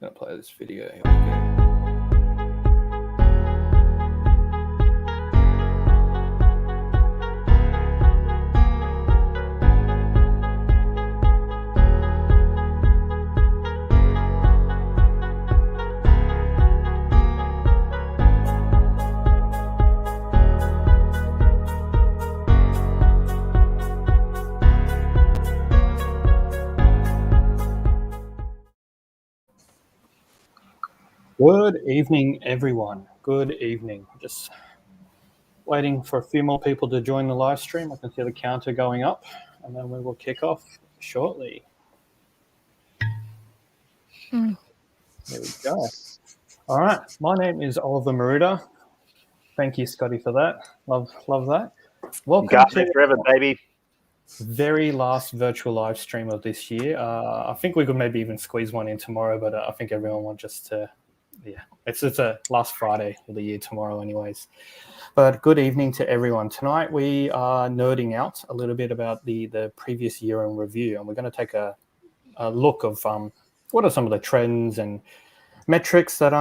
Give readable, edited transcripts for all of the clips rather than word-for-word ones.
I'm going to play this video. Here we go. Good evening, everyone. Good evening. Just waiting for a few more people to join the live stream. I can see the counter going up, and then we will kick off shortly. There we go. All right. My name is Oliver Maruda. Thank you, Scotty, for that. Love that. Welcome to forever, baby. Very last virtual live stream of this year. I think we could maybe even squeeze one in tomorrow, but I think everyone wants just to. Yeah, it's a last Friday of the year tomorrow anyways. But good evening to everyone. Tonight we are nerding out a little bit about the previous year in review, and we're going to take a look of what are some of the trends and metrics that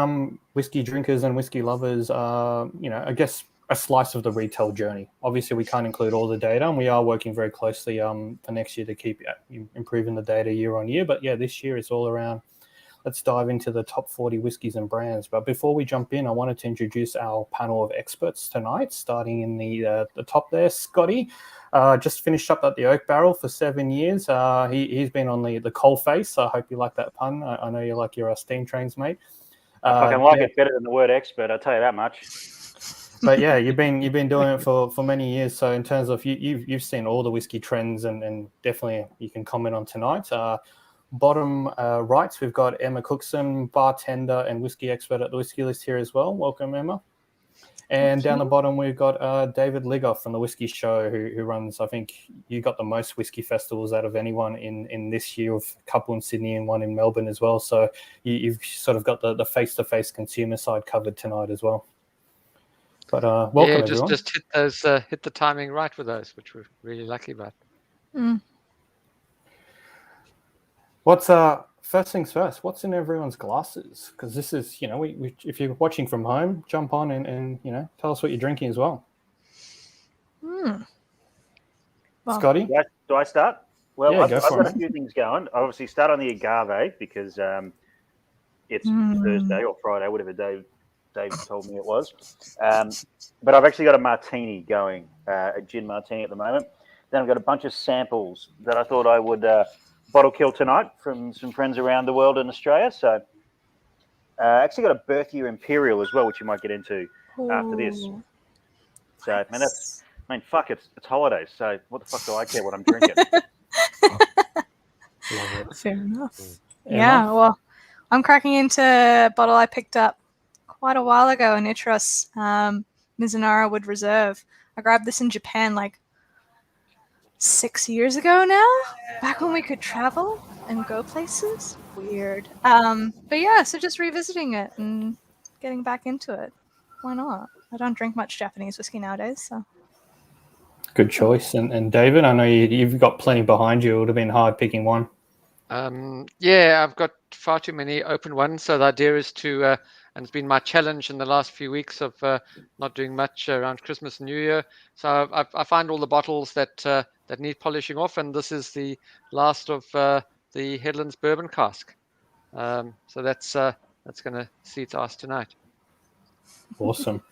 whiskey drinkers and whiskey lovers I guess a slice of the retail journey. Obviously we can't include all the data, and we are working very closely for next year to keep improving the data year on year. But yeah, this year is all around. Let's dive into the top 40 whiskies and brands. But before we jump in, I wanted to introduce our panel of experts tonight, starting in the top there. Scotty just finished up at the Oak Barrel for 7 years. He's been on the coalface. I hope you like that pun. I know you like your steam trains, mate. I fucking like it better than the word expert, I'll tell you that much. But yeah, you've been doing it for many years. So in terms of you've seen all the whiskey trends, and definitely you can comment on tonight. Bottom right, we've got Emma Cookson, bartender and whiskey expert at the Whiskey List here as well. Welcome, Emma. And down the bottom, we've got David Ligoff from the Whiskey Show, who runs, I think you got the most whiskey festivals out of anyone in this year, of a couple in Sydney and one in Melbourne as well. So you've sort of got the face-to-face consumer side covered tonight as well. But welcome, everyone. Just hit the timing right with those, which we're really lucky about. What's first things first? What's in everyone's glasses? Because this is, we if you're watching from home, jump on and tell us what you're drinking as well. Well, Scotty, do I start? Well, yeah, I've got it. a few things going. Obviously, start on the agave because it's Thursday or Friday, whatever Dave told me it was. But I've actually got a martini going, a gin martini at the moment. Then I've got a bunch of samples that I thought I would bottle kill tonight from some friends around the world in Australia. So I actually got a birth year imperial as well, which you might get into after this. So, man, fuck, it's holidays. So what the fuck do I care what I'm drinking? Fair enough. Yeah, well, I'm cracking into a bottle I picked up quite a while ago in Itros, Mizinara Wood Reserve. I grabbed this in Japan 6 years ago now, back when we could travel and go places. Weird. But yeah, so just revisiting it and getting back into it. Why not? I don't drink much Japanese whiskey nowadays, so. Good choice. And David, I know you've got plenty behind you. It would have been hard picking one. Yeah, I've got far too many open ones. So the idea is to, and it's been my challenge in the last few weeks of not doing much around Christmas and New Year. So I find all the bottles that need polishing off, and this is the last of the Headlands Bourbon Cask. So that's going to see its ass tonight. Awesome.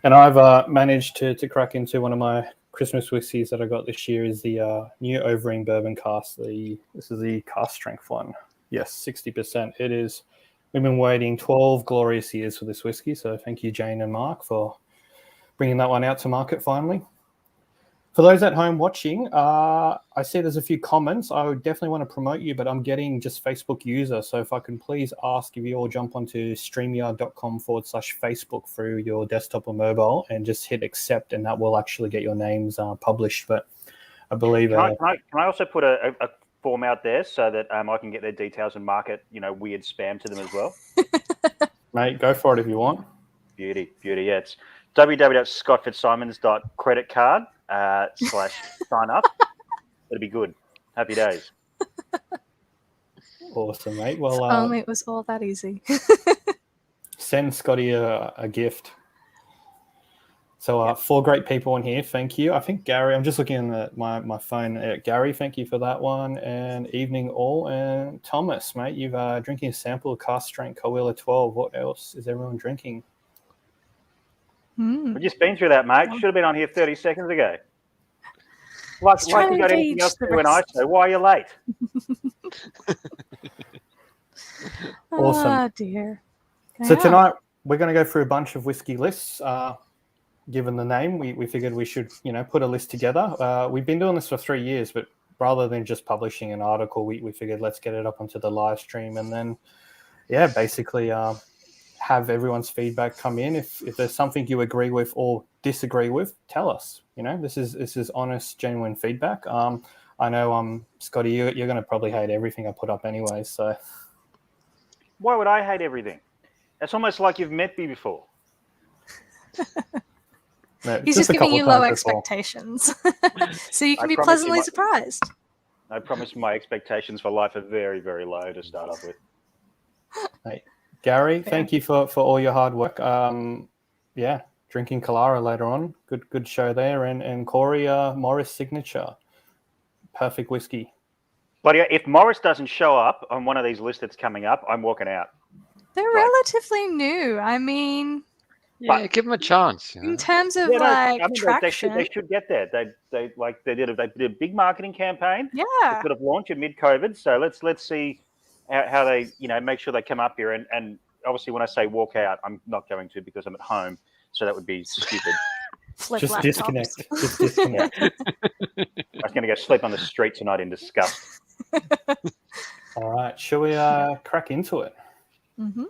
And I've managed to crack into one of my Christmas whiskeys that I got this year is the new Overing Bourbon Cask. This is the cask strength one. Yes, 60%. It is. We've been waiting 12 glorious years for this whiskey, so thank you, Jane and Mark, for bringing that one out to market finally. For those at home watching, I see there's a few comments. I would definitely want to promote you, but I'm getting just Facebook user. So if I can please ask if you all jump onto streamyard.com/Facebook through your desktop or mobile and just hit accept, and that will actually get your names published. But I believe... Can I also put a form out there so that I can get their details and market, weird spam to them as well? Mate, go for it if you want. Beauty. Yeah, it's www.scottfitzsimons.creditcard /sign up. It'll be good. Happy days. Awesome, mate. If Well, only it was all that easy. send Scotty a gift. So 4 great people in here. Thank you. I think Gary, I'm just looking at my phone. Gary, thank you for that one. And evening all. And Thomas, mate, you've drinking a sample of Cask Strength Coahuila 12. What else is everyone drinking? We've just been through that, mate. Should have been on here 30 seconds ago. Like you got anything else to do when I say, why are you late? Awesome. Oh, dear. So tonight we're going to go through a bunch of whiskey lists. Given the name, we figured we should, put a list together. We've been doing this for 3 years, but rather than just publishing an article, we figured let's get it up onto the live stream and then, basically have everyone's feedback come in. If there's something you agree with or disagree with, tell us. This is honest, genuine feedback. I know, Scotty, you're going to probably hate everything I put up anyway. So why would I hate everything? It's almost like you've met me before. No, he's just giving you low expectations. So you can be pleasantly surprised. I promise my expectations for life are very, very low to start off with. Hey, Gary, thank you for all your hard work. Drinking Kalara later on. Good show there. And Corey, Morris Signature. Perfect whiskey. But if Morris doesn't show up on one of these lists that's coming up, I'm walking out. They're relatively new. I mean... Yeah, give them a chance. In terms of traction, they should get there. They did a big marketing campaign. Yeah, they could have launched it mid-COVID. So let's see how they make sure they come up here. And obviously, when I say walk out, I'm not going to because I'm at home. So that would be stupid. Just disconnect. Just disconnect. I was going to go sleep on the street tonight in disgust. All right, shall we crack into it? Mm-hmm.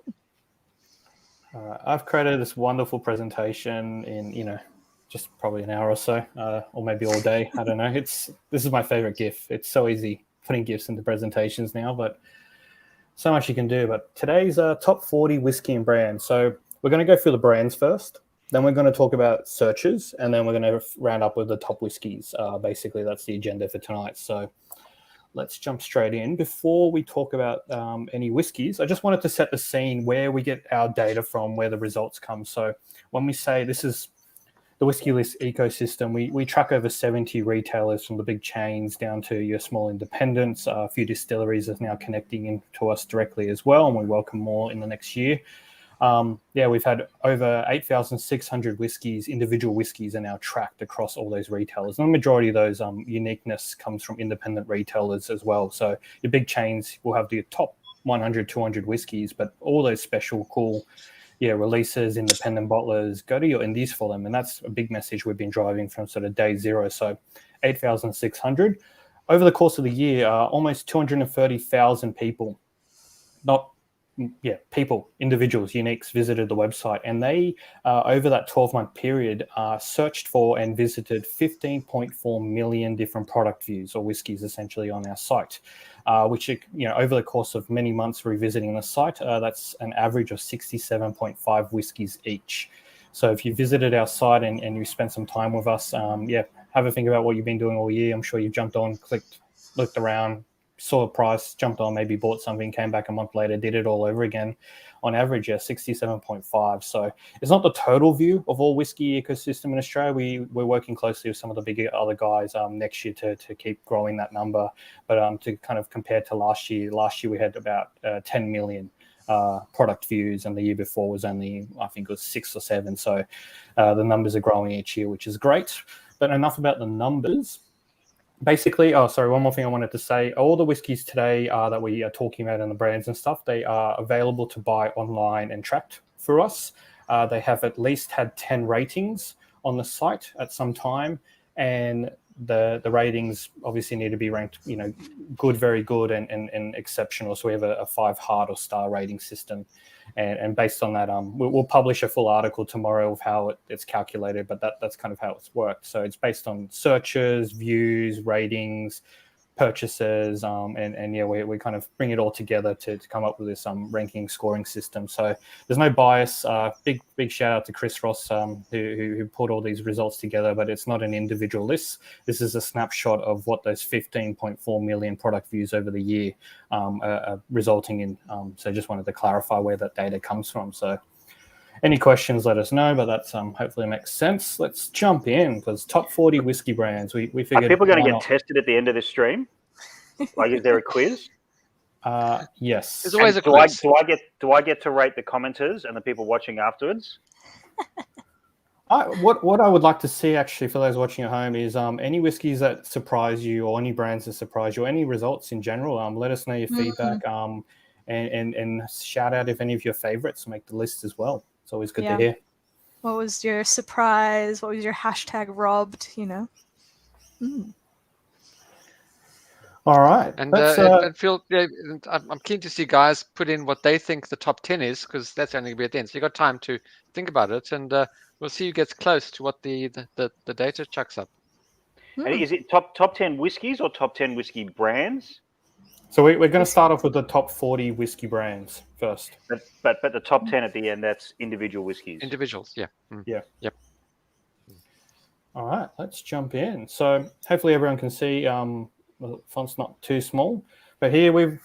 I've created this wonderful presentation in, just probably an hour or so, or maybe all day. I don't know. This is my favorite GIF. It's so easy putting GIFs into presentations now, but so much you can do. But today's top 40 whiskey and brands. So we're going to go through the brands first. Then we're going to talk about searches, and then we're going to round up with the top whiskeys. Basically, that's the agenda for tonight. So let's jump straight in. Before we talk about any whiskies, I just wanted to set the scene where we get our data from, where the results come. So when we say this is the Whiskey List ecosystem, we track over 70 retailers from the big chains down to your small independents. A few distilleries are now connecting in to us directly as well, and we welcome more in the next year. We've had over 8,600 whiskeys, individual whiskeys are now tracked across all those retailers. And the majority of those uniqueness comes from independent retailers as well. So your big chains will have the top 100, 200 whiskeys, but all those special, cool, releases, independent bottlers, go to your indies for them. And that's a big message we've been driving from sort of day zero. So 8,600. Over the course of the year, almost 230,000 people, individuals, uniques, visited the website, and they, over that 12-month period, searched for and visited 15.4 million different product views or whiskies essentially on our site, which, over the course of many months revisiting the site, that's an average of 67.5 whiskies each. So if you visited our site and you spent some time with us, have a think about what you've been doing all year. I'm sure you've jumped on, clicked, looked around, saw a price, jumped on, maybe bought something, came back a month later, did it all over again. On average, 67.5. So it's not the total view of all whiskey ecosystem in Australia. We're working closely with some of the bigger other guys next year to keep growing that number. But to kind of compare to last year we had about 10 million product views, and the year before was only, I think it was 6 or 7. So the numbers are growing each year, which is great. But enough about the numbers. Basically, one more thing I wanted to say. All the whiskies today that we are talking about and the brands and stuff, they are available to buy online and tracked for us. They have at least had 10 ratings on the site at some time, and the ratings obviously need to be ranked, good, very good, and exceptional. So we have a 5 heart or star rating system. And based on that, we'll publish a full article tomorrow of how it's calculated, but that's kind of how it's worked. So it's based on searches, views, ratings, purchases, and yeah, we kind of bring it all together to come up with this ranking scoring system. So there's no bias. Big shout out to Chris Ross, who put all these results together, but it's not an individual list. This is a snapshot of what those 15.4 million product views over the year are resulting in. So just wanted to clarify where that data comes from. So any questions, let us know, but that's hopefully makes sense. Let's jump in, because top 40 whiskey brands. We figured. Are people going to get tested at the end of this stream? Like, is there a quiz? Yes. There's always a do quiz. Do I get to rate the commenters and the people watching afterwards? What I would like to see, actually, for those watching at home, is any whiskies that surprise you, or any brands that surprise you, or any results in general. Let us know your feedback, and shout out if any of your favorites make the list as well. It's always good to hear. What was your surprise? What was your hashtag robbed? All right. And I'm keen to see guys put in what they think the top 10 is, because that's only going to be at the end. So you've got time to think about it, and we'll see who gets close to what the data chucks up. And is it top 10 whiskies or top 10 whiskey brands? So we're going to start off with the top 40 whiskey brands first. But the top 10 at the end, that's individual whiskies. Individuals, yeah. Yeah. Yep. All right, let's jump in. So hopefully everyone can see the font's not too small. But here we've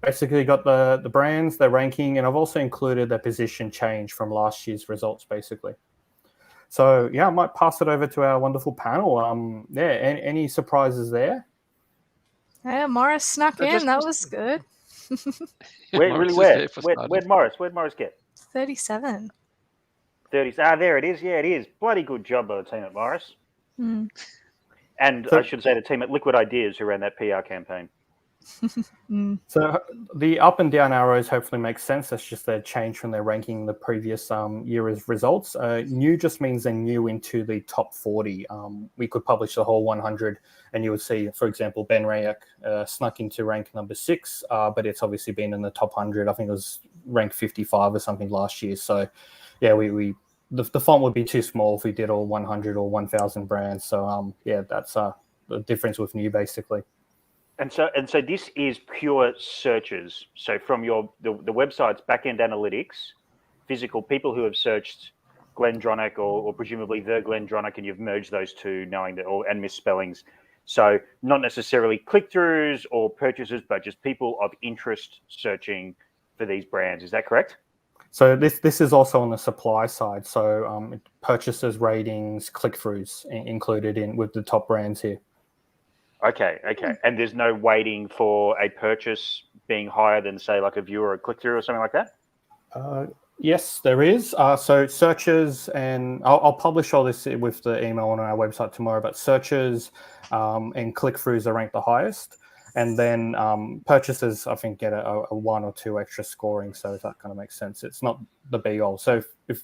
basically got the brands, their ranking, and I've also included their position change from last year's results, basically. So I might pass it over to our wonderful panel. Any surprises there? Yeah, Morris snuck in. That was good. Where'd Morris get? 37. 30. There it is. Yeah, it is. Bloody good job by the team at Morris. And I should say the team at Liquid Ideas who ran that PR campaign. So the up and down arrows hopefully make sense. That's just their change from their ranking the previous year's results. New just means they're new into the top 40. We could publish the whole 100 and you would see, for example, Ben Rayak snuck into rank number 6, but it's obviously been in the top 100. I think it was rank 55 or something last year. So the font would be too small if we did all 100 or 1,000 brands. So that's the difference with new, basically. And so this is pure searches. So from the website's back-end analytics, physical people who have searched Glendronach or presumably the Glendronach, and you've merged those two, knowing that and misspellings. So not necessarily click-throughs or purchases, but just people of interest searching for these brands. Is that correct? So this is also on the supply side. So purchases, ratings, click-throughs included in with the top brands here. Okay. And there's no waiting for a purchase being higher than, say, like a view or a click-through or something like that? Yes, there is. So searches, and I'll publish all this with the email on our website tomorrow, but searches and click-throughs are ranked the highest. And then purchases, I think, get a 1 or 2 extra scoring. So that kind of makes sense. It's not the be-all. So if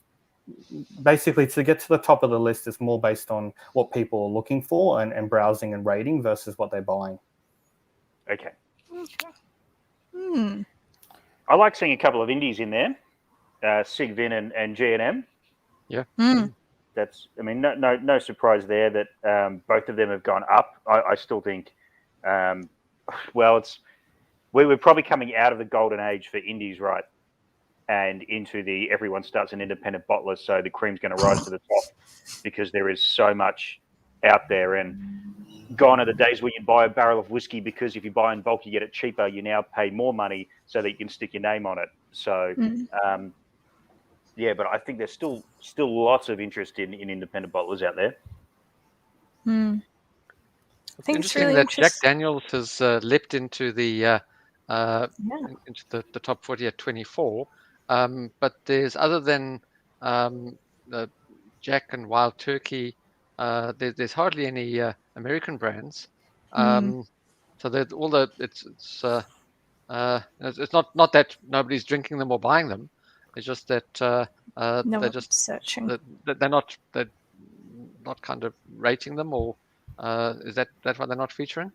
basically, to get to the top of the list, it's more based on what people are looking for and browsing and rating versus what they're buying. Okay. I like seeing a couple of indies in there, Sigvin and G&M. Yeah. That's, I mean, no surprise there that both of them have gone up. I still think, we're probably coming out of the golden age for indies, right? And into the everyone starts an independent bottler, so the cream's going to rise to the top because there is so much out there. And gone are the days where you buy a barrel of whiskey because if you buy in bulk, you get it cheaper. You now pay more money so that you can stick your name on it. So, but I think there's still lots of interest in independent bottlers out there. I think interesting it's really that Jack Daniels has leapt into the into the top 40 at 24. But there's, other than the Jack and Wild Turkey, there's hardly any American brands. So that it's not that nobody's drinking them or buying them. It's just that they're just searching. They're not kind of rating them, or is that why they're not featuring?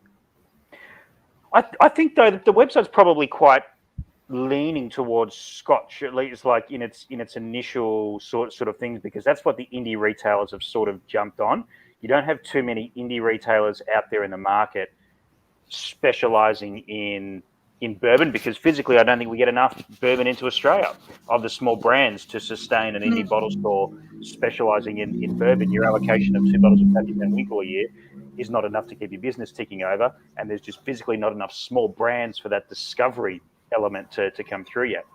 I think though that the website's probably quite leaning towards Scotch, at least like in its initial sort of things, because that's what the indie retailers have sort of jumped on. You don't have too many indie retailers out there in the market specializing in bourbon, because physically I don't think we get enough bourbon into Australia of the small brands to sustain an indie bottle store specializing in bourbon. Your allocation of 2 bottles of Pappy Van Winkle a year is not enough to keep your business ticking over, and there's just physically not enough small brands for that discovery element to come through yet.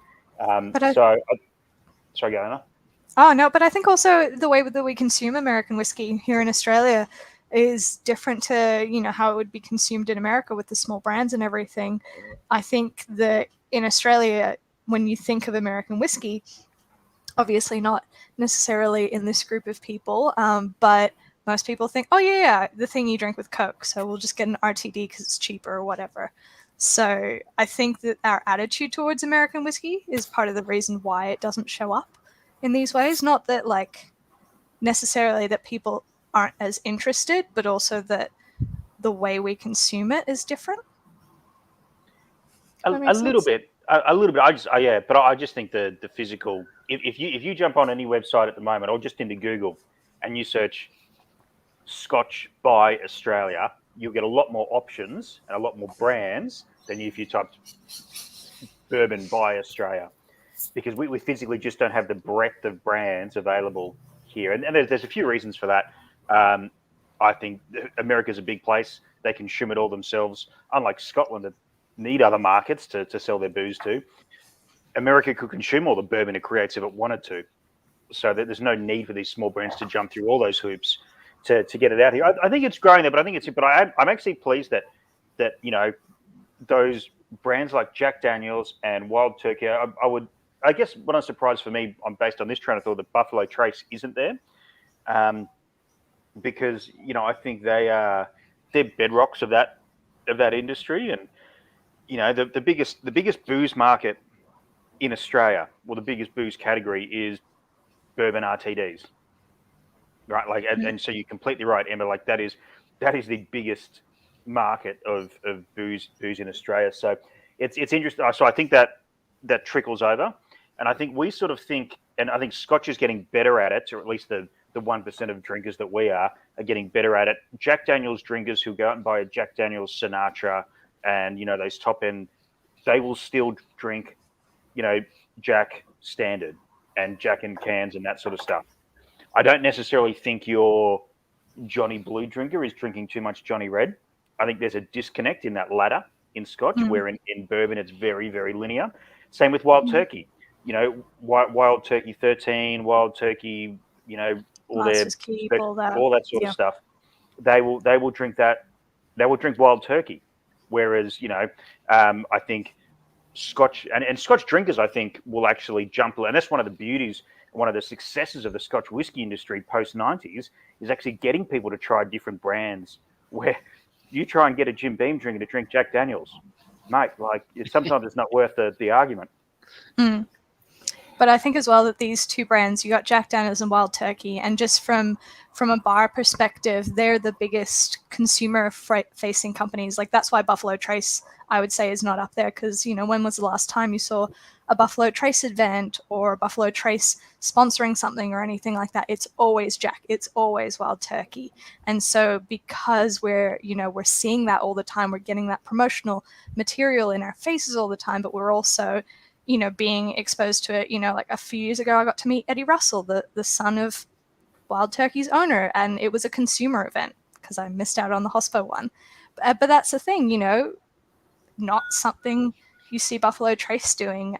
Sorry, go Anna. Oh, no, but I think also the way that we consume American whiskey here in Australia is different to, how it would be consumed in America with the small brands and everything. I think that in Australia, when you think of American whiskey, obviously not necessarily in this group of people, but most people think, oh, yeah, the thing you drink with Coke, so we'll just get an RTD because it's cheaper or whatever. So I think that our attitude towards American whiskey is part of the reason why it doesn't show up in these ways. Not that necessarily that people aren't as interested, but also that the way we consume it is different. A little bit. But I just think the physical. If you jump on any website at the moment, or just into Google, and you search Scotch by Australia, you'll get a lot more options and a lot more brands than if you typed bourbon by Australia, because we physically just don't have the breadth of brands available here, and there's a few reasons for that. I think America's a big place; they consume it all themselves. Unlike Scotland, that need other markets to sell their booze to. America could consume all the bourbon it creates if it wanted to, so that there's no need for these small brands to jump through all those hoops to get it out here. I think it's growing there, but I'm actually pleased that those brands like Jack Daniels and Wild Turkey. I guess what I'm surprised for me, I'm based on this train of thought, that Buffalo Trace isn't there, because I think they're bedrocks of that industry, and the biggest booze market in Australia, well, the biggest booze category is bourbon RTDs, right? And so you're completely right, Emma. That is the biggest market of booze in Australia. So it's interesting. So I think that trickles over, and I think we sort of think, and I think Scotch is getting better at it, or at least the 1% of drinkers that we are getting better at it. Jack Daniels drinkers who go out and buy a Jack Daniels Sinatra and those top end, they will still drink Jack Standard and Jack in cans and that sort of stuff. I don't necessarily think your Johnny Blue drinker is drinking too much Johnny Red. I think there's a disconnect in that ladder in Scotch, where in bourbon it's very, very linear. Same with Wild Turkey. Wild Turkey 13, Wild Turkey, all that sort of stuff. They will drink that. They will drink Wild Turkey. Whereas, I think Scotch and Scotch drinkers, I think, will actually jump. And that's one of the beauties, one of the successes of the Scotch whiskey industry post-90s, is actually getting people to try different brands. Where you try and get a Jim Beam drinker to drink Jack Daniels, mate, sometimes it's not worth the argument. But I think as well that these two brands, you got Jack Daniels and Wild Turkey, and just from a bar perspective, they're the biggest consumer-facing companies. That's why Buffalo Trace, I would say, is not up there, because, when was the last time you saw a Buffalo Trace event or Buffalo Trace sponsoring something or anything like that? It's always Jack. It's always Wild Turkey. And so because we're seeing that all the time, we're getting that promotional material in our faces all the time, but we're also being exposed to it. A few years ago, I got to meet Eddie Russell, the son of Wild Turkey's owner, and it was a consumer event because I missed out on the Hospo one. But that's the thing, not something you see Buffalo Trace doing.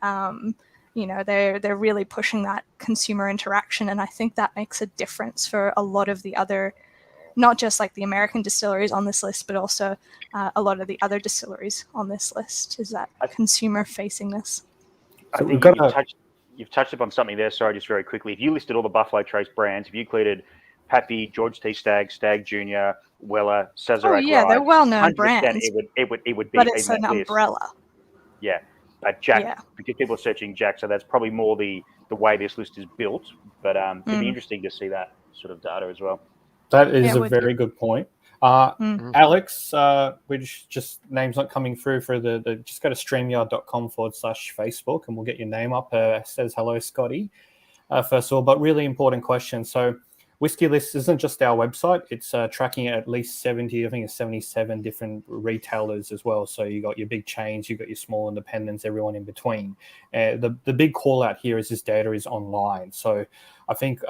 They're really pushing that consumer interaction, and I think that makes a difference for a lot of the other, not just the American distilleries on this list, but also a lot of the other distilleries on this list, is that consumer facingness. I think you've touched upon something there. Sorry, just very quickly. If you listed all the Buffalo Trace brands, if you included Pappy, George T. Stagg, Stagg Jr., Weller, Sazerac, oh yeah, they're well-known brands. It would be. But it's an umbrella. Yeah, but Jack, because people are searching Jack, so that's probably more the way this list is built. But it'd be interesting to see that sort of data as well. That is a very good point. Alex, which just name's not coming through for the just go to streamyard.com/Facebook and we'll get your name up. Says hello, Scotty. First of all, but really important question. So Whiskey List isn't just our website. It's tracking at least 70, I think it's 77 different retailers as well. So you got your big chains, you got your small independents, everyone in between. The big call out here is this data is online. So I think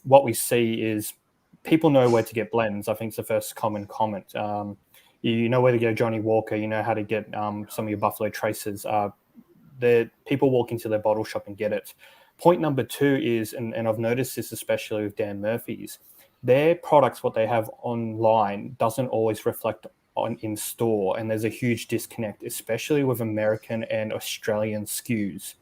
what we see is people know where to get blends. I think it's the first common comment. You know where to get Johnny Walker. You know how to get some of your Buffalo Tracers. The people walk into their bottle shop and get it. Point number 2 is, and I've noticed this especially with Dan Murphy's, their products, what they have online, doesn't always reflect on in store, and there's a huge disconnect, especially with American and Australian SKUs.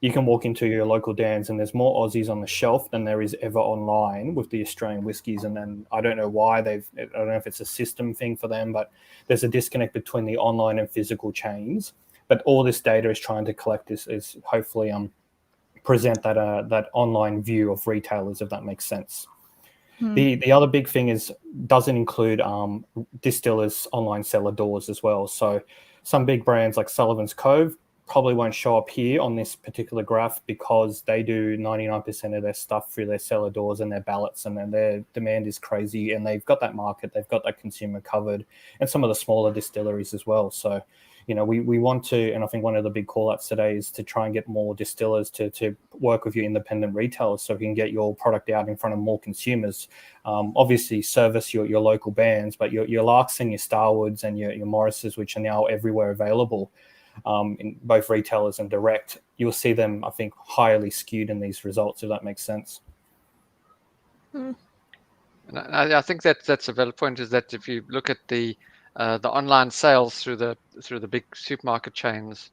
You can walk into your local Dan's and there's more Aussies on the shelf than there is ever online with the Australian whiskies. And then I don't know why I don't know if it's a system thing for them, but there's a disconnect between the online and physical chains. But all this data is trying to collect is hopefully present that online view of retailers, if that makes sense. The other big thing is doesn't include distillers' online cellar doors as well. So some big brands like Sullivan's Cove probably won't show up here on this particular graph because they do 99% of their stuff through their cellar doors and their ballots, and then their demand is crazy, and they've got that market, they've got that consumer covered, and some of the smaller distilleries as well. So, you know, we want to, and I think one of the big call-outs today is to try and get more distillers to work with your independent retailers so we can get your product out in front of more consumers. Obviously, service your local bands, but your Larks and your Starwoods and your Morrises, which are now everywhere available, in both retailers and direct, you'll see them, I think, highly skewed in these results, if that makes sense. And I think that's a valid point, is that if you look at the online sales through the big supermarket chains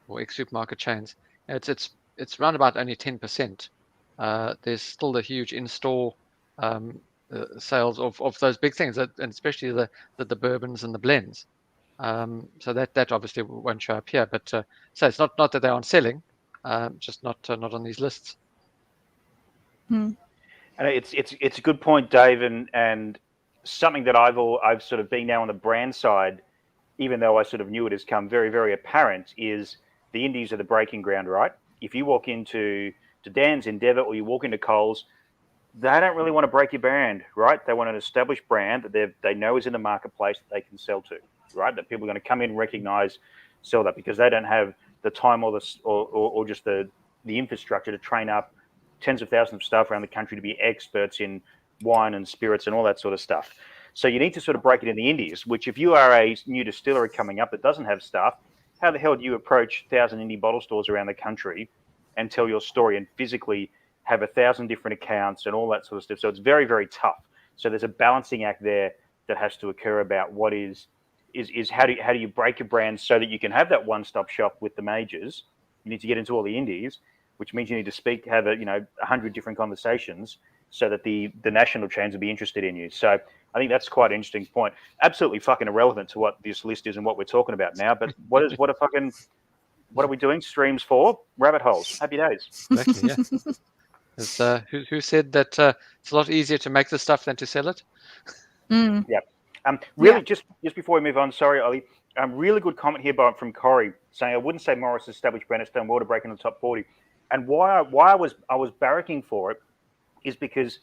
or ex-supermarket chains, it's around about only 10%. There's still the huge in-store sales of those big things, and especially the bourbons and the blends. So that obviously won't show up here, but so it's not that they aren't selling, just not on these lists. And it's a good point, Dave, and something that I've sort of been now on the brand side, even though I sort of knew it, has come very, very apparent, is the indies are the breaking ground, right? If you walk into Dan's, Endeavour, or you walk into Coles, they don't really want to break your brand, right? They want an established brand that they know is in the marketplace that they can sell to, right? That people are going to come in, recognize, sell that, because they don't have the time or just the infrastructure to train up tens of thousands of staff around the country to be experts in wine and spirits and all that sort of stuff. So you need to sort of break it in the indies, which if you are a new distillery coming up that doesn't have staff, how the hell do you approach 1,000 indie bottle stores around the country and tell your story and physically have 1,000 different accounts and all that sort of stuff? So it's very, very tough. So there's a balancing act there that has to occur about what is how do you break your brand so that you can have that one-stop shop with the majors. You need to get into all the indies, which means you need to have 100 different conversations so that the national chains will be interested in you. So I think that's quite an interesting point. Absolutely fucking irrelevant to what this list is and what we're talking about now. But what are we doing streams for? Rabbit holes. Happy days. Exactly, yeah. Who said that it's a lot easier to make the stuff than to sell it? Yeah. Really, just before we move on, sorry, Ollie. Really good comment here from Corey saying, I wouldn't say Morris established brand has done well to break into the top 40. And why I was barracking for it is because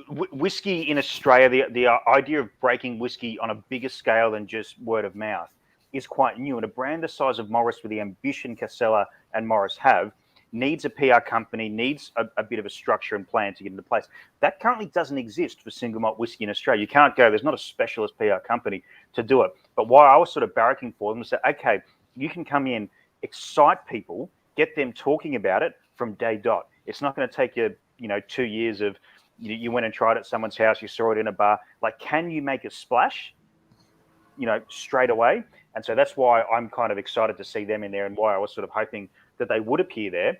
whiskey in Australia, the idea of breaking whiskey on a bigger scale than just word of mouth is quite new. And a brand the size of Morris, with the ambition Casella and Morris have, needs a PR company, needs a bit of a structure and plan to get into place. That currently doesn't exist for single malt whiskey in Australia. You can't go, there's not a specialist PR company to do it. But why I was sort of barracking for them was say, okay, you can come in, excite people, get them talking about it from day dot. It's not going to take you, 2 years of, you went and tried it at someone's house, you saw it in a bar. Like, can you make a splash, straight away? And so that's why I'm kind of excited to see them in there, and why I was sort of hoping that they would appear there,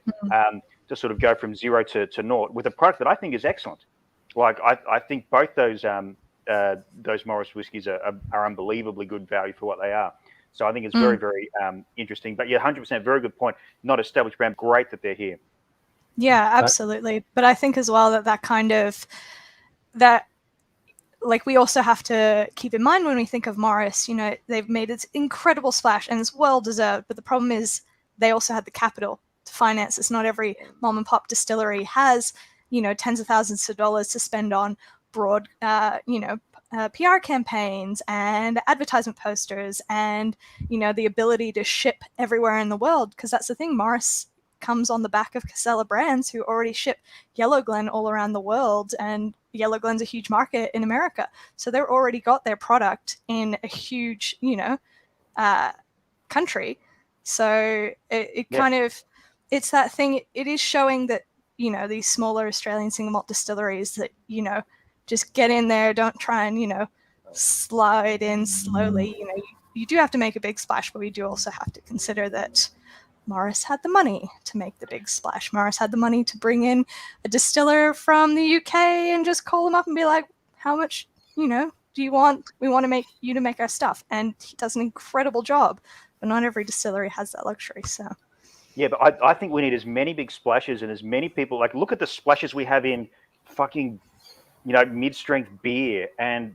to sort of go from 0 to naught with a product that I think is excellent. Like, I think both those Morris whiskies are unbelievably good value for what they are. So I think it's very, very interesting. But yeah, 100%, very good point. Not established brand, great that they're here. Yeah, absolutely. But I think as well like, we also have to keep in mind when we think of Morris, they've made this incredible splash and it's well deserved. But the problem is they also had the capital to finance this. Not every mom and pop distillery has tens of thousands of dollars to spend on broad, PR campaigns and advertisement posters and, the ability to ship everywhere in the world. Because that's the thing, Morris comes on the back of Casella Brands, who already ship Yellow Glen all around the world, and Yellow Glen's a huge market in America. So they've already got their product in a huge, country. So it kind of, it's that thing, it is showing that, these smaller Australian single malt distilleries that, just get in there, don't try and, slide in slowly. You do have to make a big splash, but we do also have to consider that Morris had the money to make the big splash. Morris had the money to bring in a distiller from the UK and just call him up and be like, how much, do you want? We want to make you to make our stuff. And he does an incredible job, but not every distillery has that luxury. So. Yeah, but I think we need as many big splashes and as many people, like, look at the splashes we have in fucking, mid-strength beer and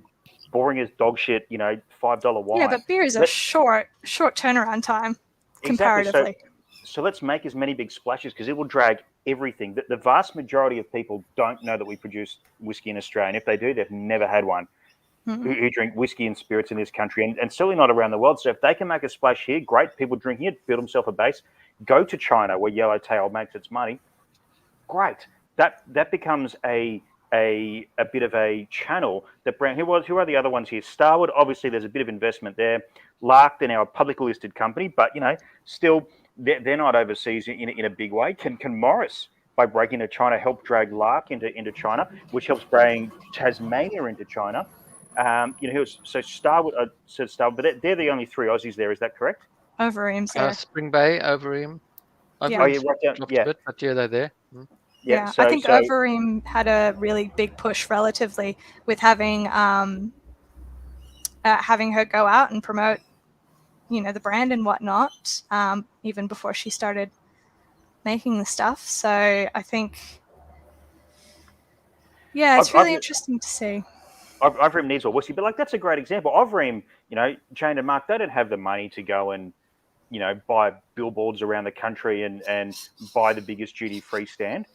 boring as dog shit, $5 wine. Yeah, but beer is a short turnaround time comparatively. Exactly. So let's make as many big splashes, because it will drag everything. The vast majority of people don't know that we produce whiskey in Australia. And if they do, they've never had one. Who drink whiskey and spirits in this country, and certainly not around the world. So if they can make a splash here, great. People drinking it, build themselves a base. Go to China, where Yellowtail makes its money. Great. That becomes a bit of a channel that brand. Who are the other ones here? Starwood. Obviously, there's a bit of investment there. Lark, they're now a publicly listed company, but still they're not overseas in a big way. Can Morris, by breaking into China, help drag Lark into China, which helps bring Tasmania into China? So Starwood, but they're the only three Aussies there. Is that correct? Overeem's there. Spring Bay, Overeem. Yeah. Oh, yeah, right down. Dropped a bit, but yeah, they're there. Yeah, I think Overeem had a really big push relatively with having her go out and promote, the brand and whatnot, even before she started making the stuff. So I think, it's really interesting to see. Overeem needs more whiskey, but that's a great example. Overeem, Jane and Mark, they don't have the money to go and, buy billboards around the country and buy the biggest duty-free stand.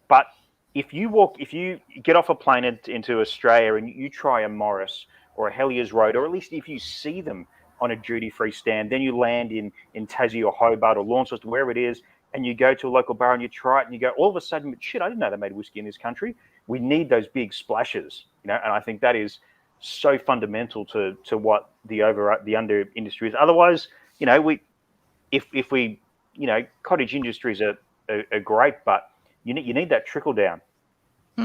But if you get off a plane into Australia and you try a Morris or a Hellier's Road, or at least if you see them on a duty-free stand, then you land in Tassie or Hobart or Launceston, wherever it is, and you go to a local bar and you try it, and you go, all of a sudden, shit, I didn't know they made whiskey in this country. We need those big splashes, and I think that is so fundamental to what the under industry is. Otherwise, if we cottage industries are great, but you need that trickle down,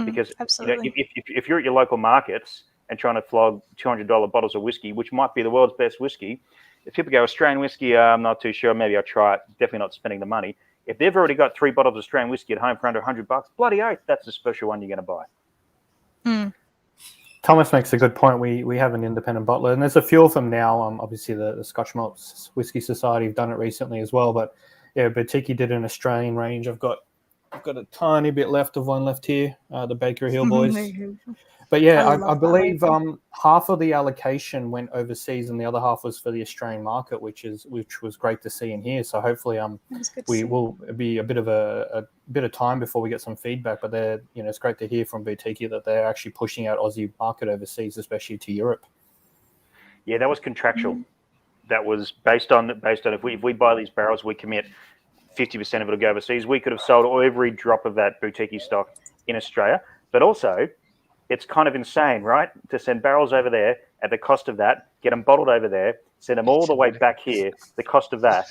because if you're at your local markets and trying to flog $200 bottles of whiskey, which might be the world's best whiskey, if people go Australian whiskey, I'm not too sure, maybe I'll try it. Definitely not spending the money. If they've already got 3 bottles of Australian whiskey at home for under $100, bloody oath, that's the special one you're going to buy. Thomas makes a good point. We have an independent bottler, and there's a few of them now. Obviously, the Scotch Malt Whisky Society have done it recently as well. But yeah, Boutique did an Australian range. I've got a tiny bit left of one left here. The Baker Hill boys. But yeah, I believe half of the allocation went overseas, and the other half was for the Australian market, which was great to see in here. So hopefully, we will be a bit of time before we get some feedback. But it's great to hear from Boutique that they're actually pushing out Aussie market overseas, especially to Europe. Yeah, that was contractual. That was based on if we buy these barrels, we commit 50% of it will go overseas. We could have sold every drop of that Boutique stock in Australia, but also, it's kind of insane, right? To send barrels over there at the cost of that, get them bottled over there, send them all the way back here, the cost of that,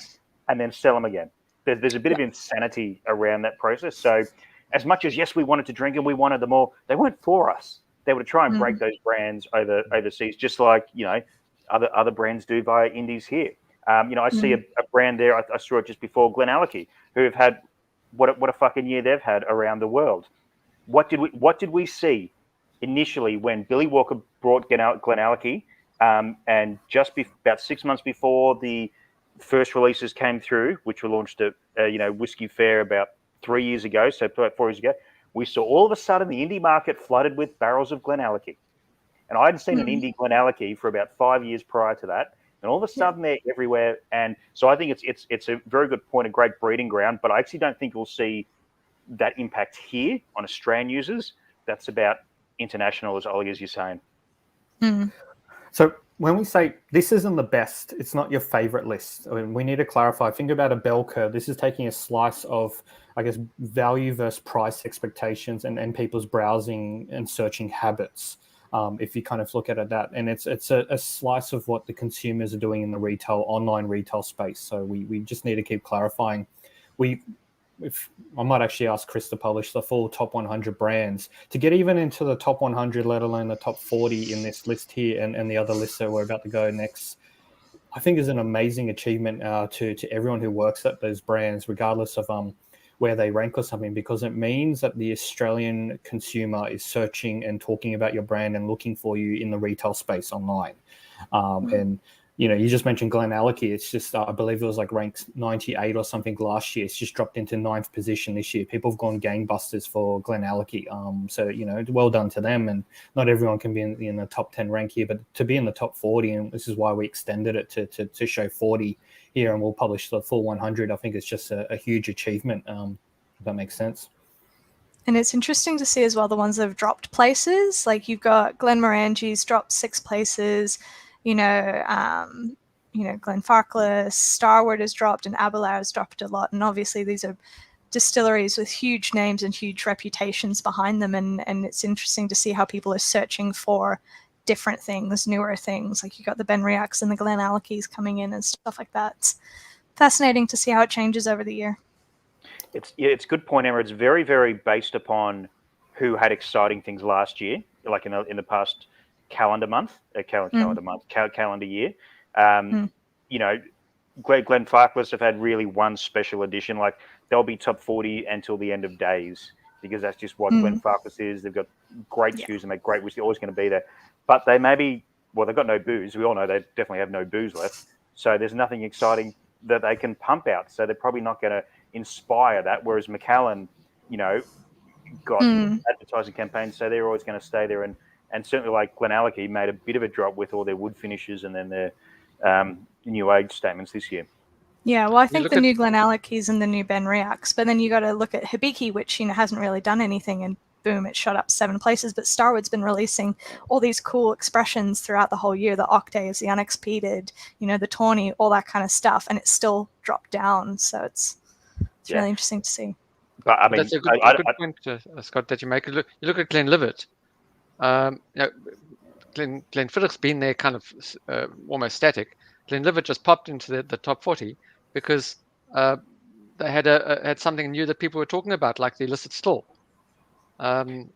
and then sell them again. There's a bit of insanity around that process. So as much as, yes, we wanted to drink them, we wanted them all, they weren't for us. They were to try and break those brands overseas, just like, other brands do via indies here. I see a brand there, I saw it just before, Glenallachie, who have had, what a fucking year they've had around the world. What did we see initially when Billy Walker brought Glenallachie, and just about 6 months before the first releases came through, which were launched at Whiskey Fair about 3 years ago, so about 4 years ago, we saw all of a sudden the indie market flooded with barrels of Glenallachie. And I hadn't seen an indie Glenallachie for about 5 years prior to that. And all of a sudden they're everywhere. And so I think it's a very good point, a great breeding ground, but I actually don't think we'll see that impact here on Australian users. That's about international, as Ollie, as you're saying. So when we say this isn't the best, it's not your favorite list. I mean, we need to clarify. Think about a bell curve. This is taking a slice of, I guess, value versus price expectations and people's browsing and searching habits. If you kind of look at it that, and it's a slice of what the consumers are doing in the online retail space. So we just need to keep clarifying. If I might actually ask Chris to publish the full top 100 brands to get even into the top 100, let alone the top 40 in this list here and the other lists that we're about to go next. I think is an amazing achievement to everyone who works at those brands, regardless of where they rank or something, because it means that the Australian consumer is searching and talking about your brand and looking for you in the retail space online. And you just mentioned Glenallachie. It's just, I believe it was like ranked 98 or something last year. It's just dropped into 9th position this year. People have gone gangbusters for Glenallachie. So, well done to them. And not everyone can be in the top 10 rank here, but to be in the top 40, and this is why we extended it to show 40 here, and we'll publish the full 100. I think it's just a huge achievement, if that makes sense. And it's interesting to see as well the ones that have dropped places. Like you've got Glenmorangies dropped 6 places. Glenfarclas, Starward has dropped, and Aberlour has dropped a lot. And obviously these are distilleries with huge names and huge reputations behind them. And it's interesting to see how people are searching for different things, newer things. Like you got the Benriachs and the Glenallachies coming in and stuff like that. It's fascinating to see how it changes over the year. It's a good point, Emma. It's very, very based upon who had exciting things last year, like in the past calendar year. Glenfarclas have had really one special edition. Like they'll be top 40 until the end of days, because that's just what Glenfarclas is. They've got great shoes and make great whiskey. Always going to be there. But they've got no booze. We all know they definitely have no booze left. So there's nothing exciting that they can pump out. So they're probably not going to inspire that. Whereas Macallan, got advertising campaigns, so they're always going to stay there. And certainly like Glenallachie made a bit of a drop with all their wood finishes and then their new age statements this year. Yeah, well, I think the new Glenallachies and the new Benriachs, but then you got to look at Hibiki, which hasn't really done anything, and boom, it shot up 7 places. But Starward's been releasing all these cool expressions throughout the whole year: the Octaves, the Unexpeded, the Tawny, all that kind of stuff, and it still dropped down. So it's really interesting to see. But I mean, that's a good point, Scott, that you make. You look at Glenlivet. Glenfiddich's been there kind of almost static. Glenlivet just popped into the top 40 because they had something new that people were talking about, like the illicit store. And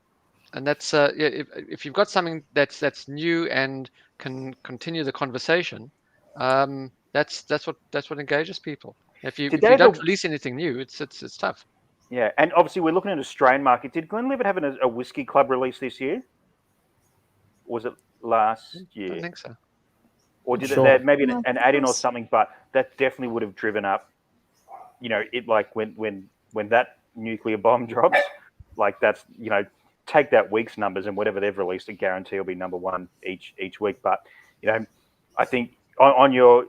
that's if you've got something that's new and can continue the conversation, that's what engages people. If you don't release anything new, it's tough. Yeah, and obviously we're looking at Australian market. Did Glenlivet have a whiskey club release this year? Or was it last year? I don't think so. Or did they have maybe an add-in or something? But that definitely would have driven up, it like when that nuclear bomb drops, like that's, take that week's numbers and whatever they've released, I guarantee will be number 1 each week. But, I think on your,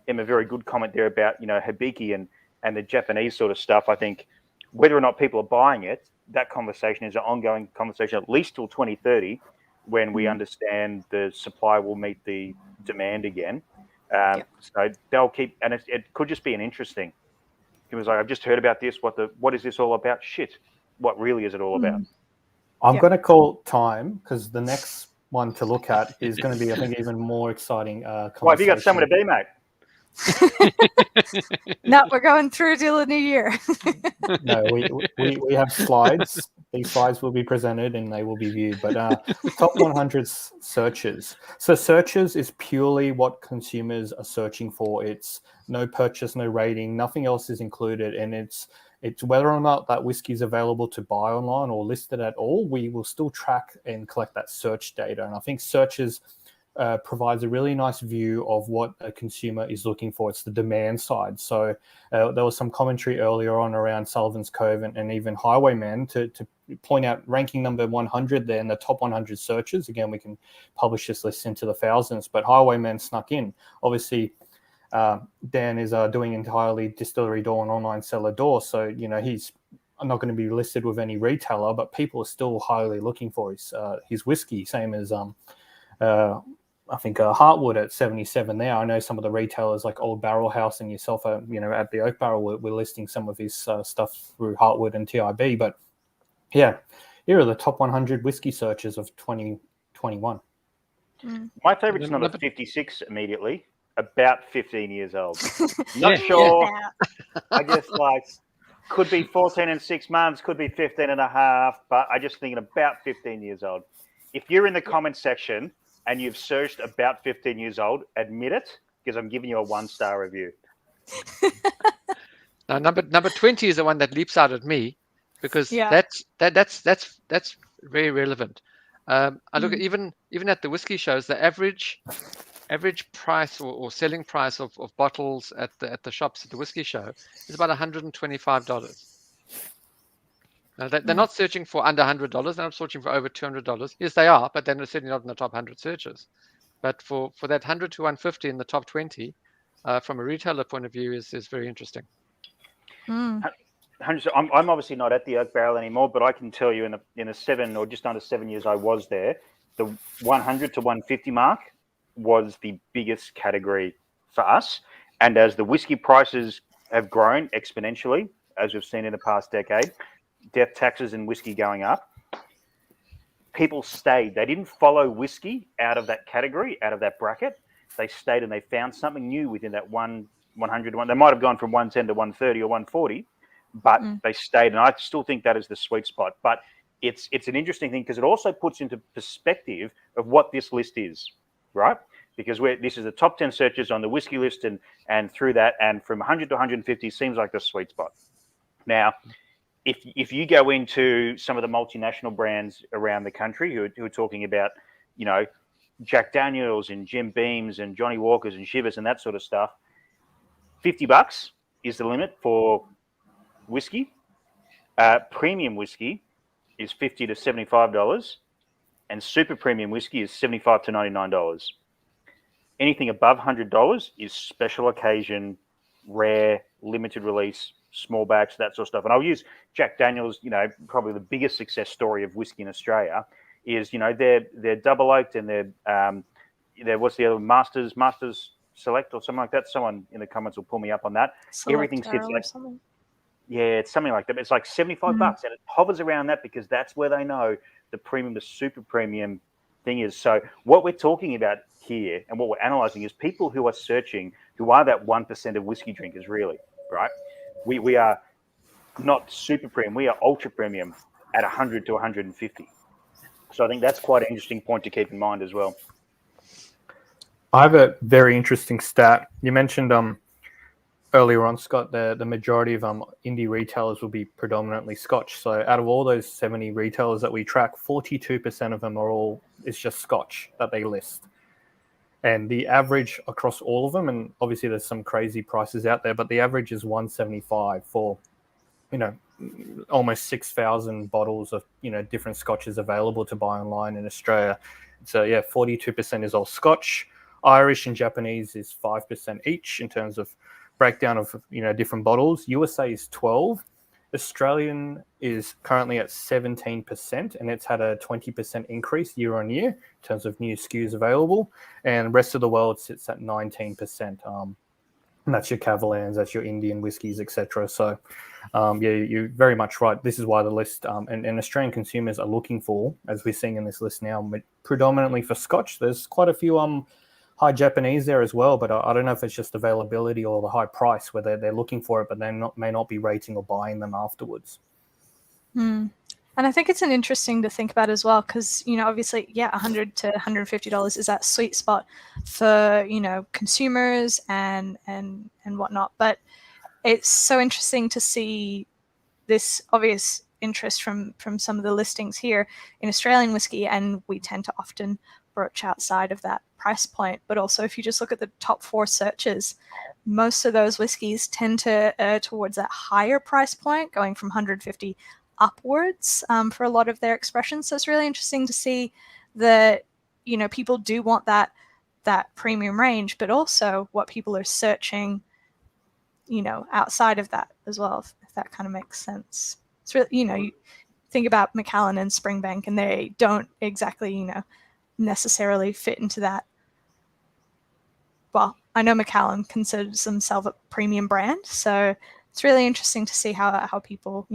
Emma, very good comment there about, Hibiki and the Japanese sort of stuff. I think whether or not people are buying it, that conversation is an ongoing conversation at least till 2030, when we understand the supply will meet the demand again. So they'll keep, and it could just be an interesting. It was like, I've just heard about this. What is this all about? Shit. What really is it all about? I'm going to call time, because the next one to look at is going to be, I think, even more exciting. Why have you got somewhere to be, mate? No, we're going through till the new year. No, we have slides. These slides will be presented and they will be viewed. But top 100 searches. So searches is purely what consumers are searching for. It's no purchase, no rating, nothing else is included, and it's whether or not that whiskey is available to buy online or listed at all. We will still track and collect that search data, and I think searches provides a really nice view of what a consumer is looking for. It's the demand side. So there was some commentary earlier on around Sullivan's Cove and even Highwayman to point out ranking number 100 there in the top 100 searches. Again, we can publish this list into the thousands, but Highwayman snuck in. Obviously, Dan is doing entirely Distillery Door and online cellar door. So, he's not going to be listed with any retailer, but people are still highly looking for his whiskey, same as I think Heartwood at 77 there. I know some of the retailers like Old Barrel House and yourself are, at the Oak Barrel, we're listing some of his stuff through Heartwood and TIB. But yeah, here are the top 100 whiskey searches of 2021. My favourite's not a 56 immediately, about 15 years old. Not sure. I just could be 14 and 6 months, could be 15 and a half, but I just thinking about 15 years old. If you're in the comment section and you've searched about 15 years old, admit it, because I'm giving you a 1-star review. Now, number 20 is the one that leaps out at me, because that's very relevant. I look at even at the whiskey shows, the average price or selling price of bottles at the shops at the whiskey show is about $125. Now, they're not searching for under $100. They're not searching for over $200. Yes, they are, but they're certainly not in the top 100 searches. But for that 100 to 150 in the top 20, from a retailer point of view, is very interesting. I'm obviously not at the Oak Barrel anymore, but I can tell you in a 7 or just under 7 years I was there, the 100 to 150 mark was the biggest category for us. And as the whiskey prices have grown exponentially, as we've seen in the past decade, death taxes and whiskey going up, people stayed. They didn't follow whiskey out of that category, out of that bracket. They stayed and they found something new within that 100 to 1. They might have gone from 110 to 130 or 140, but they stayed. And I still think that is the sweet spot. But it's an interesting thing because it also puts into perspective of what this list is, right? Because this is the top 10 searches on the whiskey list, and through that, and from 100 to 150 seems like the sweet spot. Now, if you go into some of the multinational brands around the country who are talking about, Jack Daniels and Jim Beams and Johnny Walkers and Shivers and that sort of stuff, $50 is the limit for whiskey. Premium whiskey is $50 to $75, and super premium whiskey is $75 to $99. Anything above $100 is special occasion, rare, limited release, small batch, that sort of stuff. And I'll use Jack Daniels, probably the biggest success story of whiskey in Australia is, they're double oaked and they're what's the other one? Masters Select or something like that. Someone in the comments will pull me up on that. Everything sits like something. Yeah, it's something like that. It's like $75 and it hovers around that because that's where they know the premium to super premium thing is. So what we're talking about here and what we're analyzing is people who are searching, who are that 1% of whiskey drinkers, really, right? We are not super premium. We are ultra premium at 100 to 150. So I think that's quite an interesting point to keep in mind as well. I have a very interesting stat. You mentioned earlier on, Scott, the majority of indie retailers will be predominantly Scotch. So out of all those 70 retailers that we track, 42% of them is just Scotch that they list. And the average across all of them, and obviously there's some crazy prices out there, but the average is $175 for, almost 6,000 bottles of, different Scotches available to buy online in Australia. So yeah, 42% is all Scotch. Irish and Japanese is 5% each in terms of breakdown of, different bottles. USA is 12. Australian is currently at 17%, and it's had a 20% increase year on year in terms of new SKUs available. And the rest of the world sits at 19%. And that's your Cavaliers, that's your Indian whiskies, etc. So, you're very much right. This is why the list and Australian consumers are looking for, as we're seeing in this list now, predominantly for Scotch. There's quite a few high Japanese there as well, but I don't know if it's just availability or the high price where they're looking for it, but they may not be rating or buying them afterwards. And I think it's interesting to think about as well, because, obviously, $100 to $150 is that sweet spot for, consumers and whatnot. But it's so interesting to see this obvious interest from some of the listings here in Australian whiskey, and we tend to often broach outside of that price point. But also, if you just look at the top 4 searches, most of those whiskeys tend to towards that higher price point, going from 150 upwards for a lot of their expressions. So it's really interesting to see that, people do want that premium range, but also what people are searching, outside of that as well, if that kind of makes sense. it's really, you think about Macallan and Springbank, and they don't exactly, necessarily fit into that. Well, I know Macallan considers themselves a premium brand, so it's really interesting to see how people,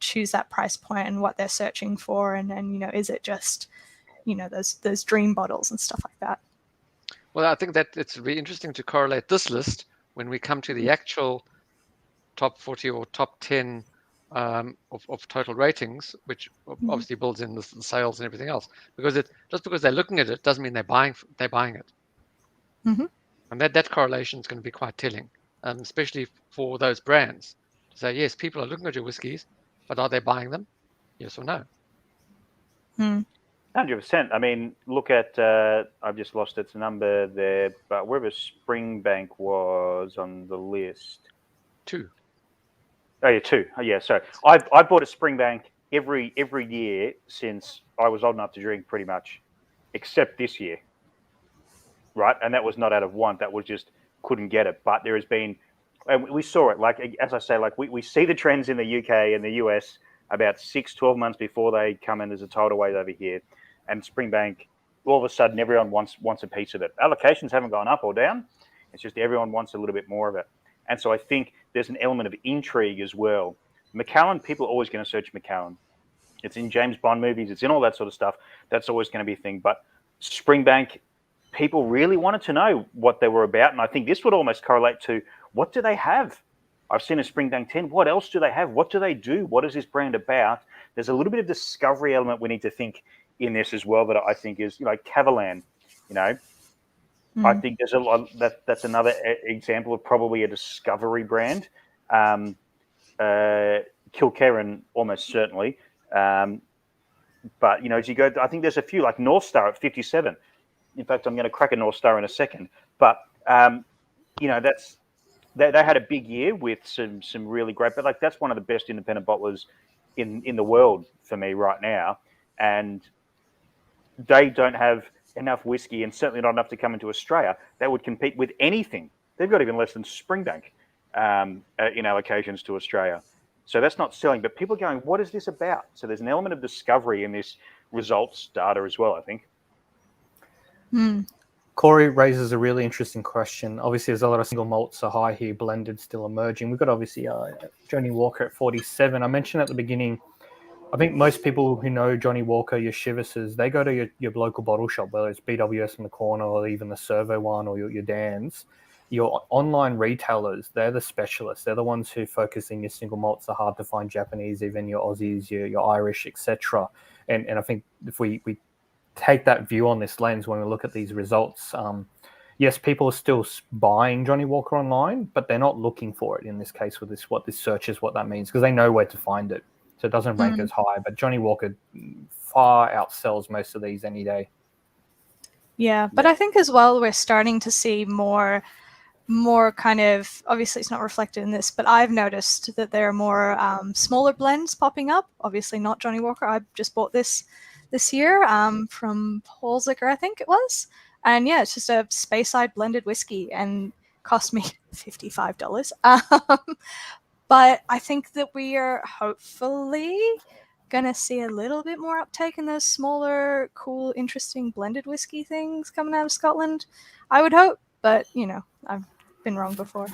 choose that price point and what they're searching for, and is it just, those dream bottles and stuff like that. Well, I think that it's really interesting to correlate this list when we come to the actual top 40 or top 10 of total ratings, which obviously builds in the sales and everything else. Because just because they're looking at it doesn't mean they're buying it. Mm-hmm. And that correlation is going to be quite telling, especially for those brands. To say, yes, people are looking at your whiskies, but are they buying them? Yes or no? 100%. I mean, look at, I've just lost its number there, but wherever Springbank was on the list. 2. Oh, yeah, 2. Oh, yeah, so I bought a Springbank every year since I was old enough to drink, pretty much, except this year, right? And that was not out of want. That was just couldn't get it. But there has been, and we saw it, like, as I say, like we see the trends in the UK and the US about 6-12 months before they come in as a tidal wave over here. And Springbank, all of a sudden, everyone wants a piece of it. Allocations haven't gone up or down. It's just everyone wants a little bit more of it. And so I think there's an element of intrigue as well. Macallan, people are always going to search Macallan. It's in James Bond movies. It's in all that sort of stuff. That's always going to be a thing. But Springbank, people really wanted to know what they were about. And I think this would almost correlate to, what do they have? I've seen a Springbank 10. What else do they have? What do they do? What is this brand about? There's a little bit of discovery element we need to think in this as well that I think is, Cavalan, I think there's a lot that's another example of probably a discovery brand. Kilkerran almost certainly. But, as you go, I think there's a few like North Star at 57. In fact, I'm going to crack a North Star in a second. But, that's, they had a big year with some really great, but that's one of the best independent bottlers in the world for me right now. And they don't have enough whiskey, and certainly not enough to come into Australia, that would compete with anything. They've got even less than Springbank in allocations to Australia. So that's not selling, but people are going, what is this about? So there's an element of discovery in this results data as well, I think. Corey raises a really interesting question. Obviously, there's a lot of single malts are high here, blended still emerging. We've got obviously Johnny Walker at 47. I mentioned at the beginning, I think most people who know Johnny Walker, your Chivises, they go to your local bottle shop, whether it's BWS in the corner or even the Servo one or your Dan's. Your online retailers, they're the specialists. They're the ones who focus in your single malts, are hard to find Japanese, even your Aussies, your Irish, etc. And I think if we take that view on this lens when we look at these results, yes, people are still buying Johnny Walker online, but they're not looking for it in this case with this, what this search is, what that means, because they know where to find it. So it doesn't rank as high, but Johnny Walker far outsells most of these any day. Yeah, but I think as well we're starting to see more kind of, obviously it's not reflected in this, but I've noticed that there are more smaller blends popping up. Obviously not Johnny Walker. I just bought this year from Paul's Liquor, I think it was. And yeah, it's just a Speyside blended whiskey and cost me $55. But I think that we are hopefully going to see a little bit more uptake in those smaller, cool, interesting blended whiskey things coming out of Scotland. I would hope, but, I've been wrong before.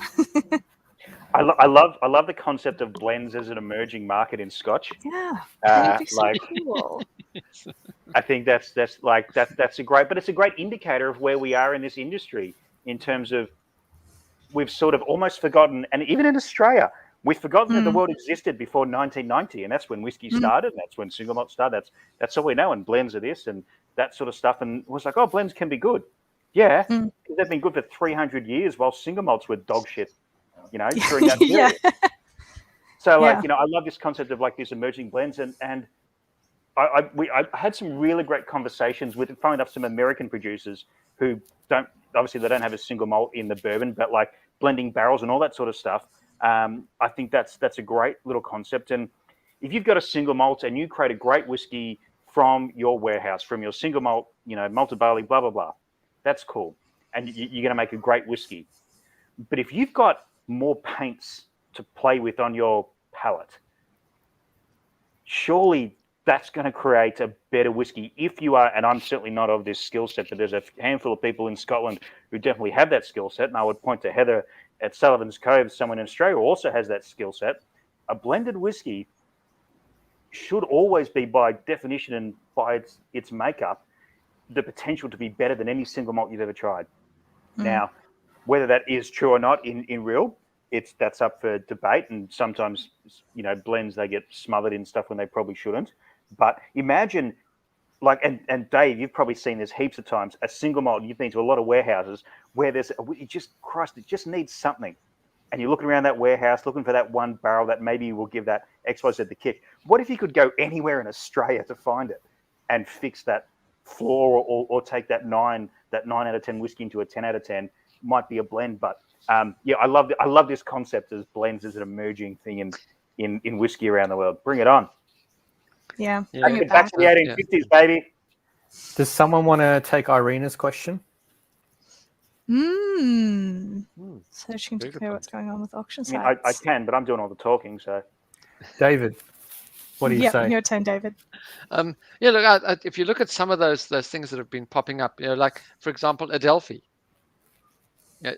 I love the concept of blends as an emerging market in Scotch. Yeah, that'd be so cool. I think that's a great, but it's a great indicator of where we are in this industry in terms of we've sort of almost forgotten, and even in Australia, we've forgotten that the world existed before 1990, and that's when whiskey started, and that's when single malt started. That's all we know, and blends are this and that sort of stuff. And it was like, oh, blends can be good. Yeah, they've been good for 300 years, while single malts were dog shit, during that period. So, I love this concept of like this emerging blends, and I had some really great conversations with, following up some American producers who don't have a single malt in the bourbon, but like blending barrels and all that sort of stuff. I think that's a great little concept. And if you've got a single malt and you create a great whiskey from your warehouse, from your single malt, malted barley, blah, blah, blah, that's cool. And you're going to make a great whiskey. But if you've got more paints to play with on your palate, surely that's going to create a better whiskey if you are, and I'm certainly not of this skill set, but there's a handful of people in Scotland who definitely have that skill set, and I would point to Heather at Sullivan's Cove, someone in Australia who also has that skill set. A blended whiskey should always be, by definition and by its makeup, the potential to be better than any single malt you've ever tried. Now, whether that is true or not in real, that's up for debate, and sometimes, you know, blends, they get smothered in stuff when they probably shouldn't. But imagine, like, and Dave, you've probably seen this heaps of times, a single malt, you've been to a lot of warehouses where it just needs something. And you're looking around that warehouse, looking for that one barrel that maybe will give that XYZ the kick. What if you could go anywhere in Australia to find it and fix that flaw, or take that 9 out of 10 whiskey into a 10 out of 10? Might be a blend, but yeah, I love this concept as blends as an emerging thing in whiskey around the world. Bring it on. Yeah. Back to the 1850s, baby. Does someone want to take Irina's question? Searching to clear what's going on with auction I mean, sites. I can, but I'm doing all the talking, so. David, what do you say? Your turn, David. Yeah, look, if you look at some of those things that have been popping up, you know, like, for example, Adelphi. Yeah,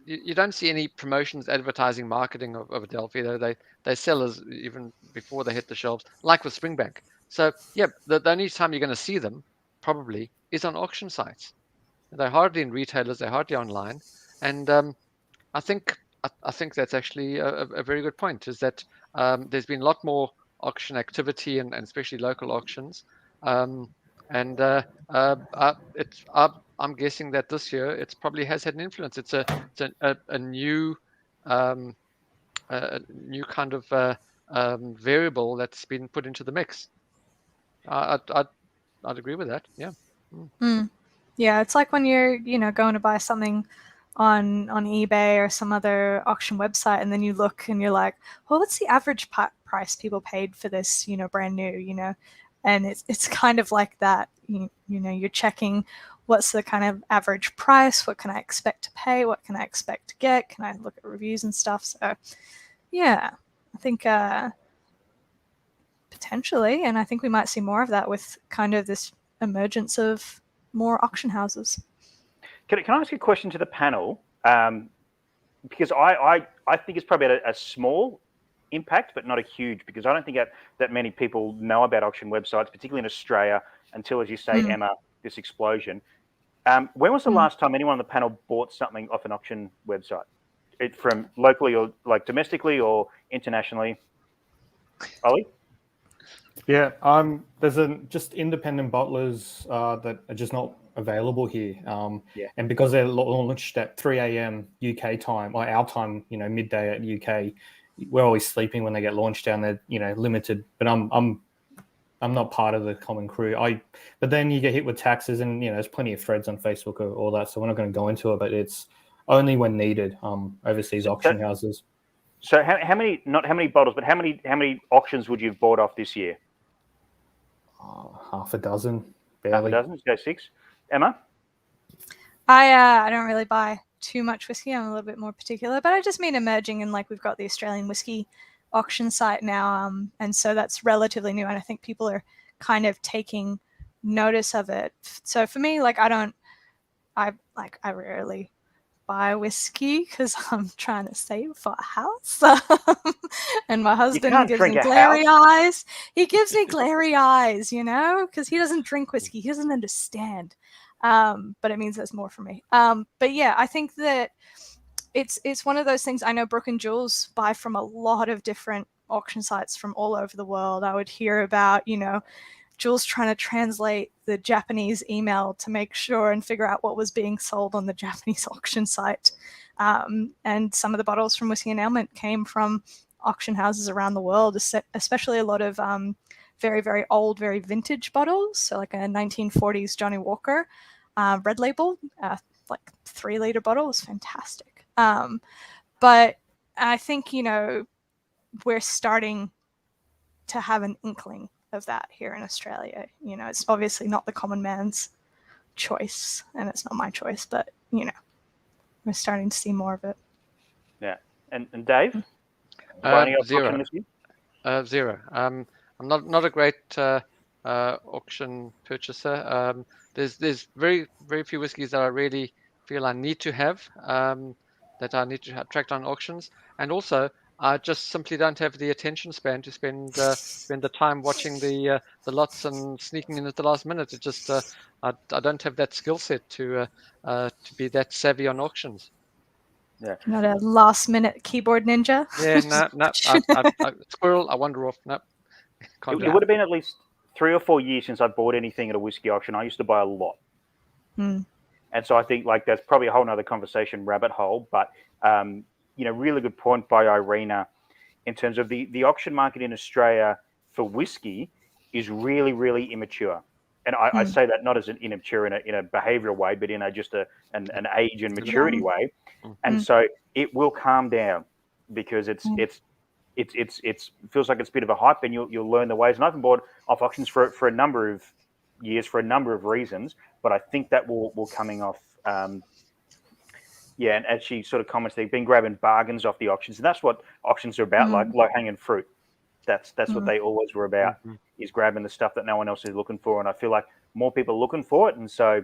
you don't see any promotions, advertising, marketing of Adelphi. They sell as even before they hit the shelves, like with Springbank. So yeah, the only time you're going to see them probably is on auction sites. They're hardly in retailers. They're hardly online. And I think that's actually a very good point. Is that there's been a lot more auction activity, and especially local auctions. I'm guessing that this year it probably has had an influence. It's a new new kind of variable that's been put into the mix. I'd agree with that. Yeah. Yeah, it's like when you're going to buy something on eBay or some other auction website, and then you look and you're like, well, what's the average price people paid for this, brand new, and it's kind of like that. You're checking what's the kind of average price, what can I expect to pay, what can I expect to get, can I look at reviews and stuff. So yeah, I think potentially, and I think we might see more of that with kind of this emergence of more auction houses. Can I ask a question to the panel? Because I think it's probably a small impact, but not a huge, because I don't think that many people know about auction websites, particularly in Australia, until, as you say, Emma, this explosion. When was the last time anyone on the panel bought something off an auction website? From locally or like domestically or internationally? Ollie? Yeah, there's just independent bottlers that are just not available here. And because they're launched at 3 a.m. UK time, or our time, midday at UK, we're always sleeping when they get launched down there, limited. But I'm not part of the common crew. But then you get hit with taxes, and there's plenty of threads on Facebook or all that. So we're not going to go into it, but it's only when needed. Overseas auction houses. So how many? Not how many bottles, but how many auctions would you have bought off this year? Half a dozen, barely. Half a dozen. Let's go 6. Emma? I don't really buy too much whiskey. I'm a little bit more particular, but I just mean emerging, and like we've got the Australian whiskey auction site now, and so that's relatively new, and I think people are kind of taking notice of it. So for me, like I rarely buy whiskey because I'm trying to save for a house. And my husband gives me glary eyes. He gives me glary eyes, because he doesn't drink whiskey. He doesn't understand. But it means there's more for me. But yeah, I think that it's one of those things. I know Brooke and Jules buy from a lot of different auction sites from all over the world. I would hear about, Jules trying to translate the Japanese email to make sure and figure out what was being sold on the Japanese auction site. And some of the bottles from Whiskey and Ailment came from auction houses around the world, especially a lot of very, very old, very vintage bottles. So like a 1940s Johnny Walker red label, like 3-liter bottle is fantastic. But I think, we're starting to have an inkling of that here in Australia. It's obviously not the common man's choice, and it's not my choice, but we're starting to see more of it. Yeah. And Dave? Zero. Zero. I'm I'm not a great auction purchaser. There's very few whiskies that I really feel I need to have, that I need to attract on auctions, and also I just simply don't have the attention span to spend the time watching the lots and sneaking in at the last minute. It just I don't have that skill set to be that savvy on auctions. Yeah. Not a last minute keyboard ninja. Yeah, no. I squirrel. I wander off. No, can't do It would have been at least 3 or 4 years since I bought anything at a whiskey auction. I used to buy a lot. Hmm. And so I think like that's probably a whole nother conversation rabbit hole. But, really good point by Irina in terms of the auction market in Australia for whiskey is really, really immature. And I say that not as an immature in a behavioral way, but in an age and maturity way. And so it will calm down because it feels like it's a bit of a hype, and you'll learn the ways. And I've been bought off auctions for a number of years for a number of reasons, but I think that will coming off. And as she sort of comments, they've been grabbing bargains off the auctions, and that's what auctions are about, like low-hanging fruit. That's what they always were about, is grabbing the stuff that no one else is looking for. And I feel like more people are looking for it. And so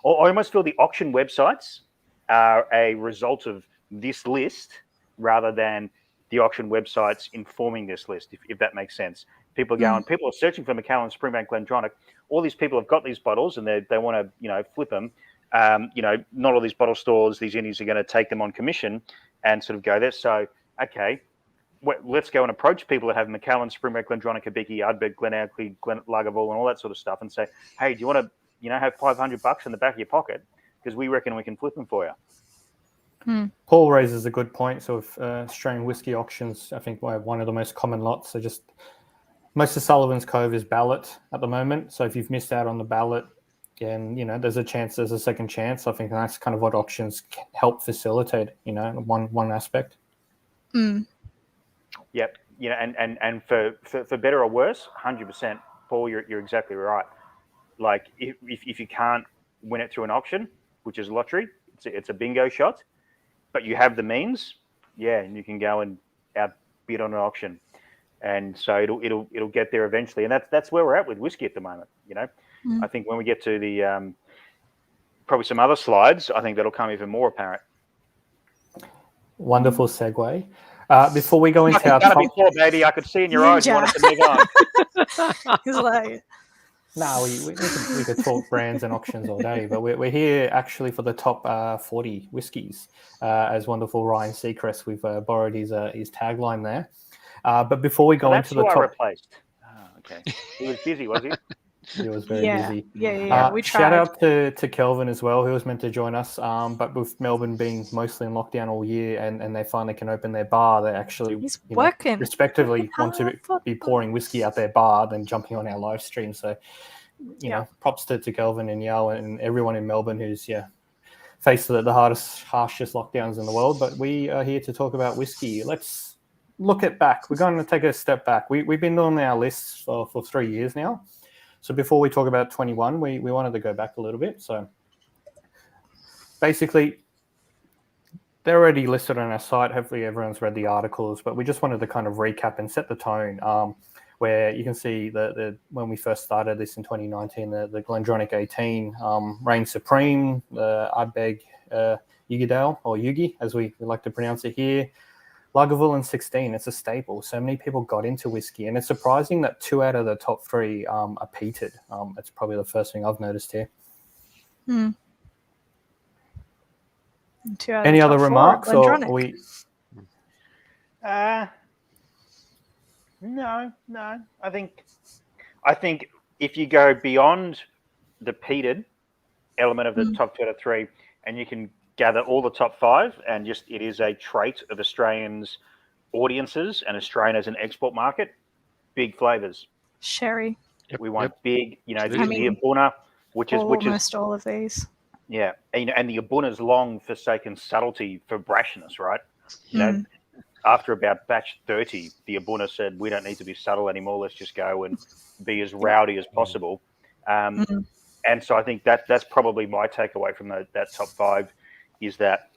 I almost feel the auction websites are a result of this list rather than the auction websites informing this list, if that makes sense. People are searching for Macallan Springbank Glendronach. All these people have got these bottles and they want to, flip them. Not all these bottle stores, these indies are going to take them on commission and sort of go there. So, okay, let's go and approach people that have Macallan, Springbank, Glendronach, Hibiki, Ardbeg, Glenalcliffe, Lagavulin, and all that sort of stuff, and say, hey, do you want to, have $500 in the back of your pocket? Because we reckon we can flip them for you. Paul raises a good point. So, if Australian whiskey auctions, I think one of the most common lots. So, just most of Sullivan's Cove is ballot at the moment. So, if you've missed out on the ballot, and there's a second chance. I think that's kind of what auctions can help facilitate. One aspect. Yep. And for better or worse, 100%, Paul, you're exactly right. Like if you can't win it through an auction, which is lottery, it's a bingo shot, but you have the means, and you can go and outbid on an auction, and so it'll get there eventually, and that's where we're at with whiskey at the moment. I think when we get to the probably some other slides, I think that'll come even more apparent. Wonderful segue. Before we go into our top... before, baby, I could see in your eyes you wanted to move on. He's like, no, we could talk brands and auctions all day, but we're here actually for the top 40 whiskies. As wonderful Ryan Seacrest, we've borrowed his tagline there. But before we go into the top, I replaced. Oh, okay, he was busy, was he? He was very busy. Yeah. We tried. Shout out to Kelvin as well, who was meant to join us. But with Melbourne being mostly in lockdown all year, and they finally can open their bar, they actually working. Respectively want to be pouring whiskey out their bar than jumping on our live stream. So, props to Kelvin and Yao and everyone in Melbourne who's faced the harshest lockdowns in the world. But we are here to talk about whiskey. Let's look back. We're going to take a step back. We've been doing our lists for 3 years now. So before we talk about 21, we wanted to go back a little bit. So basically, they're already listed on our site. Hopefully everyone's read the articles, but we just wanted to kind of recap and set the tone where you can see when we first started this in 2019, the Glendronach 18 reigned supreme, the Ardbeg Yugidale, or Yugi, as we like to pronounce it here. Lagavulin 16, it's a staple. So many people got into whiskey, and it's surprising that 2 out of the top 3 are peated. That's probably the first thing I've noticed here. Any other remarks? Or we? No. I think if you go beyond the peated element of the top 2 out of 3, and you can gather all the top 5, and just it is a trait of Australians' audiences and Australia as an export market. Big flavors. Sherry. We want big, the Abuna, which is almost all of these. Yeah, and the Abuna's long forsaken subtlety for brashness, right? After about batch 30, the Abuna said, we don't need to be subtle anymore. Let's just go and be as rowdy as possible. And so I think that's probably my takeaway from that top 5 is that,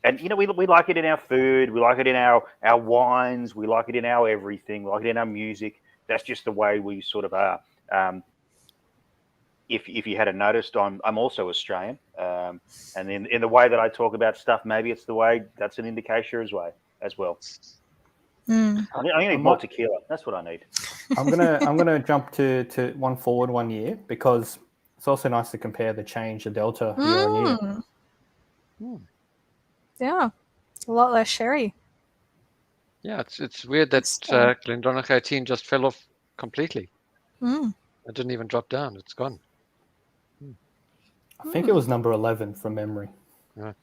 and we like it in our food, we like it in our wines, we like it in our everything, we like it in our music. That's just the way we sort of are. If you hadn't noticed, I'm also Australian, and in the way that I talk about stuff, maybe it's the way that's an indication as well. I need more tequila. That's what I need. I'm gonna jump to one forward 1 year, because it's also nice to compare the change, the delta year on year. Yeah, a lot less sherry. Yeah, it's weird that Glendronach 18 just fell off completely. It didn't even drop down. It's gone. I think it was number 11 from memory. Yeah.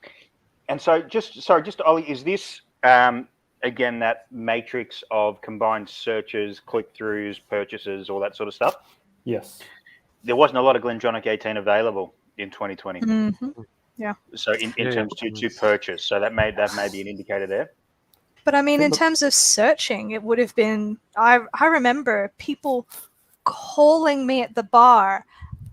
And so, just Ollie, is this again that matrix of combined searches, click-throughs, purchases, all that sort of stuff? Yes. There wasn't a lot of Glendronach 18 available in 2020. Yeah. So in terms to purchase, so that may be an indicator there. But I mean, in terms of searching, it would have been. I remember people calling me at the bar.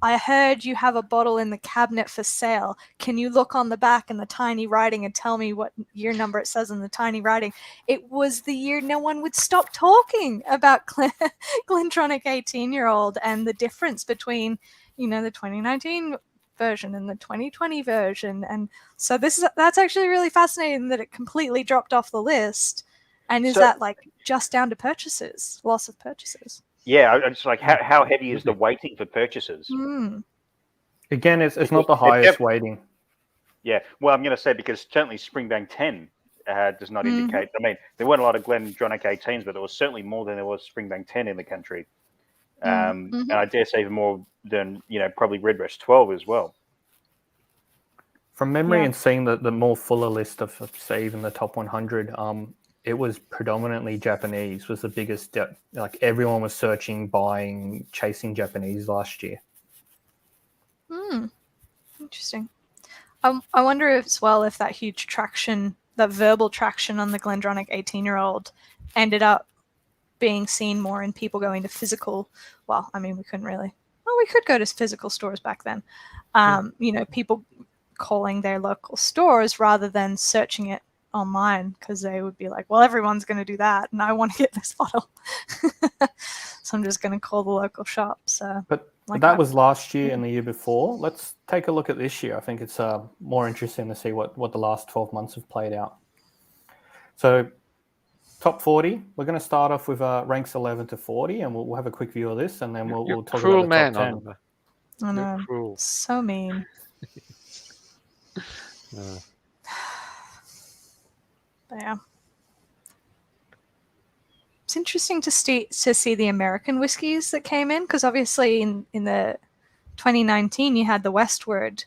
I heard you have a bottle in the cabinet for sale. Can you look on the back in the tiny writing and tell me what year number it says in the tiny writing? It was the year no one would stop talking about Glendronach 18-year-old and the difference between, the 2019 version and the 2020 version. And so that's actually really fascinating that it completely dropped off the list. And is that like just down to purchases, loss of purchases? Yeah, I just like how heavy is the weighting for purchases? Again, it's not the highest weighting. Yeah, well, I'm going to say because certainly Springbank 10 does not indicate. I mean, there weren't a lot of Glendronach 18s, but there was certainly more than there was Springbank 10 in the country, and I dare say even more than probably Redbreast 12 as well. From memory and seeing the more fuller list of say even the top 100, it was predominantly Japanese was the biggest. Like everyone was searching, buying, chasing Japanese last year. Interesting. I wonder as well if that huge traction, that verbal traction on the Glendronach 18-year-old ended up being seen more in people going to physical. Well, I mean, we couldn't really. Well, we could go to physical stores back then. People calling their local stores rather than searching it online, because they would be like, well, everyone's going to do that and I want to get this bottle. So I'm just going to call the local shop. So but that was last year and the year before. Let's take a look at this year. I think it's more interesting to see what the last 12 months have played out. So top 40, we're going to start off with ranks 11 to 40, and we'll have a quick view of this, and then we'll talk about the top 10. I know. So mean. Yeah. It's interesting to see the American whiskies that came in, because obviously in the 2019 you had the Westward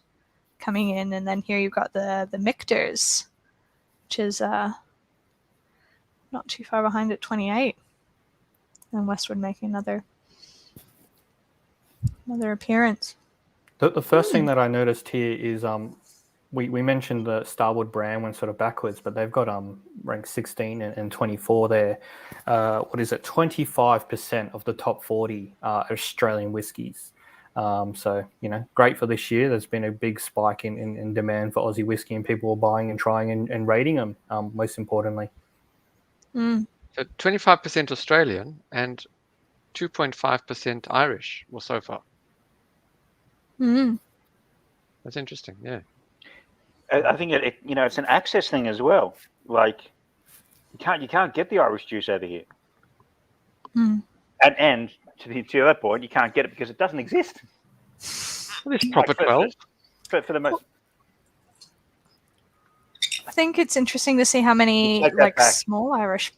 coming in, and then here you've got the Michters, which is not too far behind at 28, and Westward making another appearance. The first thing that I noticed here is we mentioned the Starwood brand went sort of backwards, but they've got rank 16 and 24 there. 25% of the top 40 are Australian whiskies. So, great for this year. There's been a big spike in demand for Aussie whiskey, and people are buying and trying and rating them, most importantly. So 25% Australian and 2.5% Irish, well, so far. That's interesting, yeah. I think it's an access thing as well. Like you can't get the Irish juice over here, and to that point, you can't get it because it doesn't exist. Well, there's proper 12 for the most. I think it's interesting to see how many small Irish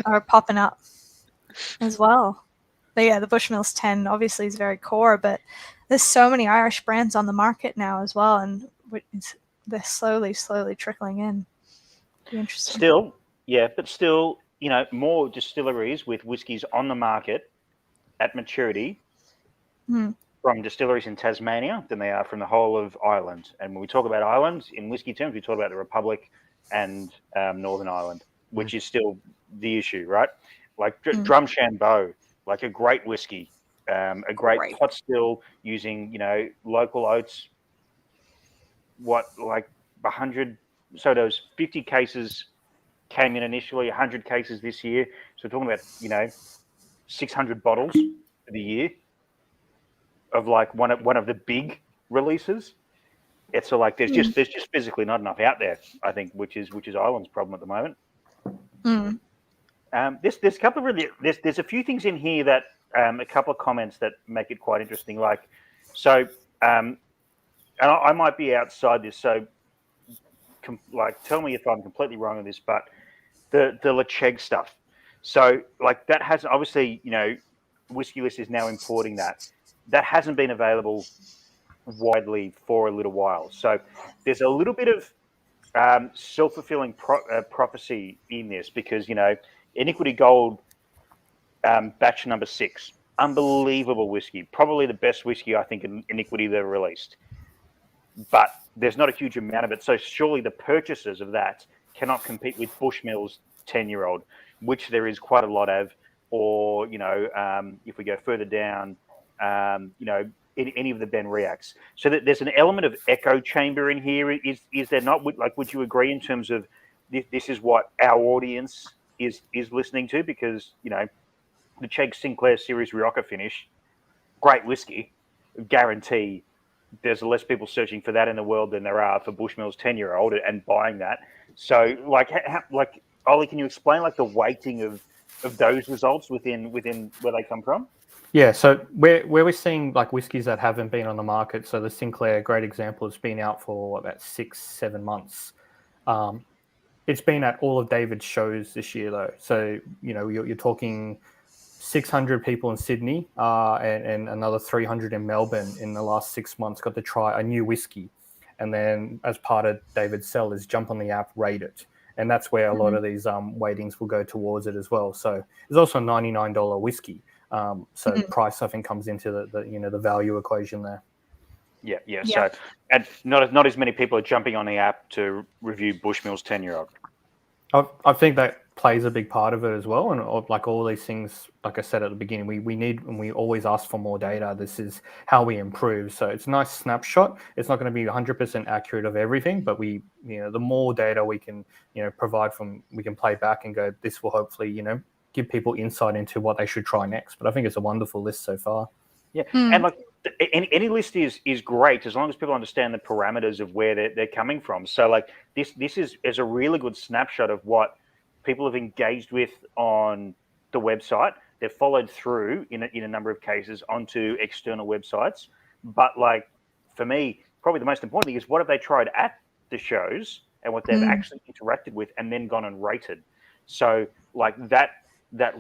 are popping up as well. But yeah, the Bushmills 10 obviously is very core, but there's so many Irish brands on the market now as well, and they're slowly trickling in. Be interesting. Still, more distilleries with whiskies on the market at maturity from distilleries in Tasmania than they are from the whole of Ireland. And when we talk about Ireland in whiskey terms, we talk about the Republic and Northern Ireland, which is still the issue, right? Like Drumshanbo, like a great whiskey, a great pot still using local oats. What, like 100? So those 50 cases came in initially, 100 cases this year. So we're talking about 600 bottles for the year of like one of the big releases. It's so like there's just physically not enough out there, I think, which is Ireland's problem at the moment. There's a couple of there's a few things in here that a couple of comments that make it quite interesting. Like, so, and I might be outside this, so tell me if I'm completely wrong on this, but the Laphroaig stuff. So, like, that has obviously, Whiskey List is now importing that. That hasn't been available widely for a little while. So, there's a little bit of self-fulfilling prophecy in this because, Iniquity Gold batch number 6, unbelievable whiskey, probably the best whiskey I think Iniquity they've released. But there's not a huge amount of it. So surely the purchasers of that cannot compete with Bushmills 10-year-old, which there is quite a lot of, or, if we go further down, any of the Ben Riaks. So that there's an element of echo chamber in here. Is there not? Like, would you agree in terms of this is what our audience is listening to? Because, the Chegg Sinclair Series Rioja finish, great whiskey, guarantee there's less people searching for that in the world than there are for Bushmills 10-year-old and buying that. So, Ollie, can you explain the weighting of those results within where they come from? Yeah, so where we're seeing whiskies that haven't been on the market. So the Sinclair, great example, has been out for about 6-7 months. It's been at all of David's shows this year, though. So you're talking 600 people in Sydney and another 300 in Melbourne in the last 6 months got to try a new whiskey. And then as part of David's sell is jump on the app, rate it. And that's where a lot of these weightings will go towards it as well. So there's also a $99 whiskey. So price, I think, comes into the value equation there. Yeah. So, and not as many people are jumping on the app to review Bushmills 10-year-old. I think that plays a big part of it as well. And all these things, like I said at the beginning, we need, and we always ask for more data. This is how we improve. So it's a nice snapshot. It's not going to be 100% accurate of everything, but the more data we can, provide we can play back and go, this will hopefully, give people insight into what they should try next. But I think it's a wonderful list so far. Yeah. And any list is great as long as people understand the parameters of where they're coming from. So this is a really good snapshot of what people have engaged with on the website. They've followed through in a number of cases onto external websites. But for me, probably the most important thing is what have they tried at the shows and what they've actually interacted with and then gone and rated. So that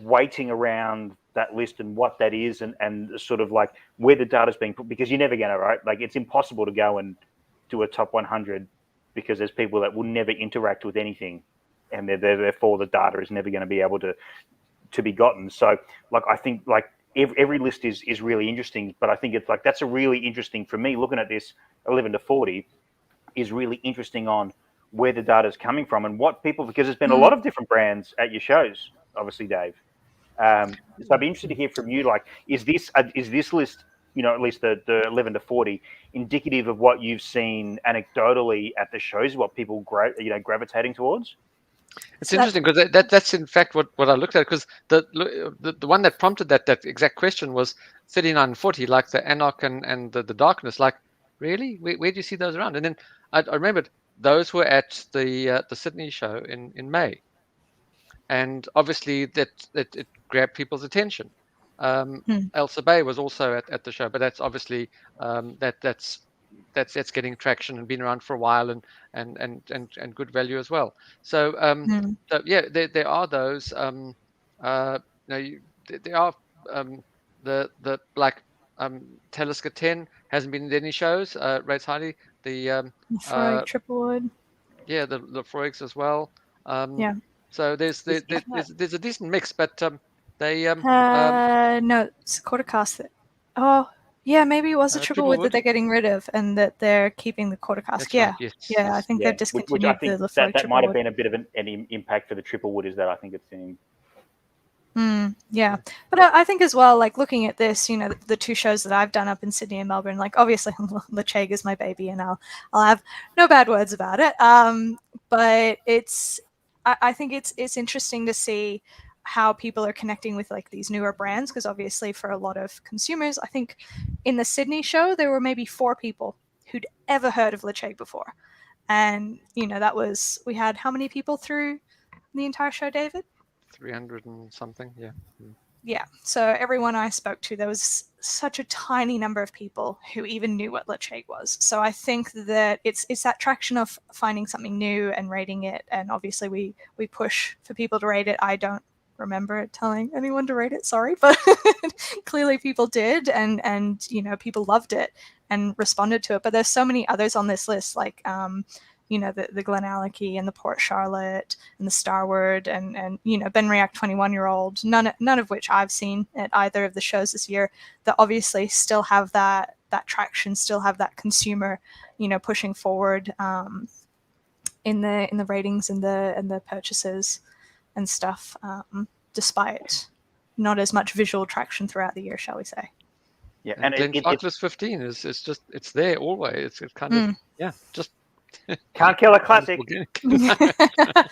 weighting around that list and what that is and sort of where the data's being put, because you're never going to, right? It's impossible to go and do a top 100 because there's people that will never interact with anything and therefore the data is never going to be able to be gotten. So I think every list is really interesting, but I think it's that's a really interesting, for me, looking at this 11 to 40 is really interesting on where the data is coming from and what people, because there's been a lot of different brands at your shows, obviously, Dave. So I'd be interested to hear from you. Is this list, at least the 11 to 40, indicative of what you've seen anecdotally at the shows, what people gravitating towards? It's interesting because that's in fact what I looked at, because the one that prompted that exact question was 39 and 40, like the Anarch and the Darkness. Really, where do you see those around? And then I remembered those were at the Sydney show in May. And obviously that it grabbed people's attention. Elsa Bay was also at the show, but that's obviously that's getting traction and been around for a while and good value as well. So there are those. There are the Talisker 10 hasn't been in any shows. Rates highly. The Laphroaig Triple Wood. Yeah, the Laphroaigs as well. So there's a decent mix, but they no, it's a quarter cask. Maybe it was a triple wood that they're getting rid of, and that they're keeping the quarter cask. Right, yes. I think they've discontinued which I think the Laphroaig that might have wood. been a bit of an impact for the triple wood, is that I think it's seeing. But I think as well, looking at this, the two shows that I've done up in Sydney and Melbourne, obviously Laphroaig is my baby, and I'll have no bad words about it. But I think it's interesting to see how people are connecting with like these newer brands, because obviously for a lot of consumers, I think in the Sydney show there were maybe 4 people who'd ever heard of Laphroaig before. And that was, we had how many people through the entire show, David? 300 and something, yeah. Yeah, so everyone I spoke to, there was such a tiny number of people who even knew what Laphroaig was. So I think that it's that traction of finding something new and rating it, and obviously we push for people to rate it. I don't remember telling anyone to rate it, sorry, but clearly people did, and people loved it and responded to it. But there's so many others on this list, like the Glenallachie and the Port Charlotte and the Starward and Benriach 21-year-old, none of which I've seen at either of the shows this year, that obviously still have that traction, still have that consumer, pushing forward in the ratings and the purchases and stuff, despite not as much visual traction throughout the year, shall we say. Yeah, and Glenfarclas 15 is just, it's there always. It's kind of just can't kill a classic. Mm.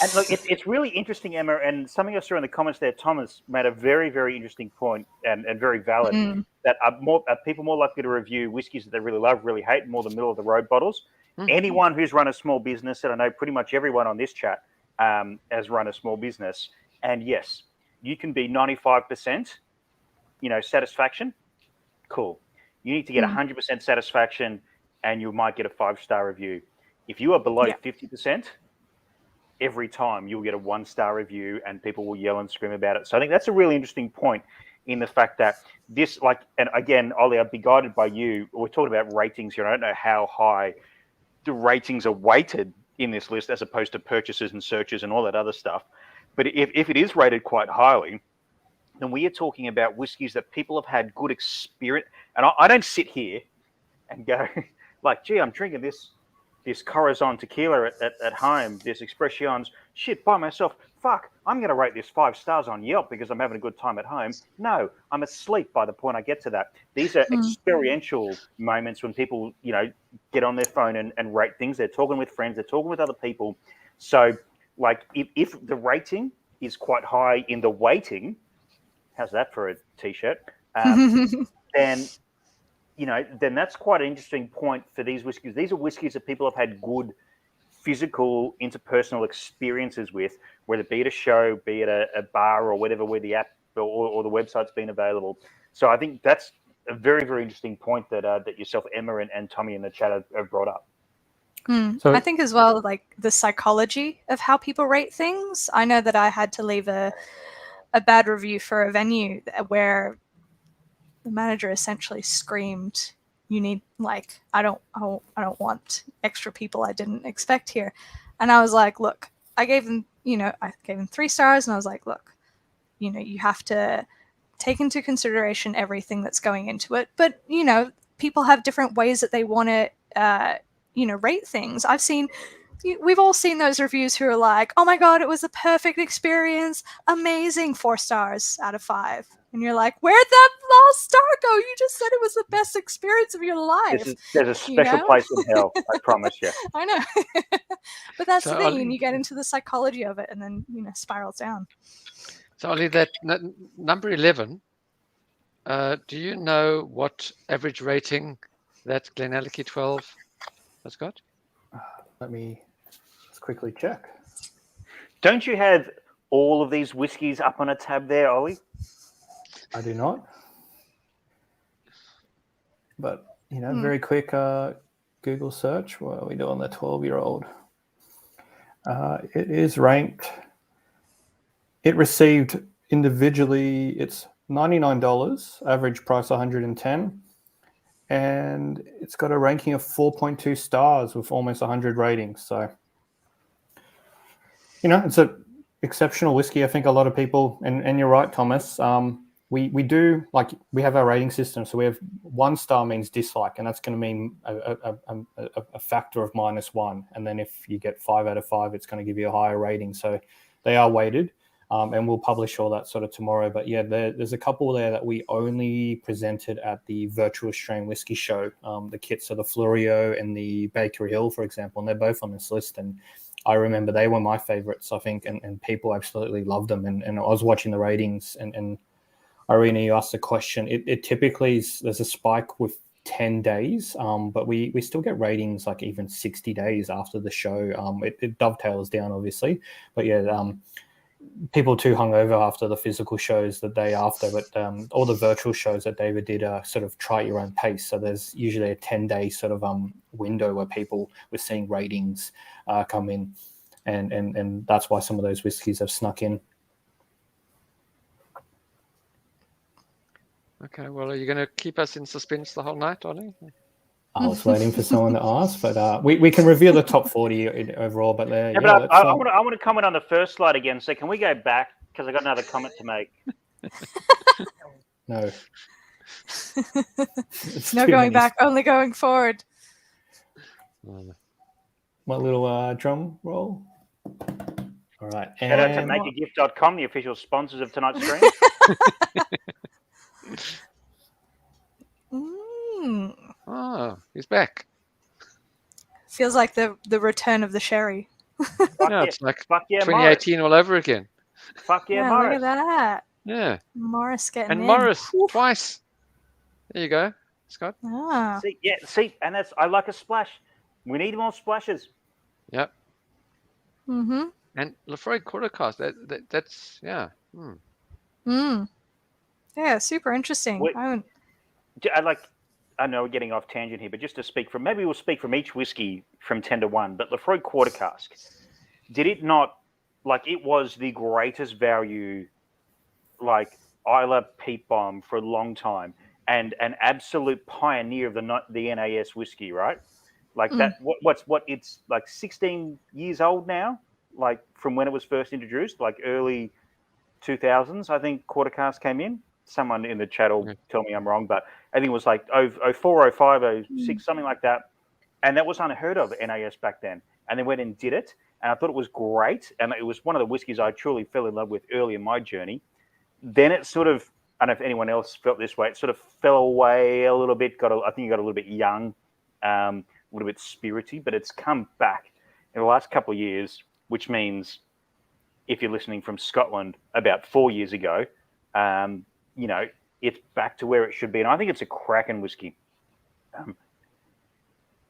And look, it's really interesting, Emma, and something I saw in the comments there, Thomas made a very, very interesting point and very valid, that are people more likely to review whiskies that they really love, really hate, more the middle of the road bottles. Anyone who's run a small business, and I know pretty much everyone on this chat has run a small business, and yes, you can be 95%, satisfaction. Cool. You need to get 100% satisfaction, and you might get a 5-star review. If you are below 50%, every time you'll get a 1-star review, and people will yell and scream about it. So I think that's a really interesting point, in the fact that this, and again, Ollie, I'd be guided by you. We're talking about ratings here. I don't know how high the ratings are weighted in this list as opposed to purchases and searches and all that other stuff. But if it is rated quite highly, then we are talking about whiskies that people have had good experience. And I don't sit here and go like, gee, I'm drinking this Corazon tequila at home, this Expressions, shit, by myself. Fuck, I'm going to rate this 5 stars on Yelp because I'm having a good time at home. No, I'm asleep by the point I get to that. These are experiential moments when people, get on their phone and rate things. They're talking with friends, they're talking with other people. So, like, if the rating is quite high in the weighting, how's that for a T-shirt? Then that's quite an interesting point for these whiskies. These are whiskies that people have had good physical, interpersonal experiences with, whether it be at a show, be it a bar or whatever, where the app or the website's been available. So I think that's a very, very interesting point that yourself, Emma, and Tommy in the chat have brought up. So, I think as well, like the psychology of how people rate things. I know that I had to leave a bad review for a venue where the manager essentially screamed, "You need I don't want extra people I didn't expect here," and I was like, "Look, I gave him 3 stars, and I was like, look, you have to take into consideration everything that's going into it, but people have different ways that they want to rate things. We've all seen those reviews who are like, oh my god, it was a perfect experience, amazing, 4 stars out of 5. And you're like, where'd that last star go? You just said it was the best experience of your life. There's a special place in hell, I promise you. I know. But that's the thing, and you get into the psychology of it, and then spirals down. So Ollie, that number 11, do you know what average rating that Glenallachie 12 has got? Let me just quickly check. Don't you have all of these whiskies up on a tab there, Ollie? I do not. But, very quick Google search. What are we doing, the 12-year-old? It is ranked. It received individually, it's $99, average price $110. And it's got a ranking of 4.2 stars with almost 100 ratings. So, it's a exceptional whiskey. I think a lot of people, and you're right, Thomas, we do, we have our rating system. So we have 1 star means dislike, and that's going to mean a factor of -1. And then if you get 5 out of 5, it's going to give you a higher rating. So they are weighted. And we'll publish all that sort of tomorrow. But yeah, there's a couple there that we only presented at the virtual Australian Whiskey Show. The kits are the Florio and the Bakery Hill, for example, and they're both on this list. And I remember they were my favorites, I think, and people absolutely loved them. And I was watching the ratings, and Irina, you asked the question. It typically is, there's a spike with 10 days, but we still get ratings like even 60 days after the show. It dovetails down, obviously, but yeah, people too hungover after the physical shows the day after, but all the virtual shows that David did are sort of try at your own pace. So there's usually a 10-day sort of window where people were seeing ratings come in, and that's why some of those whiskies have snuck in. Okay, well, are you going to keep us in suspense the whole night, Ollie? I was waiting for someone to ask, but we can reveal the top 40 overall. But I want to comment on the first slide again. So can we go back, because I got another comment to make? No. No going back, only going forward. What little drum roll? All right. Shout out to makeagift.com, the official sponsors of tonight's stream. Oh, he's back. Feels like the return of the sherry. Yeah, it's like 2018 Morris. all over again. Fuck yeah, Yeah, Morris. look at that. Yeah. Morris getting And in. Morris, Oof. twice. There you go, Scott. Ah. See, and I like a splash. We need more splashes. Yep. Mm-hmm. And Laphroaig quarter cask. That's yeah. Yeah, super interesting. I know we're getting off tangent here, but just to speak from, maybe we'll speak from each whiskey from 10 to 1, but Laphroaig quarter cask, did it not, like, it was the greatest value, like, Isla peat bomb for a long time, and an absolute pioneer of the NAS whiskey, right? Like that, it's like 16 years old now, like from when it was first introduced, like early 2000s, I think quarter cask came in. Someone in the chat will tell me I'm wrong, but I think it was like 04, 05, 06, something like that. And that was unheard of NAS back then. And they went and did it. And I thought it was great. And it was one of the whiskies I truly fell in love with early in my journey. Then it sort of, I don't know if anyone else felt this way, it sort of fell away a little bit. I think it got a little bit young, a little bit spirity, but it's come back in the last couple of years, which means if you're listening from Scotland about 4 years ago, you know, it's back to where it should be, and I think it's a cracking whiskey.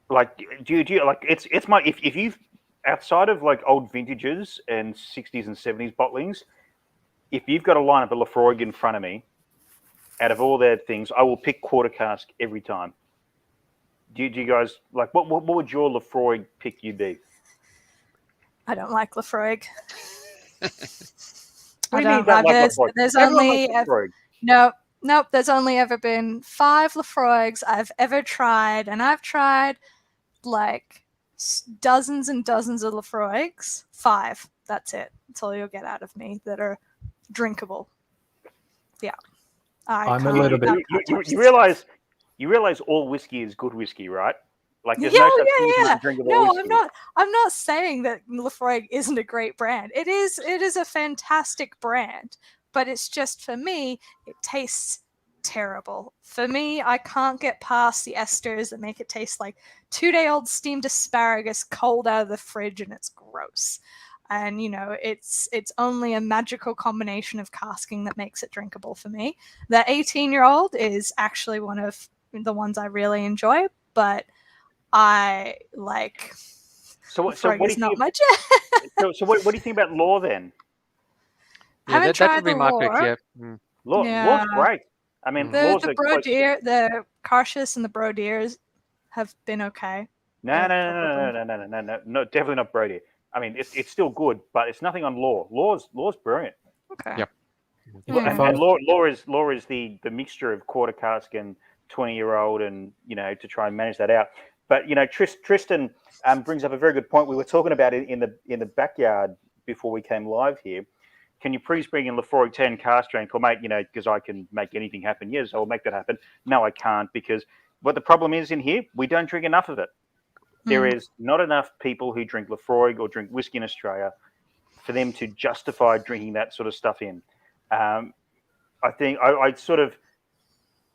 Like, do you like? It's my if you've outside of like old vintages and 60s and 70s bottlings, if you've got a lineup of Laphroaig in front of me, out of all their things, I will pick quarter cask every time. Do you guys like what would your Laphroaig pick you be? I don't like Laphroaig. What do you mean about Laphroaig? There's Everyone only likes Laphroaig. Nope. There's only ever been 5 Laphroaigs I've ever tried, and I've tried like dozens and dozens of Laphroaigs. 5. That's it. That's all you'll get out of me that are drinkable. Yeah. I'm a little bit. You realize all whiskey is good whiskey, right? Like there's no such thing as drinkable whiskey. I'm not saying that Laphroaig isn't a great brand. It is a fantastic brand, but it's just, for me, it tastes terrible. For me, I can't get past the esters that make it taste like 2-day-old steamed asparagus cold out of the fridge, and it's gross. And, you know, it's only a magical combination of casking that makes it drinkable for me. The 18-year-old is actually one of the ones I really enjoy, but I like. So what do you think? Not much. So what do you think about Law then? I haven't tried the Law. Law's great. I mean, the Brodeer, the Cautious and the Brodeers have been okay. No, definitely not Brodeer. I mean, it's still good, but it's nothing on Law. Law's brilliant. Okay. Yep. And Law is the mixture of quarter cask and 20-year-old, and you know, to try and manage that out. But you know, Tristan brings up a very good point. We were talking about it in the backyard before we came live here. Can you please bring in Laphroaig 10 cask strength? Or mate, you know, because I can make anything happen. Yes, I will make that happen. No, I can't, because what the problem is in here, we don't drink enough of it. There is not enough people who drink Laphroaig or drink whiskey in Australia for them to justify drinking that sort of stuff in. I think I sort of,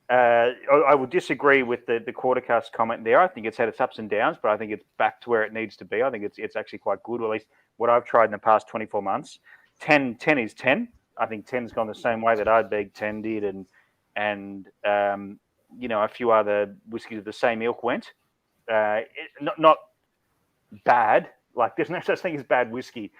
I would disagree with the quarter cask comment there. I think it's had its ups and downs, but I think it's back to where it needs to be. I think it's actually quite good, or at least what I've tried in the past 24 months. 10 is 10. I think 10's gone the same way that Ardbeg 10 did, and a few other whiskies of the same ilk went. Not bad. Like, there's no such thing as bad whiskey,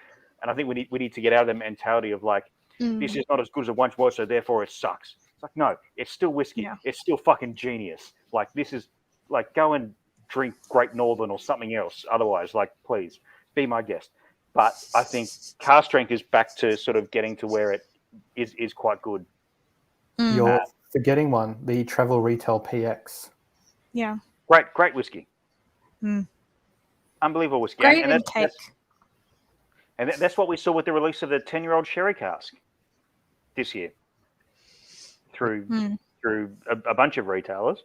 and I think we need to get out of the mentality of like, this is not as good as it once was, so therefore it sucks. It's like, no, it's still whiskey. Yeah. It's still fucking genius. Like, this is like, go and drink Great Northern or something else. Otherwise, like, please be my guest. But I think cask strength is back to sort of getting to where it is quite good. You're forgetting one, the Travel Retail PX. Yeah. Great whiskey. Unbelievable whiskey. Great intake. And that's what we saw with the release of the 10-year-old sherry cask this year through a bunch of retailers.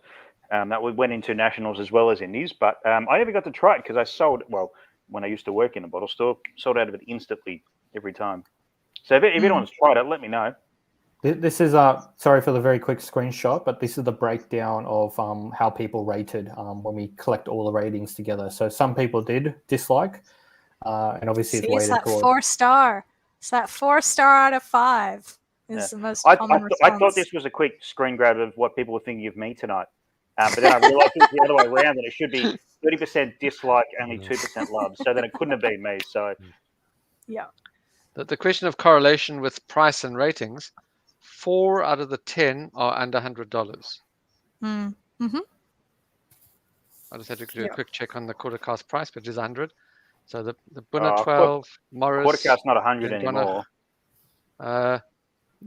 That went into nationals as well as indies. But I never got to try it because when I used to work in a bottle store, sold out of it instantly every time. So if anyone's tried it, let me know. This is sorry for the very quick screenshot, but this is the breakdown of how people rated when we collect all the ratings together. So some people did dislike, and obviously it's that 4-star. It's that 4-star out of 5 is the most common response. I thought this was a quick screen grab of what people were thinking of me tonight, but then I realised it was the other way around, and it should be 30% dislike, only 2% love. So then it couldn't have been me. So yeah. The question of correlation with price and ratings. 4 out of the 10 are under $100. I just had to do a quick check on the quarter cask price, but it is 100. So the Bunna 12, Morris. Quarter cask not 100 anymore. I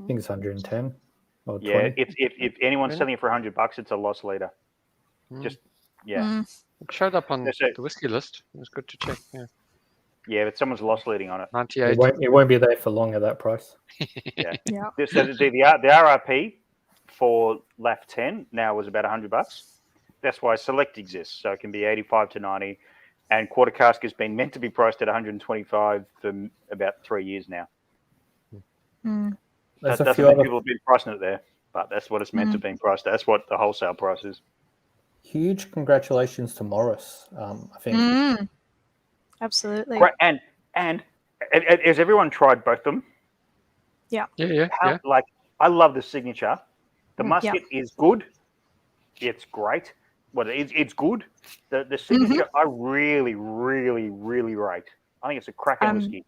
think it's 110 or 20. Yeah, if anyone's selling it for $100, it's a loss leader. Just It showed up on the whiskey list. It was good to check. Yeah, but someone's loss leading on it. 98. It won't be there for long at that price. Yeah. So the RRP for Laph 10 now was about $100. That's why Select exists. So it can be 85 to 90. And quarter cask has been meant to be priced at 125 for about 3 years now. That doesn't mean people have been pricing it there, but that's what it's meant to be priced at. That's what the wholesale price is. Huge congratulations to Morris, I think. Absolutely. Right, and has everyone tried both of them? Yeah. Like, I love the signature. The musket is good. It's great. Well, it's good. The signature, I really, really, really rate. I think it's a cracking whiskey.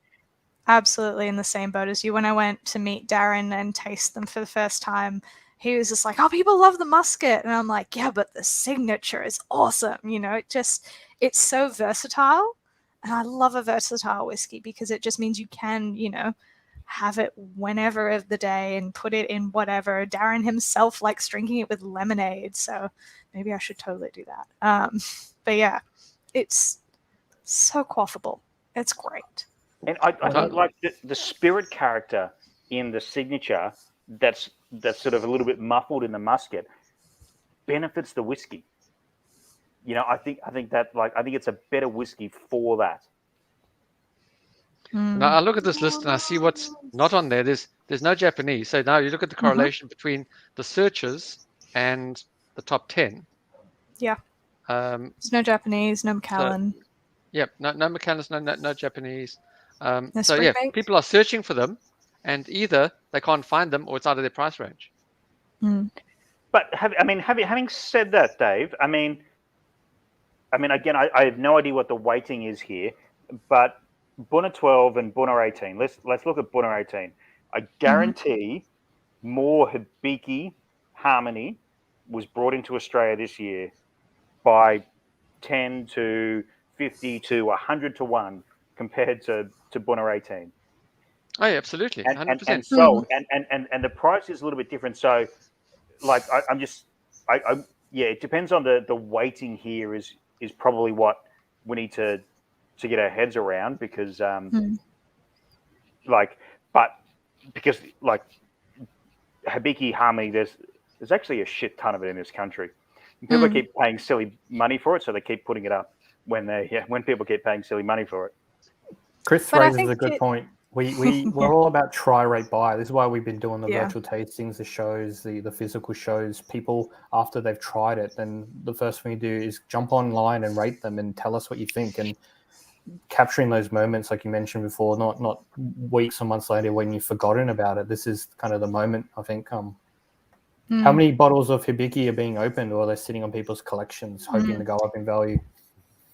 Absolutely in the same boat as you. When I went to meet Darren and taste them for the first time, he was just like, "Oh, people love the musket," and I'm like, "Yeah, but the signature is awesome." It's so versatile. And I love a versatile whiskey because it just means you can, have it whenever of the day and put it in whatever. Darren himself likes drinking it with lemonade, so maybe I should totally do that. But yeah, it's so quaffable. It's great. And I like the spirit character in the signature that's sort of a little bit muffled in the musket benefits the whiskey. I think it's a better whiskey for that. Now I look at this list and I see what's not on there. There's no Japanese. So now you look at the correlation between the searches and the top 10. Yeah. There's no Japanese, no Macallan. No Macallans, no Japanese. No people are searching for them, and either they can't find them or it's out of their price range. But having said that, Dave, again, I have no idea what the weighting is here, but Bunna 12 and Bunna 18. Let's look at Bunna 18. I guarantee more Hibiki Harmony was brought into Australia this year by 10 to 50 to 100 to 1 compared to Bunna 18. Oh, yeah, absolutely. 100%. And sold. And the price is a little bit different. So, like, it depends on the weighting here is probably what we need to get our heads around because Hibiki Harmony, there's actually a shit ton of it in this country. People keep paying silly money for it, so they keep putting it up when people keep paying silly money for it. Chris raises a good point We're all about try, rate, buy. This is why we've been doing the Yeah. virtual tastings, the shows, the physical shows. People, after they've tried it, then the first thing you do is jump online and rate them and tell us what you think. And capturing those moments, like you mentioned before, not weeks or months later when you've forgotten about it. This is kind of the moment, I think. How many bottles of Hibiki are being opened, or they're sitting on people's collections, hoping to go up in value?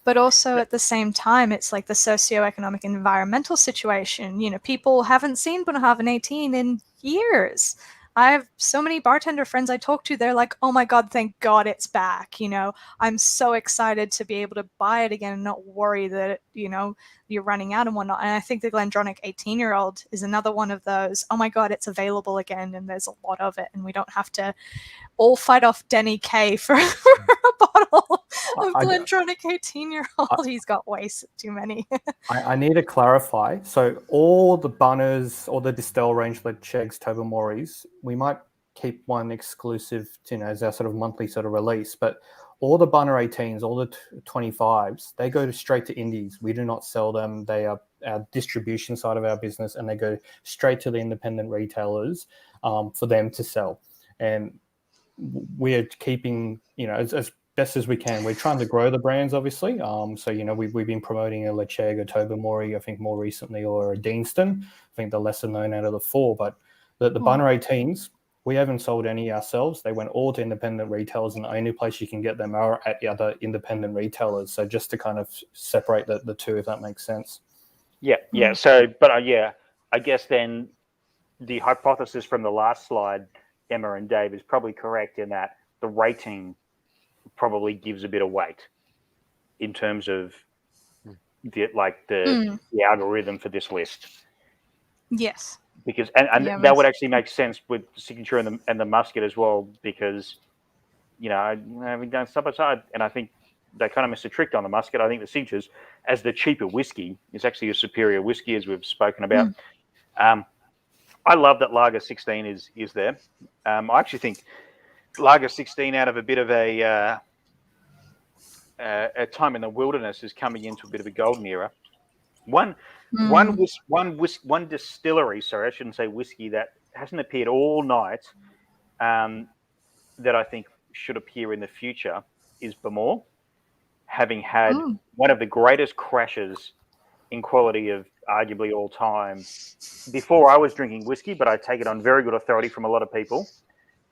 But also at the same time, it's like the socioeconomic environmental situation. You know, people haven't seen Bunnahabhain 18 in years. I have so many bartender friends I talk to, they're like, oh my God, thank God it's back. You know, I'm so excited to be able to buy it again and not worry that, you know, you're running out and whatnot. And I think the Glendronach 18-year-old is another one of those, oh my God, it's available again and there's a lot of it and we don't have to all fight off Denny K for a bottle of Glendronach 18-year-old. He's got way too many. I need to clarify. So all the Bunners, all the Distel range, Laphroaigs, Tobermory's, we might keep one exclusive, you know, as our sort of monthly sort of release. But all the Bunner 18s, all the 25s, they go straight to indies. We do not sell them. They are our distribution side of our business, and they go straight to the independent retailers for them to sell. And we're keeping, you know, as best as we can. We're trying to grow the brands, obviously. So, you know, we've been promoting a Laphroaig, a Tobermory, I think more recently, or a Deanston. I think the lesser known out of the four. But the Bunner 18s, we haven't sold any ourselves. They went all to independent retailers, and the only place you can get them are at the other independent retailers. So just to kind of separate the two, if that makes sense. Yeah. So, but I guess then the hypothesis from the last slide, Emma and Dave, is probably correct in that the rating probably gives a bit of weight in terms of the algorithm for this list. Yes. Because and that would actually make sense with the Signature and the Musket as well, because you know we've done side by side, and I think they kind of missed a trick on the Musket. I think the Signatures, as the cheaper whiskey, is actually a superior whiskey, as we've spoken about. I love that Lager 16 is there. I actually think Lager 16, out of a bit of a time in the wilderness, is coming into a bit of a golden era. One distillery, sorry, I shouldn't say whiskey, that hasn't appeared all night, that I think should appear in the future is Bamor, having had one of the greatest crashes in quality of arguably all time before I was drinking whiskey, but I take it on very good authority from a lot of people.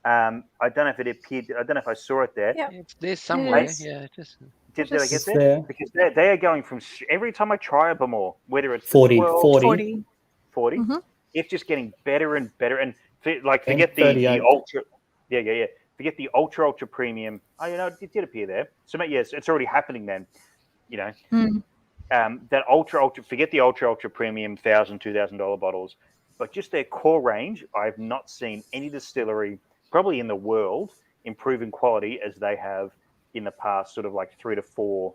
I don't know if it appeared. I don't know if I saw it there. Yeah. It's there somewhere. Did I get there? Because they are going from every time I try a Bamor, whether it's 40, 40. It's just getting better and better. And forget the ultra. Yeah. Forget the ultra premium. Oh, you know, it did appear there. So yes, it's already happening then. You know, that ultra. Forget the ultra premium $1,000, $2,000 bottles, but just their core range. I have not seen any distillery, probably in the world, improve in quality as they have in the past sort of like 3 to 4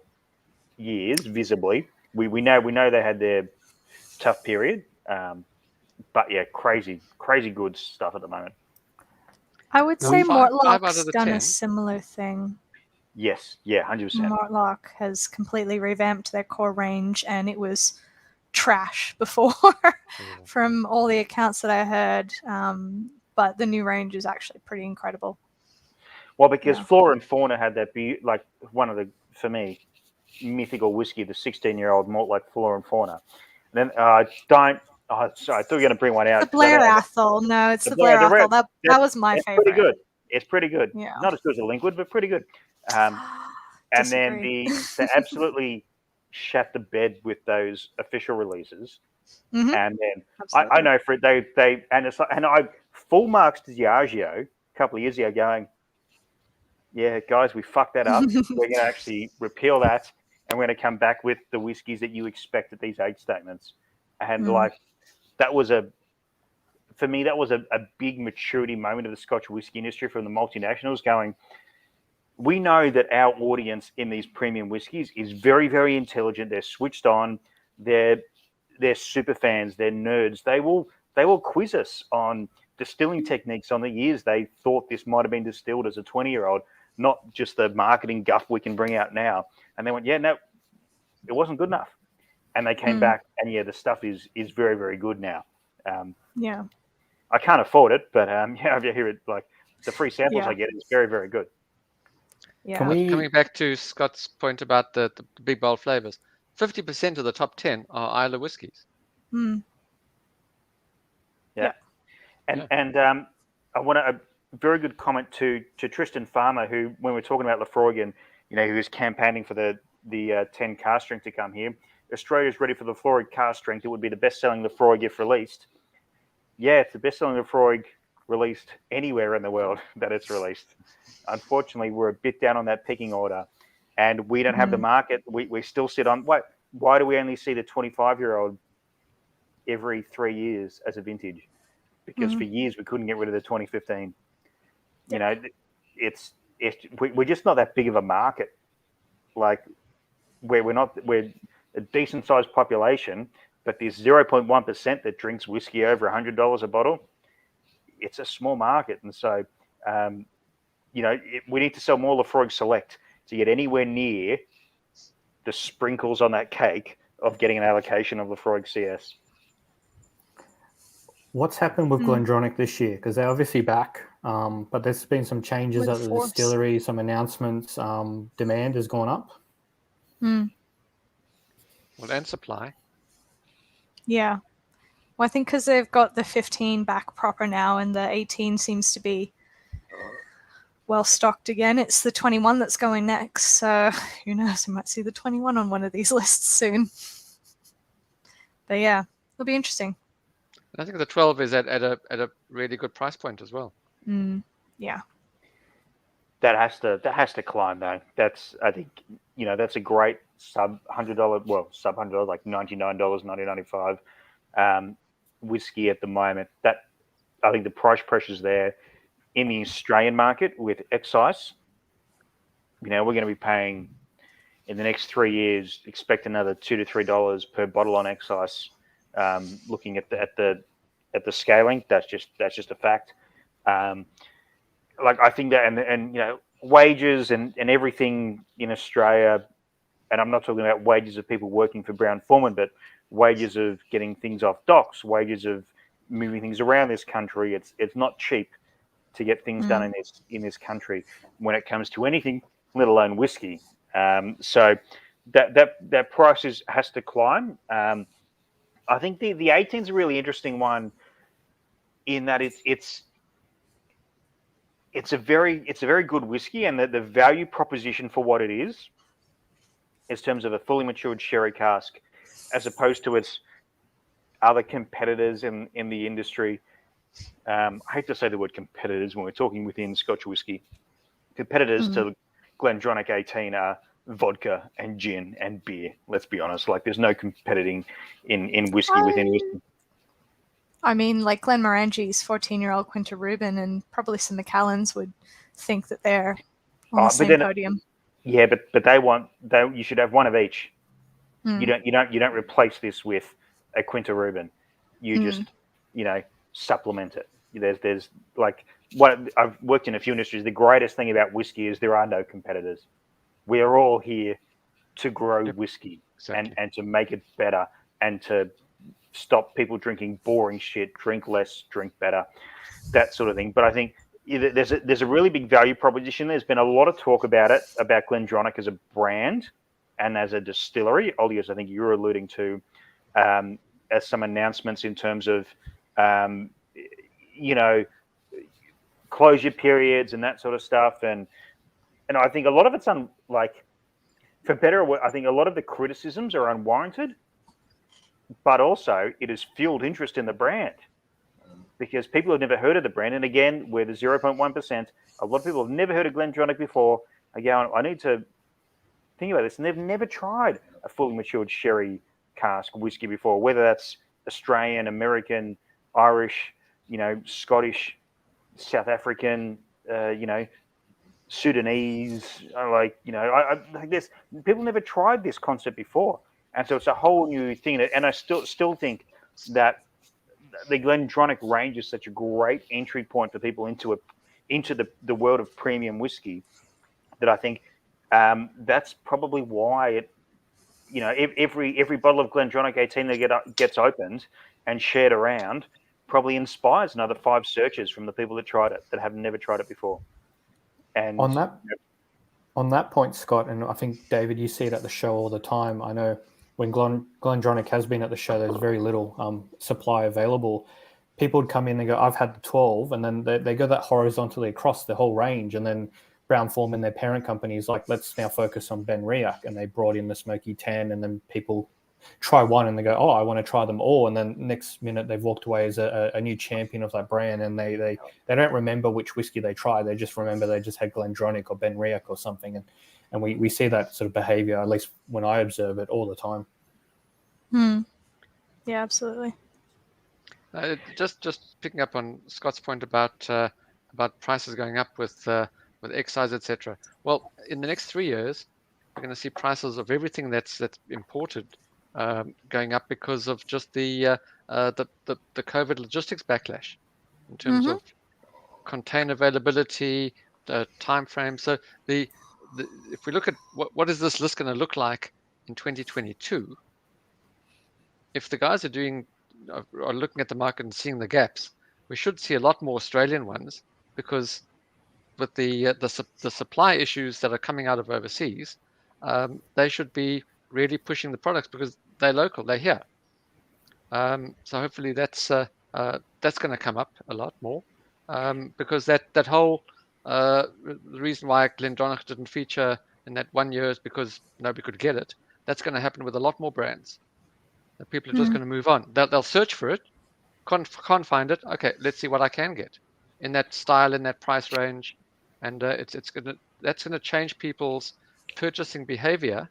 years, visibly. We know they had their tough period, but yeah, crazy good stuff at the moment. I would say Mortlock's done 10. a similar thing. Yes, yeah, 100%. Mortlock has completely revamped their core range, and it was trash before from all the accounts that I heard. But the new range is actually pretty incredible. Well, because Flora and Fauna had that one of the, for me, mythical whiskey, the 16-year-old malt like Flora and Fauna. And then sorry, I thought you were going to bring one out. The Blair Athol. No, it's the Blair Athol. That was my favorite. It's pretty good. Yeah. Not as good as a Linkwood, but pretty good. And then they absolutely shat the bed with those official releases. And then I know for it, they I full marks to Diageo a couple of years ago going, yeah, guys, we fucked that up. We're going to actually repeal that, and we're going to come back with the whiskies that you expect at these age statements. And that was for me, that was a big maturity moment of the Scotch whisky industry from the multinationals going, we know that our audience in these premium whiskies is very, very intelligent. They're switched on. They're super fans. They're nerds. They will quiz us on distilling techniques on the years they thought this might have been distilled as a 20-year-old, not just the marketing guff we can bring out now. And they went, yeah, no, it wasn't good enough. and they came back, and the stuff is very, very good now. Yeah. I can't afford it, but if you hear it, like the free samples Yeah. I get is very, very good. Yeah. Coming back to Scott's point about the big bold flavors, 50% of the top 10 are Islay whiskies. Mm. Yeah. Yep. And I want a very good comment to Tristan Farmer, who, when we're talking about Laphroaig, and he was campaigning for the 10 cask strength to come here. Australia's ready for the Laphroaig cask strength. It would be the best-selling Laphroaig if released. Yeah, it's the best-selling Laphroaig released anywhere in the world that it's released. Unfortunately, we're a bit down on that pecking order, and we don't have the market. We still sit on why do we only see the 25-year-old every 3 years as a vintage? Because for years we couldn't get rid of the 2015. We're just not that big of a market. Like we're a decent sized population, but there's 0.1% that drinks whiskey over $100 a bottle. It's a small market, and so we need to sell more Laphroaig Select to get anywhere near the sprinkles on that cake of getting an allocation of Laphroaig CS. What's happened with Glendronach this year? Because they're obviously back, but there's been some changes at the distillery, some announcements. Demand has gone up. Mm. Well, and supply. Yeah. Well, I think because they've got the 15 back proper now, and the 18 seems to be well stocked again. It's the 21 that's going next. So who knows? We might see the 21 on one of these lists soon. But yeah, it'll be interesting. I think the 12 is at a really good price point as well. Yeah. That has to climb though. I think that's a great sub $100, like $99, $19.95 whiskey at the moment. That I think the price pressure's there in the Australian market with excise. We're going to be paying in the next 3 years. Expect another $2 to $3 per bottle on excise. Looking at the scaling, that's just a fact. I think that and wages and everything in Australia, and I'm not talking about wages of people working for Brown-Forman, but wages of getting things off docks, wages of moving things around this country. It's not cheap to get things done in this country when it comes to anything, let alone whiskey. So that price has to climb. I think the 18 is a really interesting one in that it's a very good whiskey, and the value proposition for what it is, in terms of a fully matured sherry cask, as opposed to its other competitors in the industry. I hate to say the word competitors when we're talking within Scotch whiskey. Competitors to Glendronach 18 are vodka and gin and beer. Let's be honest. Like, there's no competing in whiskey within whiskey. I mean, like Glenmorangies 14-year-old Quinta Rubin and probably some Macallans would think that they're on the same podium. Yeah, but you should have one of each. You don't replace this with a Quinta Rubin. You just supplement it. There's like what I've worked in a few industries. The greatest thing about whiskey is there are no competitors. We are all here to grow whiskey and to make it better and to stop people drinking boring shit, drink less, drink better, that sort of thing. But I think there's a really big value proposition. There's been a lot of talk about it, about Glendronach as a brand and as a distillery. Ollie, as I think you're alluding to, as some announcements in terms of, closure periods and that sort of stuff. And I think a lot of it's for better or worse, I think a lot of the criticisms are unwarranted, but also it has fueled interest in the brand because people have never heard of the brand. And again, we're the 0.1%. A lot of people have never heard of Glendronach before. Again, I need to think about this. And they've never tried a fully matured sherry cask whiskey before, whether that's Australian, American, Irish, Scottish, South African, Sudanese. I think this people never tried this concept before. And so it's a whole new thing. And I still think that the Glendronach range is such a great entry point for people into the world of premium whiskey that I think that's probably why every bottle of Glendronach 18 that gets opened and shared around probably inspires another 5 searches from the people that tried it that have never tried it before. And on that point, Scott, and I think David, you see it at the show all the time. I know when Glendronach has been at the show, there's very little supply available. People would come in and go, "I've had the 12," and then they go that horizontally across the whole range, and then Brown-Forman, their parent company, is like, let's now focus on Ben Riach, and they brought in the Smoky 10, and then people try one and they go, oh, I want to try them all, and then next minute they've walked away as a new champion of that brand, and they don't remember which whiskey they tried. They just remember they just had Glendronach or Ben Riach or something, and we see that sort of behavior, at least when I observe it, all the time. Yeah, absolutely. Just picking up on Scott's point about prices going up with excise, etc. Well, in the next 3 years, we're going to see prices of everything that's imported going up because of just the COVID logistics backlash in terms of container availability, time frame. So if we look at what is this list going to look like in 2022, if the guys are looking at the market and seeing the gaps, we should see a lot more Australian ones, because with the supply issues that are coming out of overseas, they should be really pushing the products because they're local, they're here. So hopefully that's going to come up a lot more, because that whole the reason why Glendronach didn't feature in that 1 year is because nobody could get it. That's going to happen with a lot more brands. That people are just going to move on. They'll search for it, can't find it. Okay, let's see what I can get in that style, in that price range, and that's going to change people's purchasing behavior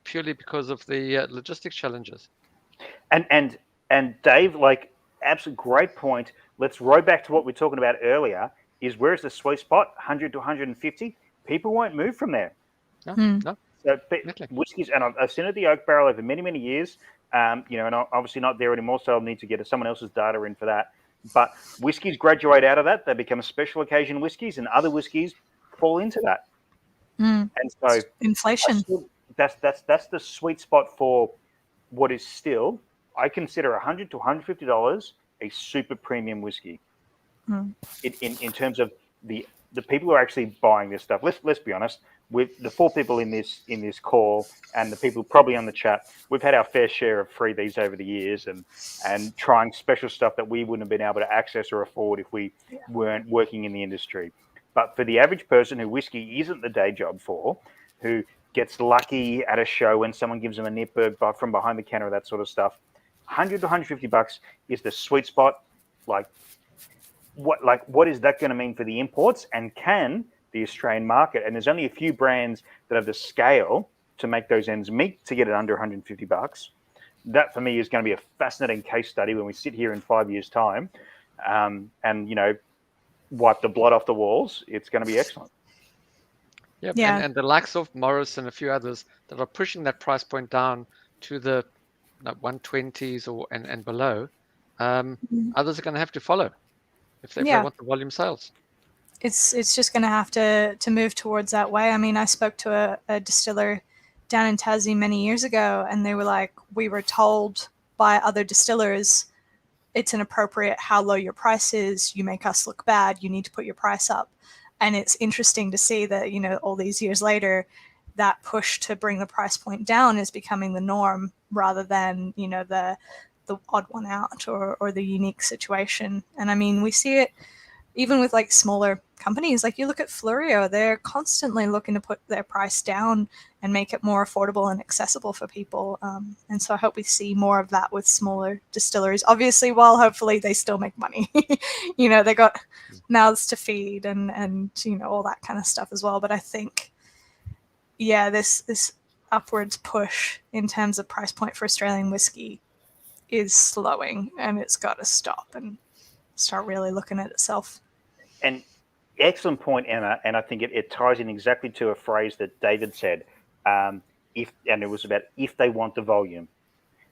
purely because of the logistics challenges. And Dave, absolute great point. Let's row back to what we were talking about earlier. Is where's the sweet spot? 100 to 150. People won't move from there. No. So whiskies, and I've seen it at the Oak Barrel over many, many years. And I'm obviously not there anymore, so I'll need to get someone else's data in for that. But whiskies graduate out of that; they become special occasion whiskies, and other whiskies fall into that. And so inflation. That's the sweet spot for what is still, I consider, $100 to $150 a super premium whiskey. In terms of the people who are actually buying this stuff. Let's be honest. With the 4 people in this call and the people probably on the chat, we've had our fair share of freebies over the years and trying special stuff that we wouldn't have been able to access or afford if we weren't working in the industry. But for the average person who whiskey isn't the day job for, who gets lucky at a show when someone gives them a nipper from behind the counter, that sort of stuff, $100 to $150 is the sweet spot. What is that going to mean for the imports, and can the Australian market? And there's only a few brands that have the scale to make those ends meet to get it under $150. That for me is going to be a fascinating case study when we sit here in 5 years' time, and wipe the blood off the walls. It's going to be excellent. Yeah. And the likes of Morris and a few others that are pushing that price point down to the 120s and below. Others are going to have to follow if they want the volume sales. It's just going to have to move towards that way. I mean, I spoke to a distiller down in Tassie many years ago, and they were like, we were told by other distillers, it's inappropriate how low your price is. You make us look bad. You need to put your price up. And it's interesting to see that, all these years later, that push to bring the price point down is becoming the norm rather than, the odd one out or the unique situation. And I mean, we see it even with smaller companies. You look at Florio, they're constantly looking to put their price down and make it more affordable and accessible for people. And so I hope we see more of that with smaller distilleries. Obviously, while hopefully they still make money. They got mouths to feed and all that kind of stuff as well. But I think, this upwards push in terms of price point for Australian whiskey is slowing, and it's got to stop and start really looking at itself. And excellent point, Emma. And I think it ties in exactly to a phrase that David said. It was about if they want the volume.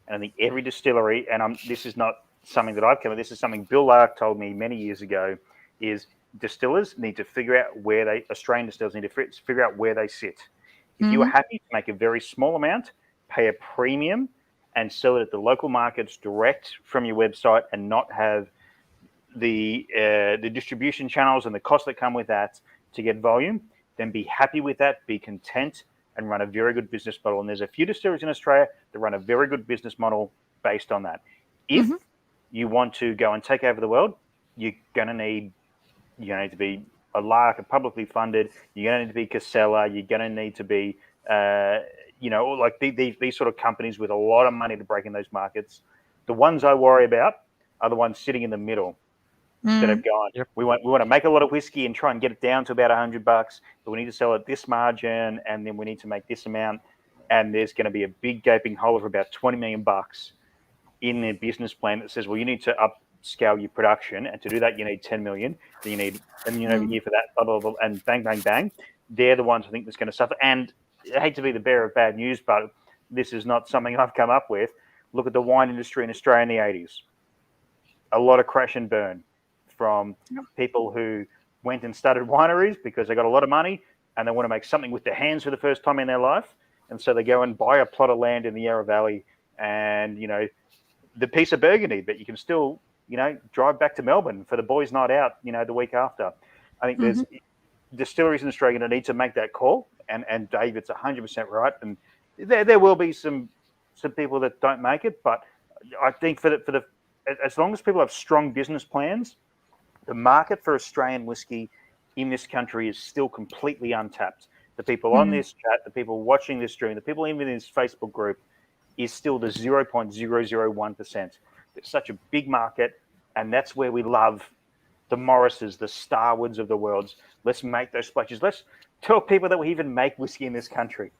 And I think every distillery, and this is not something that I've come up with, this is something Bill Lark told me many years ago, is distillers need to figure out Australian distillers need to figure out where they sit. If you are happy to make a very small amount pay a premium and sell it at the local markets direct from your website and not have the distribution channels and the costs that come with that to get volume, then be happy with that, be content, and run a very good business model. And there's a few distilleries in Australia that run a very good business model based on that. If you want to go and take over the world, you're going to need to be a large, publicly funded. You're going to need to be Casella. You're going to need to be, like these sort of companies with a lot of money to break in those markets. The ones I worry about are the ones sitting in the middle that have gone. Yep. We want to make a lot of whiskey and try and get it down to about $100, but we need to sell at this margin, and then we need to make this amount, and there's going to be a big gaping hole of about $20 million in their business plan that says, well, you need to upscale your production, and to do that, you need 10 million. Then you need $1 million over here for that, blah, blah, blah, and bang, bang, bang. They're the ones I think that's going to suffer. And I hate to be the bearer of bad news, but this is not something I've come up with. Look at the wine industry in Australia in the 80s. A lot of crash and burn from people who went and started wineries because they got a lot of money and they want to make something with their hands for the first time in their life. And so they go and buy a plot of land in the Yarra Valley and, the piece of Burgundy, but you can still, drive back to Melbourne for the boys' night out, the week after. I think there's distilleries in Australia that need to make that call. And David's 100% right. And there will be some people that don't make it, but I think for the as long as people have strong business plans, the market for Australian whiskey in this country is still completely untapped. The people on this chat, the people watching this stream, the people even in this Facebook group is still the 0.001%. It's such a big market, and that's where we love the Morrises, the Starwoods of the world. Let's make those splashes. Let's tell people that we even make whiskey in this country.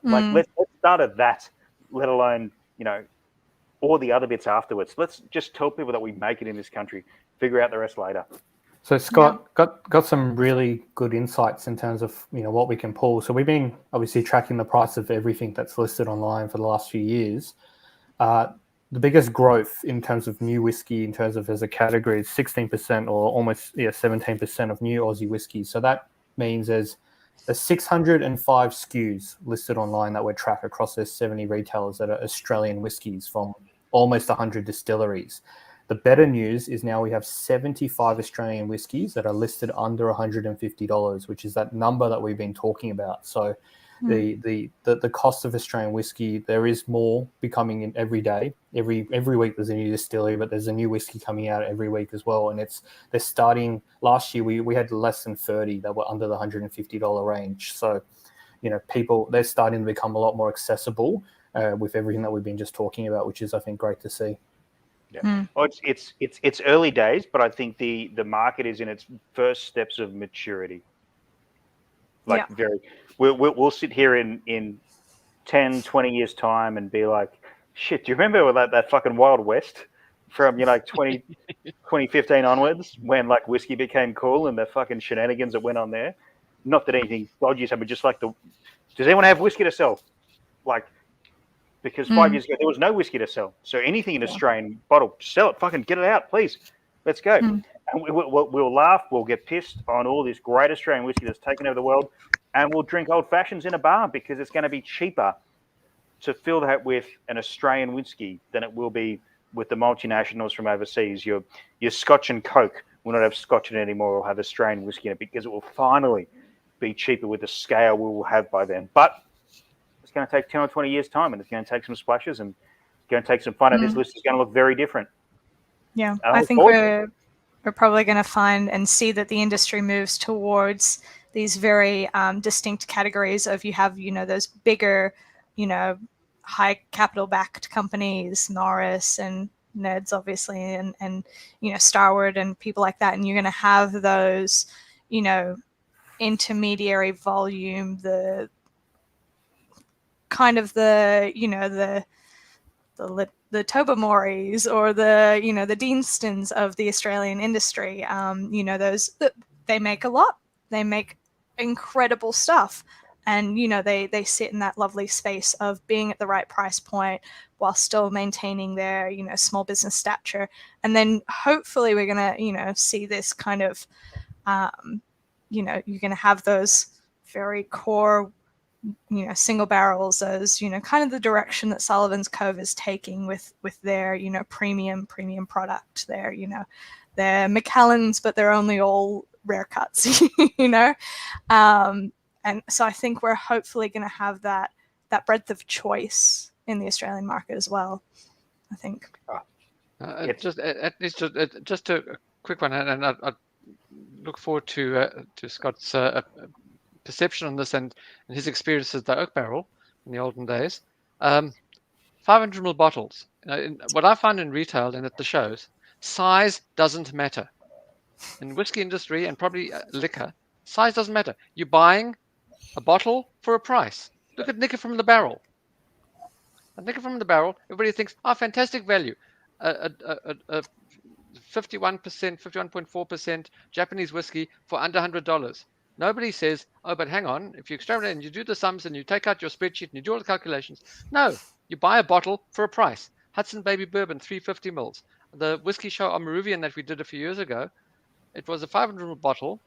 Let's start at that, let alone, all the other bits afterwards. Let's just tell people that we make it in this country. Figure out the rest later. So Scott got some really good insights in terms of what we can pull. So we've been obviously tracking the price of everything that's listed online for the last few years. The biggest growth in terms of new whiskey, in terms of as a category, is 16% or almost 17% of new Aussie whiskey. So that means there's 605 SKUs listed online that we track across those 70 retailers that are Australian whiskies from almost 100 distilleries. The better news is now we have 75 Australian whiskies that are listed under $150, which is that number that we've been talking about. So the cost of Australian whiskey, there is more becoming in every day. Every week there's a new distillery, but there's a new whiskey coming out every week as well. And they're starting. Last year we had less than 30 that were under the $150 range. So people, they're starting to become a lot more accessible with everything that we've been just talking about, which is I think great to see. Yeah. Well, it's early days, but I think the market is in its first steps of maturity. We'll sit here in 10, 20 years time and be like, shit, do you remember that fucking Wild West from 2015 onwards when whiskey became cool and the fucking shenanigans that went on there? Not that anything dodgy has happened, just does anyone have whiskey to sell? Because 5 years ago, there was no whiskey to sell. So anything in Australian bottle, sell it. Fucking get it out, please. Let's go. And we'll laugh. We'll get pissed on all this great Australian whiskey that's taken over the world. And we'll drink old fashions in a bar because it's going to be cheaper to fill that with an Australian whiskey than it will be with the multinationals from overseas. Your Scotch and Coke will not have Scotch in it anymore. We'll have Australian whiskey in it because it will finally be cheaper with the scale we will have by then. But it's going to take 10 or 20 years' time, and it's going to take some splashes and it's going to take some fun, and this list is going to look very different. Yeah, I think we're probably going to find and see that the industry moves towards these very distinct categories of you have, those bigger, high capital-backed companies, Norris and Ned's, obviously, and Starward and people like that, and you're going to have those, intermediary volume, the kind of the Tobermory's or the Deanstons of the Australian industry. Those they make a lot. They make incredible stuff, and they sit in that lovely space of being at the right price point while still maintaining their small business stature. And then hopefully we're gonna see this kind of you're gonna have those very core single barrels as, kind of the direction that Sullivan's Cove is taking with their, premium product there, they're Macallans, but they're only all rare cuts, and so I think we're hopefully going to have that breadth of choice in the Australian market as well, I think. Just a quick one, and I look forward to Scott's perception on this and his experience with the oak barrel in the olden days. 500ml bottles. What I find in retail and at the shows, size doesn't matter. In whiskey industry and probably liquor, size doesn't matter. You're buying a bottle for a price. Look at Nicker from the barrel. Everybody thinks, fantastic value. A 51%, 51.4% Japanese whiskey for under $100. Nobody says, but hang on, if you extrapolate and you do the sums and you take out your spreadsheet and you do all the calculations. No, you buy a bottle for a price. Hudson Baby Bourbon, 350 mils. The whiskey show on Maruvian that we did a few years ago, it was a 500ml bottle,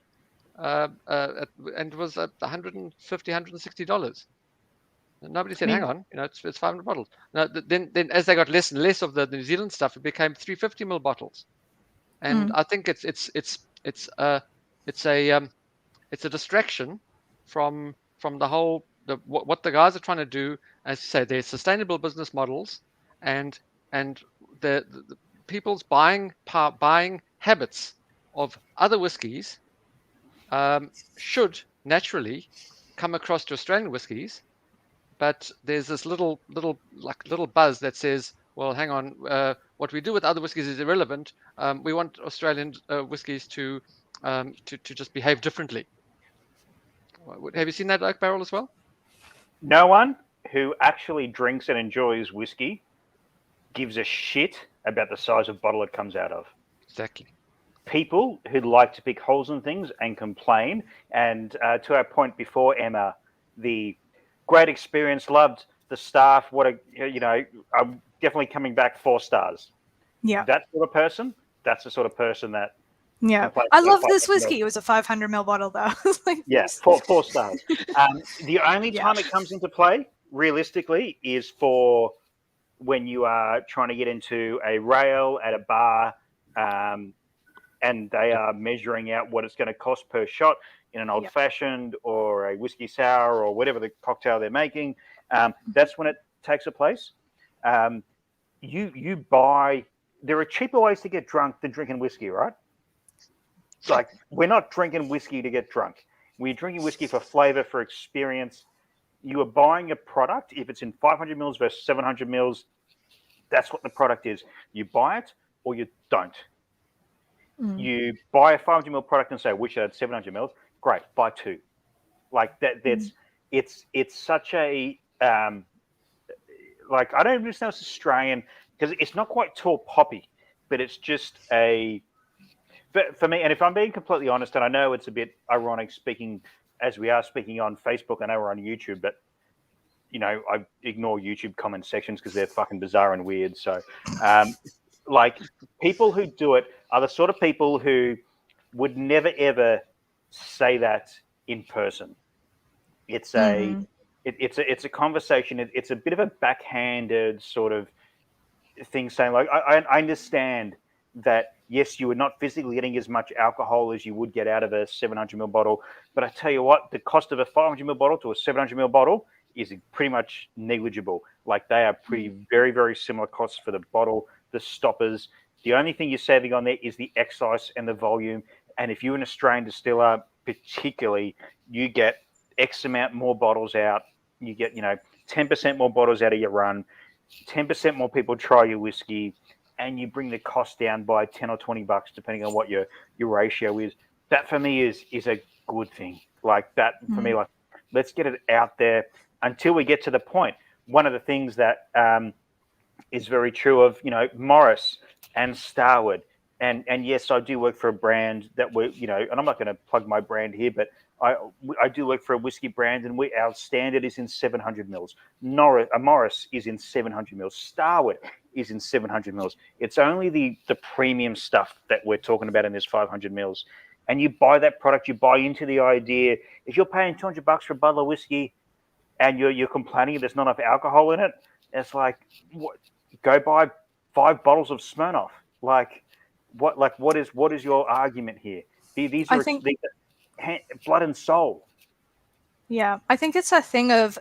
and it was $150, $160. Nobody said, hang on, it's 500 bottles. Now, then as they got less and less of the New Zealand stuff, it became 350ml bottles. And I think it's a distraction from the whole what the guys are trying to do. As you say, they're sustainable business models, and the people's buying habits of other whiskies should naturally come across to Australian whiskies, but there's this little buzz that says, well, hang on, what we do with other whiskies is irrelevant. We want Australian whiskies to just behave differently. Have you seen that oak barrel as well? No one who actually drinks and enjoys whiskey gives a shit about the size of bottle it comes out of. Exactly. People who like to pick holes in things and complain, and to our point before, Emma, the great experience, loved the staff. I'm definitely coming back 4 stars. Yeah. That sort of person, that's the sort of person that. Yeah. I love this whiskey. It was a 500ml bottle, though. Yes, 4 stars. The only time it comes into play, realistically, is for when you are trying to get into a rail at a bar, and they are measuring out what it's going to cost per shot in an old-fashioned or a whiskey sour or whatever the cocktail they're making. That's when it takes a place. You buy. There are cheaper ways to get drunk than drinking whiskey, right? Like, we're not drinking whiskey to get drunk. We're drinking whiskey for flavor, for experience. You are buying a product. If it's in 500 mils versus 700 mils, that's what the product is. You buy it or you don't. You buy a 500 ml product and say, I wish I had 700 mils. Great, buy 2. Like that. It's such a like, I don't understand it's Australian, because it's not quite tall poppy, but it's just but for me, and if I'm being completely honest, and I know it's a bit ironic speaking as we are speaking on Facebook, I know we're on YouTube, but I ignore YouTube comment sections because they're fucking bizarre and weird. So like, people who do it are the sort of people who would never ever say that in person. It's it's a conversation. It's a bit of a backhanded sort of thing, saying like, I understand that, yes, you are not physically getting as much alcohol as you would get out of a 700ml bottle, but I tell you what, the cost of a 500ml bottle to a 700ml bottle is pretty much negligible. Like, they are very, very similar costs for the bottle, the stoppers. The only thing you're saving on there is the excise and the volume. And if you're an Australian distiller, particularly, you get X amount more bottles out. You get, 10% more bottles out of your run, 10% more people try your whiskey, and you bring the cost down by $10 or $20, depending on what your ratio is. That for me is a good thing. Like, that for me, like, let's get it out there until we get to the point. One of the things that is very true of, Morris and Starward. And yes, I do work for a brand that and I'm not going to plug my brand here, but I do work for a whiskey brand, and our standard is in 700 mils. Morris is in 700 mils. Starward is in 700 mils. It's only the premium stuff that we're talking about in this 500 mils. And you buy that product, you buy into the idea. If you're paying $200 for a bottle of whiskey, and you're complaining there's not enough alcohol in it. It's like, what? Go buy 5 bottles of Smirnoff. Like, what is your argument here? These are blood and soul. Yeah, I think it's a thing of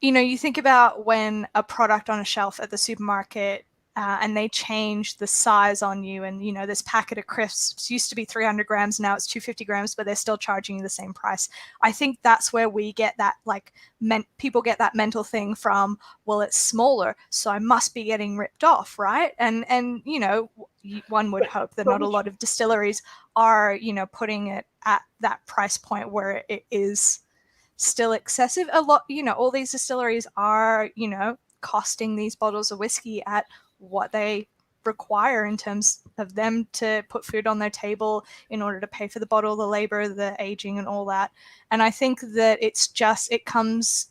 you think about when a product on a shelf at the supermarket and they change the size on you, and this packet of crisps used to be 300 grams, now it's 250 grams, but they're still charging you the same price. I think that's where we get that, people get that mental thing from, well, it's smaller, so I must be getting ripped off, right? And one would hope that not a lot of distilleries are putting it at that price point where it is still excessive. A lot, all these distilleries are, costing these bottles of whiskey at what they require in terms of them to put food on their table in order to pay for the bottle, the labor, the aging, and all that. And I think that it comes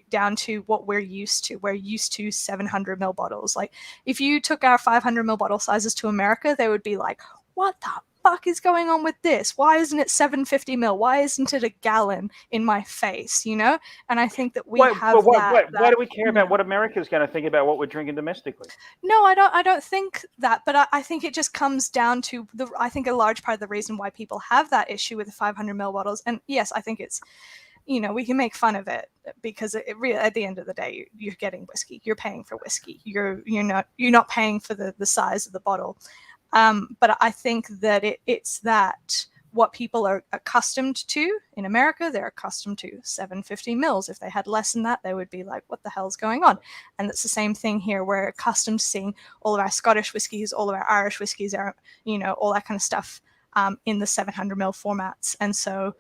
down to what we're used to. We're used to 700 ml bottles. Like, if you took our 500 ml bottle sizes to America, they would be like, what the fuck is going on with this? Why isn't it 750 ml? Why isn't it a gallon in my face? And I think that why do we care about what America's going to think about what we're drinking domestically? No, I don't think that, but I think it just comes down to I think a large part of the reason why people have that issue with the 500 ml bottles. And yes, I think it's, we can make fun of it because at the end of the day, you're getting whiskey. You're paying for whiskey. You're not paying for the size of the bottle. But I think that it's that what people are accustomed to in America, they're accustomed to 750 mils. If they had less than that, they would be like, what the hell's going on? And it's the same thing here. We're accustomed to seeing all of our Scottish whiskies, all of our Irish whiskies, all that kind of stuff in the 700 mil formats. And so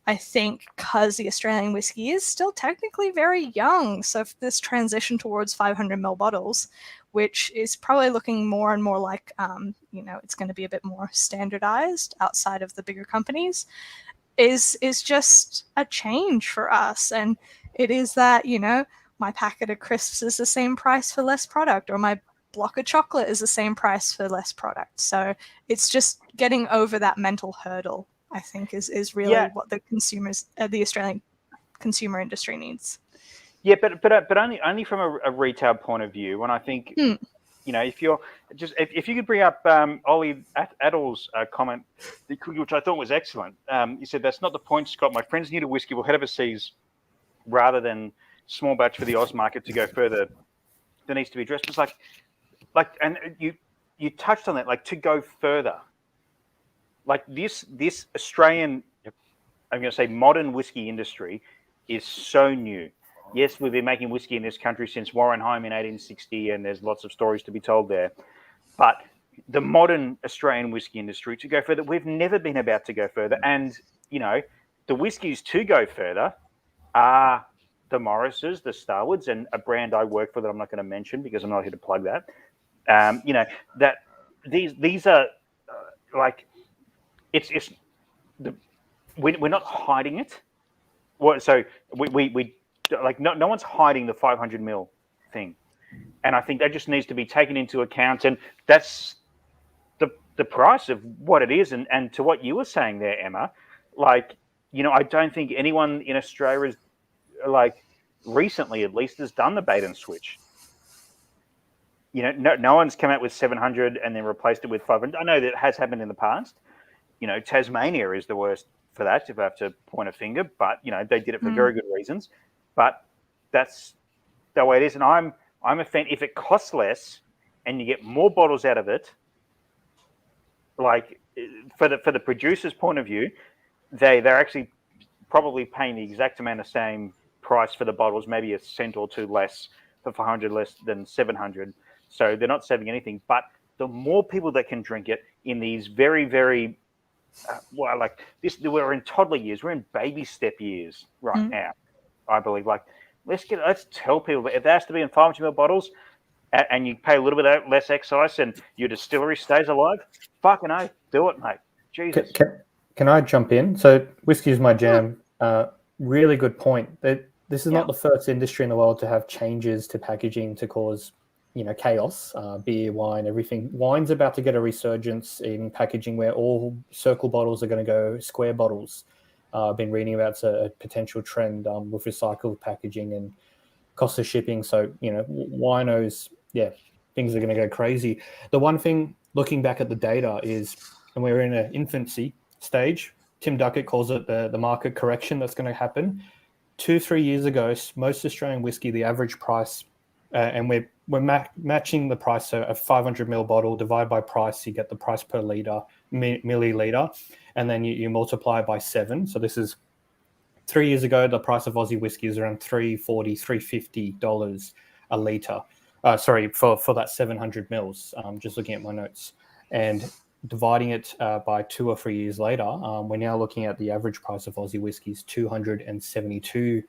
I think because the Australian whiskey is still technically very young, so if this transition towards 500 ml bottles, which is probably looking more and more like, it's going to be a bit more standardized outside of the bigger companies, is just a change for us. And it is that, my packet of crisps is the same price for less product, or my block of chocolate is the same price for less product. So it's just getting over that mental hurdle, I think, is really what the the Australian consumer industry needs. Yeah, but only from a retail point of view. And I think if you could bring up Ollie Addle's comment, which I thought was excellent. He said, "That's not the point, Scott. My friends need a whiskey will head overseas rather than small batch for the Oz market to go further. There needs to be addressed." It's like, and you touched on that, like, to go further. Like this Australian, I'm going to say modern whiskey industry is so new. Yes, we've been making whiskey in this country since Warrenheim in 1860, and there's lots of stories to be told there. But the modern Australian whiskey industry, to go further, we've never been about to go further. And, the whiskies to go further are the Morrises, the Starwoods, and a brand I work for that I'm not going to mention because I'm not here to plug that. That these are like... we're not hiding it. So we like no one's hiding the 500 mil thing, and I think that just needs to be taken into account. And that's the price of what it is. And to what you were saying there, Emma, like, I don't think anyone in Australia is, like, recently at least, has done the bait and switch. No one's come out with 700 and then replaced it with 500. I know that has happened in the past. Tasmania is the worst for that, if I have to point a finger, but, they did it for very good reasons. But that's the way it is. And I'm a fan. If it costs less and you get more bottles out of it, like, for the producer's point of view, they're actually probably paying the exact amount of same price for the bottles, maybe a cent or two less for 500 less than 700. So they're not saving anything. But the more people that can drink it in these very, very like this, we're in toddler years, we're in baby step years right now, I believe. Like, let's tell people that if it has to be in 500 ml bottles and you pay a little bit less excise and your distillery stays alive, fucking oath, do it, mate. Jesus. Can I jump in? So whiskey is my jam. Really good point. This is not the first industry in the world to have changes to packaging to cause chaos. Beer, wine, everything. Wine's about to get a resurgence in packaging where all circle bottles are going to go square bottles. I've been reading about a potential trend with recycled packaging and cost of shipping. So, winos, things are going to go crazy. The one thing, looking back at the data, is, and we're in an infancy stage, Tim Duckett calls it the market correction that's going to happen. 2-3 years ago, most Australian whiskey, the average price, and we're matching the price. So a 500 ml bottle, divide by price, you get the price per liter, milliliter, and then you multiply by 7. So this is 3 years ago, the price of Aussie whiskey is around $340, $350 a litre. For that 700 mils, just looking at my notes. And dividing it by 2 or 3 years later, we're now looking at the average price of Aussie whiskey is $272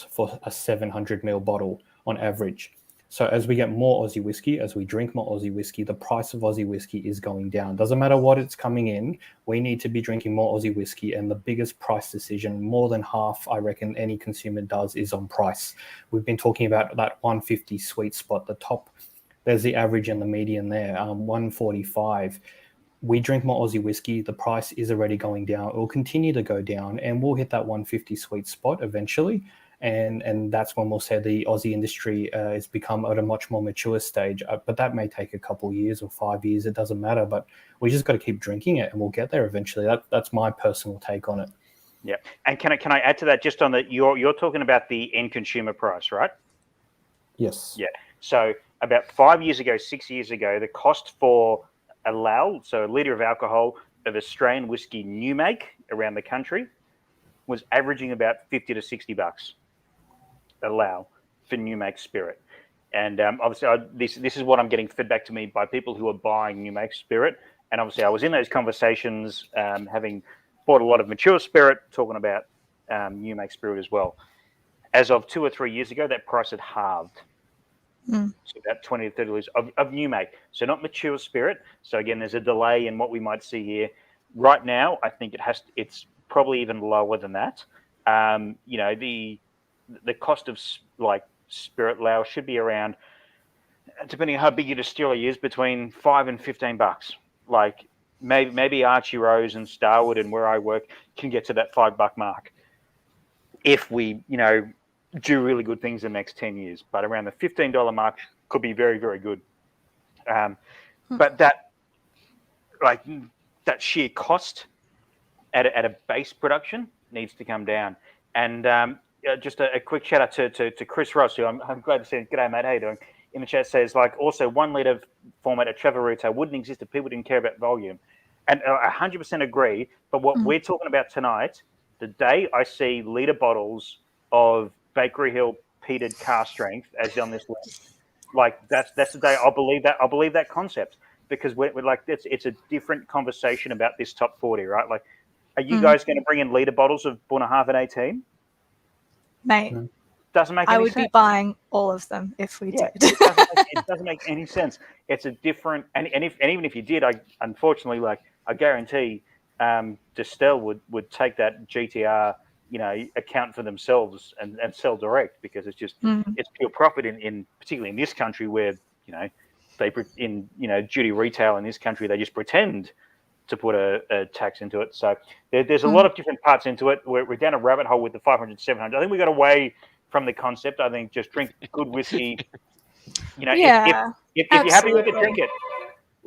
for a 700 ml bottle on average. So as we get more Aussie whiskey, as we drink more Aussie whiskey, the price of Aussie whiskey is going down. Doesn't matter what it's coming in, we need to be drinking more Aussie whiskey. And the biggest price decision, more than half, I reckon, any consumer does, is on price. We've been talking about that 150 sweet spot, the top. There's the average and the median there, 145. We drink more Aussie whiskey, the price is already going down. It will continue to go down, and we'll hit that 150 sweet spot eventually. And that's when we'll say the Aussie industry has become at a much more mature stage. But that may take a couple of years or 5 years. It doesn't matter. But we just got to keep drinking it, and we'll get there eventually. That's my personal take on it. Yeah. And can I add to that, just on that, you're talking about the end consumer price, right? Yes. Yeah. So about 5 years ago, 6 years ago, the cost for a Lal, so a litre of alcohol of Australian whiskey new make around the country, was averaging about $50 to $60 a Lal for new make spirit. And obviously, this is what I'm getting fed back to me by people who are buying new make spirit. And obviously, I was in those conversations, having bought a lot of mature spirit, talking about new make spirit as well. As of 2 or 3 years ago, that price had halved. So about 20 to 30 litres of new make. So not mature spirit. So again, there's a delay in what we might see here. Right now, I think it's probably even lower than that. The cost of like spirit Lao should be around, depending on how big your distillery is, between $5 and $15. Like maybe Archie Rose and Starwood and where I work can get to that $5 mark if we, do really good things in the next 10 years. But around the $15 mark could be very, very good. But that sheer cost at a base production needs to come down. And just a quick shout out to Chris Ross, who I'm glad to see. G'day, mate. How you doing? In the chat says, also 1 litre format at Trevor Retail wouldn't exist if people didn't care about volume. And 100% agree. But what we're talking about tonight, the day I see litre bottles of Bakery Hill peated cask strength as on this list, that's the day I'll believe that concept, because we're like, it's a different conversation about this top 40, right? Like, are you guys going to bring in litre bottles of Bunnahabhain and 18? Mate, doesn't make any sense. I would be buying all of them if we did. It doesn't make any sense. It's a different, and even if you did, unfortunately, I guarantee Distell would take that GTR, account for themselves and sell direct, because it's just it's pure profit in particularly in this country where they duty retail in this country, they just pretend to put a tax into it. So there's a lot of different parts into it. We're down a rabbit hole with the 500, 700. I think we got away from the concept. I think just drink good whiskey. If you're happy with it, drink it.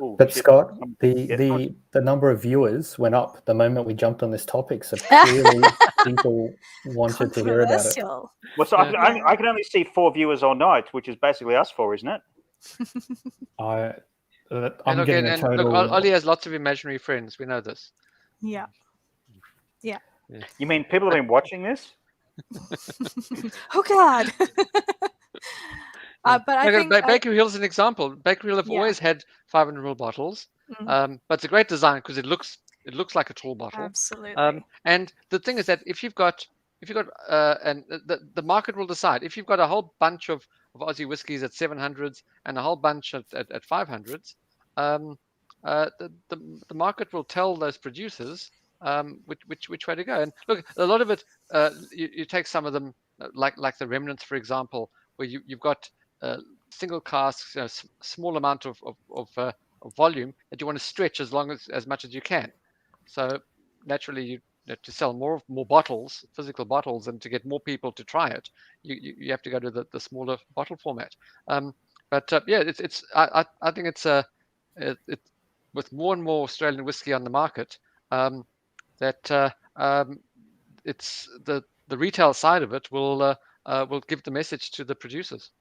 Ooh, but shit. Scott, the number of viewers went up the moment we jumped on this topic. So clearly people wanted to hear about it. Well, so I can only see 4 viewers all night, which is basically us 4, isn't it? I'm getting a total. Look, Ollie has lots of imaginary friends. We know this. Yeah. You mean people have been watching this? Oh God. But I think Bakery Hill's an example. Bakery Hill have always had 500 ml bottles, but it's a great design because it looks like a tall bottle. Absolutely. And the thing is that if you've got and the market will decide. If you've got a whole bunch of Aussie whiskies at 700s and a whole bunch at 500s, the market will tell those producers which way to go. And look, a lot of it, you take some of them like the remnants, for example, where you've got single casks, small amount of volume that you want to stretch as much as you can. So naturally, to sell more bottles, physical bottles, and to get more people to try it, you have to go to the smaller bottle format. But it's I think it's with more and more Australian whiskey on the market, that it's the retail side of it will give the message to the producers.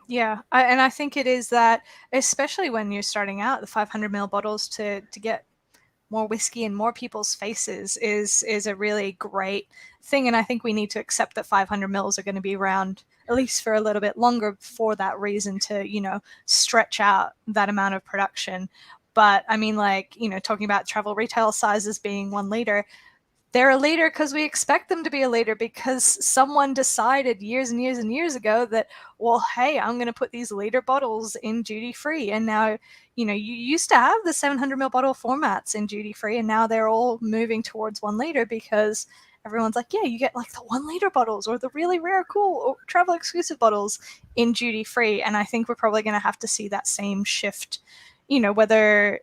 Yeah, and I think it is that, especially when you're starting out, the 500ml bottles to get more whiskey in more people's faces is a really great thing. And I think we need to accept that 500 mils are going to be around at least for a little bit longer for that reason to, stretch out that amount of production. But I mean, talking about travel retail sizes being 1 liter, they're a liter because we expect them to be a liter because someone decided years and years and years ago that, well, hey, I'm going to put these liter bottles in duty free. And now, you used to have the 700ml bottle formats in duty free, and now they're all moving towards 1 liter because everyone's like, yeah, you get like the 1 liter bottles or the really rare, cool or travel exclusive bottles in duty free. And I think we're probably going to have to see that same shift, whether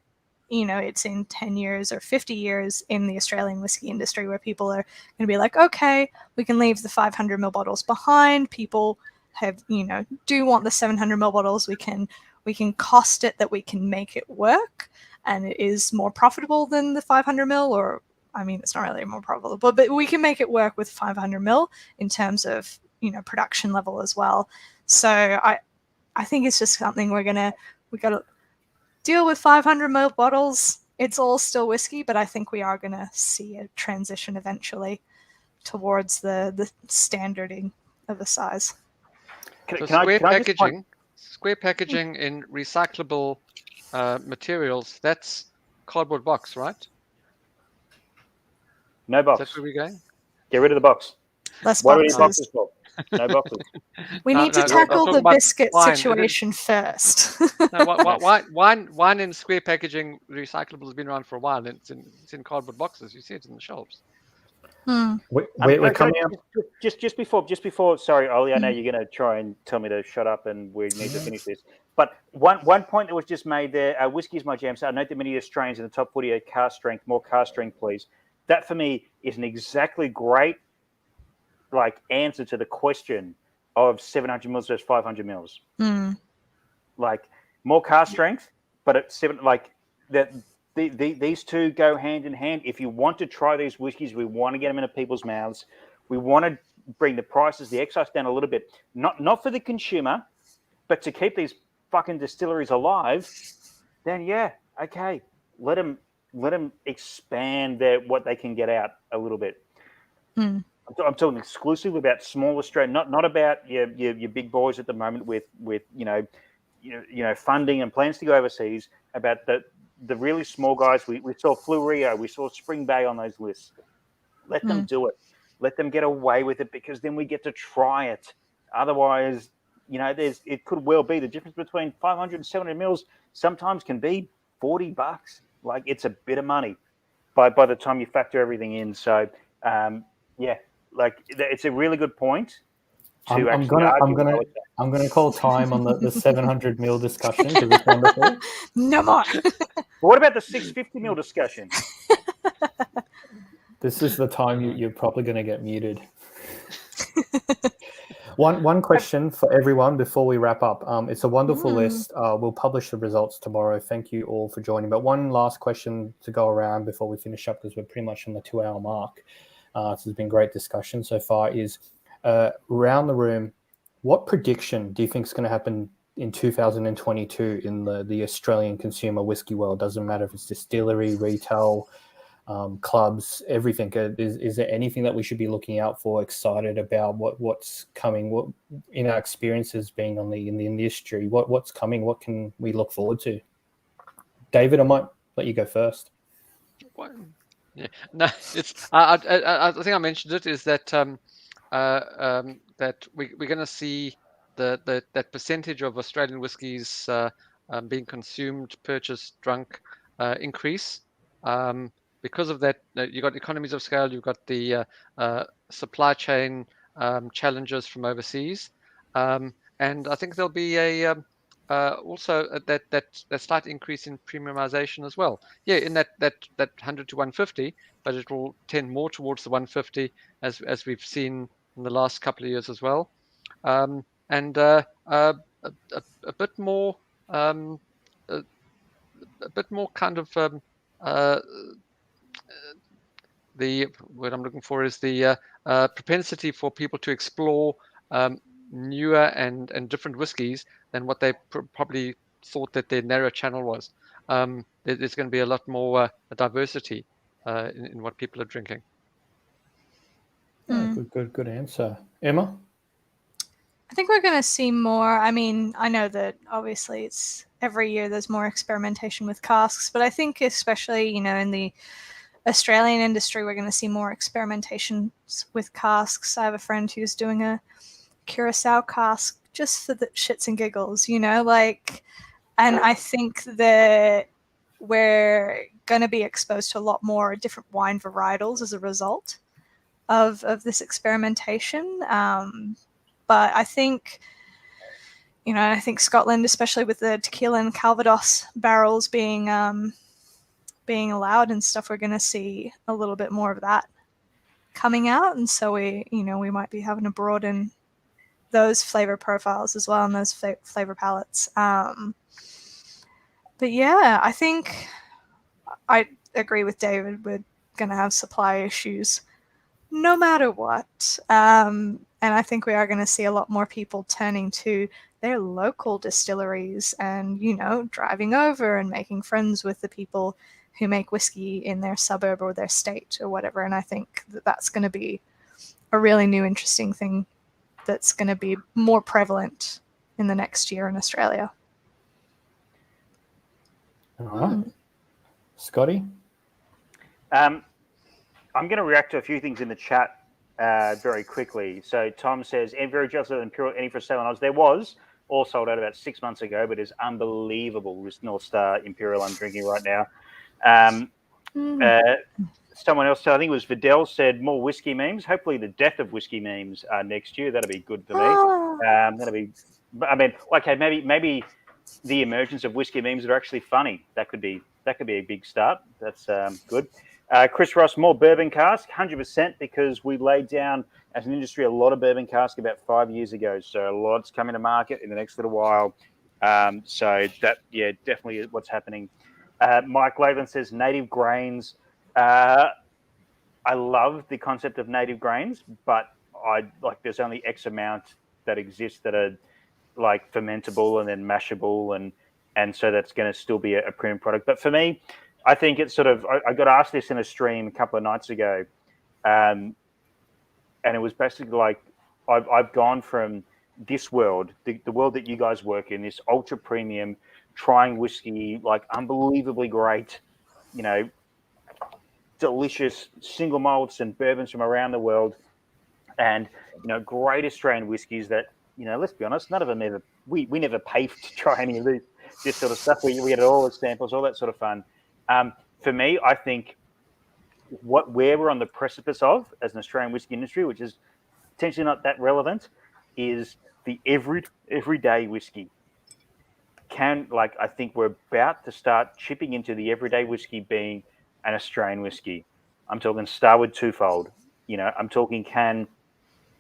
it's in 10 years or 50 years in the Australian whiskey industry, where people are going to be like, okay, we can leave the 500ml bottles behind. People have, do want the 700ml bottles. We can cost it that we can make it work, and it is more profitable than the 500ml, or I mean, it's not really more profitable, but we can make it work with 500ml in terms of, production level as well. So I think it's just something we got to deal with. 500ml bottles, it's all still whiskey, but I think we are going to see a transition eventually towards the standarding of the size. Square packaging in recyclable materials, that's cardboard box, right? No box. Is that where we're going? Get rid of the box. Less what boxes. Are boxes for? No boxes. We need to tackle the biscuit situation first. No, wine in square packaging recyclable has been around for a while, and it's in cardboard boxes. You see it in the shelves. We're coming up. Just before. Sorry, Ollie. I know you're going to try and tell me to shut up, and we need to finish this. But one point that was just made there. Whiskey is my jam. So I note that many of the strains in the top 40 are cask strength. More cask strength, please. That for me is an exactly great answer to the question of 700 mils versus 500 mils. More cask strength, but at these two go hand in hand. If you want to try these whiskeys, we want to get them into people's mouths. We want to bring the prices, the excise down a little bit. Not for the consumer, but to keep these fucking distilleries alive. Then okay, let them expand what they can get out a little bit. I'm talking exclusively about small Australia, not about your big boys at the moment with funding and plans to go overseas. About the really small guys. We saw Flu Rio, we saw Spring Bay on those lists. Let them do it. Let them get away with it, because then we get to try it. Otherwise, it could well be the difference between 500 and 700 mils sometimes can be $40. It's a bit of money by the time you factor everything in. So it's a really good point. I'm gonna call time on the 700 mil discussion, because it's wonderful. No more. What about the 650 mil discussion? This is the time you're probably going to get muted. One question for everyone before we wrap up. It's a wonderful list. We'll publish the results tomorrow. Thank you all for joining. But one last question to go around before we finish up, because we're pretty much on the 2-hour mark. This has been great discussion so far. Is around the room, what prediction do you think is going to happen in 2022 in the Australian consumer whiskey world? Doesn't matter if it's distillery, retail, clubs, everything. Is there anything that we should be looking out for, excited about what's coming? What in our experiences being in the industry, what's coming? What can we look forward to? David, I might let you go first. No, it's. I think I mentioned it. Is that that we're going to see that percentage of Australian whiskies being consumed, purchased, drunk increase. Because of that, you've got economies of scale, you've got the supply chain challenges from overseas, and I think there'll be a also that slight increase in premiumization as well. Yeah, in that 100 to 150, but it will tend more towards the 150 as we've seen in the last couple of years as well, and a bit more a, a bit more kind of uh, the word I'm looking for is the propensity for people to explore newer and different whiskies than what they probably thought that their narrow channel was. There's going to be a lot more diversity in what people are drinking. Oh, good answer. Emma? I think we're going to see more. I mean, I know that obviously it's every year there's more experimentation with casks, but I think especially, in the Australian industry, we're going to see more experimentation with casks. I have a friend who's doing a Curacao cask just for the shits and giggles, and I think that we're going to be exposed to a lot more different wine varietals as a result of this experimentation. But I think, I think Scotland, especially with the tequila and Calvados barrels being allowed and stuff, we're going to see a little bit more of that coming out. And so we might be having to broaden those flavor profiles as well and those flavor palettes. But yeah, I think I agree with David. We're going to have supply issues no matter what. And I think we are going to see a lot more people turning to their local distilleries and, driving over and making friends with the people who make whiskey in their suburb or their state or whatever. And I think that that's going to be a really new, interesting thing that's going to be more prevalent in the next year in Australia. All right. Scotty? I'm going to react to a few things in the chat very quickly. So Tom says, I'm very jealous of Imperial any for sale on Oz. There was, all sold out about 6 months ago, but it's unbelievable. This North Star Imperial I'm drinking right now. Someone else, I think it was Vidal, said more whiskey memes. Hopefully the death of whiskey memes next year. That'll be good for me. That'll be, I mean, okay, maybe the emergence of whiskey memes that are actually funny. That could be a big start. That's good. Chris Ross, more bourbon cask, 100%, because we laid down as an industry a lot of bourbon cask about 5 years ago. So a lot's coming to market in the next little while. So that, yeah, definitely is what's happening. Mike Latham says native grains. I love the concept of native grains, but there's only X amount that exists that are like fermentable and then mashable, and so that's going to still be a premium product. But for me, I think it's sort of, I got asked this in a stream a couple of nights ago, and it was basically like, I've gone from this world, the world that you guys work in, this ultra premium, trying whiskey, like unbelievably great, delicious single malts and bourbons from around the world, and great Australian whiskies that, let's be honest, none of them ever, we never pay to try any of this sort of stuff. We get all the samples, all that sort of fun. For me, I think where we're on the precipice of as an Australian whiskey industry, which is potentially not that relevant, is the everyday whiskey. I think we're about to start chipping into the everyday whiskey being an Australian whiskey. I'm talking Starward Twofold. I'm talking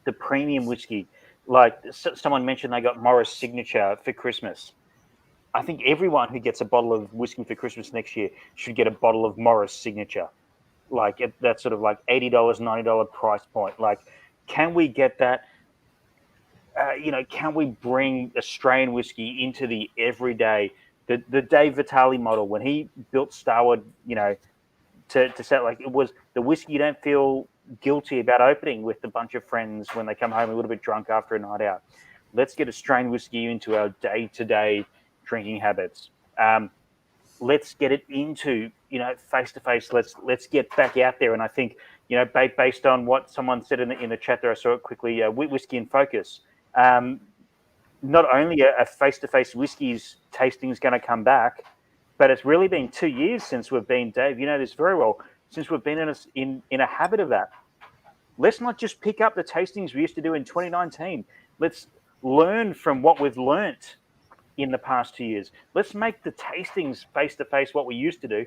the premium whiskey. Like someone mentioned, they got Morris Signature for Christmas. I think everyone who gets a bottle of whiskey for Christmas next year should get a bottle of Morris Signature. Like at that sort of like $80, $90 price point. Like, can we get that? Can we bring Australian whiskey into the everyday? The Dave Vitale model, when he built Starward, to say like it was the whiskey you don't feel guilty about opening with a bunch of friends when they come home a little bit drunk after a night out. Let's get Australian whiskey into our day-to-day drinking habits. Let's get it into face to face. Let's get back out there. And I think based on what someone said in the chat there, I saw it quickly. Whiskey in Focus. Not only a face to face whiskies tasting is going to come back, but it's really been 2 years since we've been, Dave. You know this very well. Since we've been in a habit of that. Let's not just pick up the tastings we used to do in 2019. Let's learn from what we've learnt in the past 2 years. Let's make the tastings face-to-face, what we used to do,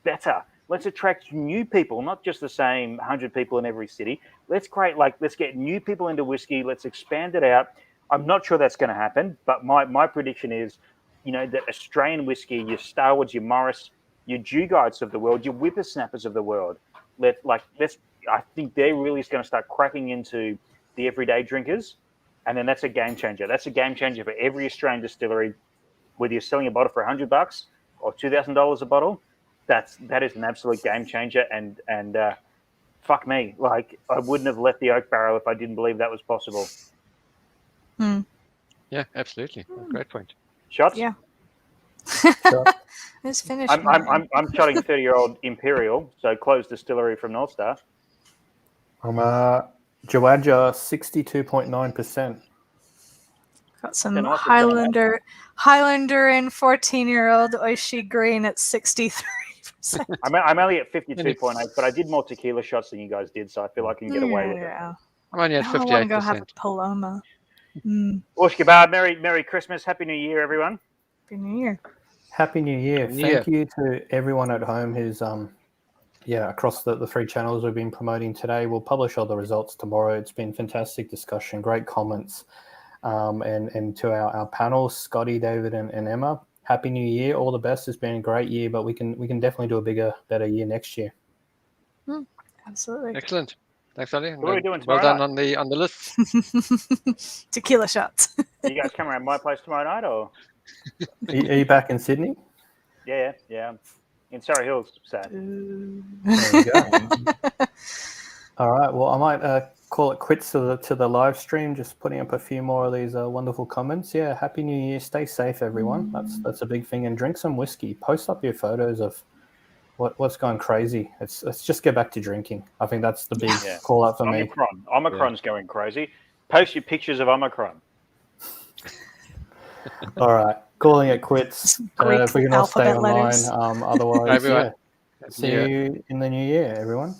better. Let's attract new people, not just the same 100 people in every city. Let's get new people into whiskey. Let's expand it out. I'm not sure that's going to happen, but my prediction is, that Australian whiskey, your Starwoods, your Morris, your Dugeites of the world, your whippersnappers of the world, I think they're really going to start cracking into the everyday drinkers, and then that's a game changer. That's a game changer for every Australian distillery, whether you're selling a bottle for $100 or $2,000 a bottle. That is an absolute game changer, and fuck me, I wouldn't have left the oak barrel if I didn't believe that was possible. Yeah, absolutely. Great point. Shots? Yeah. It's finished. I'm shotting 30-year-old Imperial, so closed distillery from North Star. I'm Jawadja 62.9%. Got some Highlander and 14-year-old Oishi Green at 63%. I'm only at 52.8, but I did more tequila shots than you guys did, so I feel like I can get away with it. I'm only at 58%. I want to go have a Paloma. Ushkabab, Merry Christmas, Happy New Year, everyone. Happy New Year. Happy New Year. Thank you to everyone at home who's across the 3 channels we've been promoting today. We'll publish all the results tomorrow. It's been fantastic discussion, great comments. And to our panels, Scotty, David, and Emma, Happy New Year. All the best. It's been a great year, but we can definitely do a bigger, better year next year. Absolutely. Excellent. Thanks, Ollie. What are we doing tomorrow Well done on the list. Tequila shots. Are you guys coming around my place tomorrow night, or? Are you back in Sydney? Yeah. In Surrey Hills, sad. There you go. All right. Well, I might call it quits to the live stream. Just putting up a few more of these wonderful comments. Yeah. Happy New Year. Stay safe, everyone. That's a big thing. And drink some whiskey. Post up your photos of what's going crazy. Let's just get back to drinking. I think that's the big call out for me. Omicron's going crazy. Post your pictures of Omicron. All right, calling it quits. If we can all stay online. Otherwise, see you in the new year, everyone.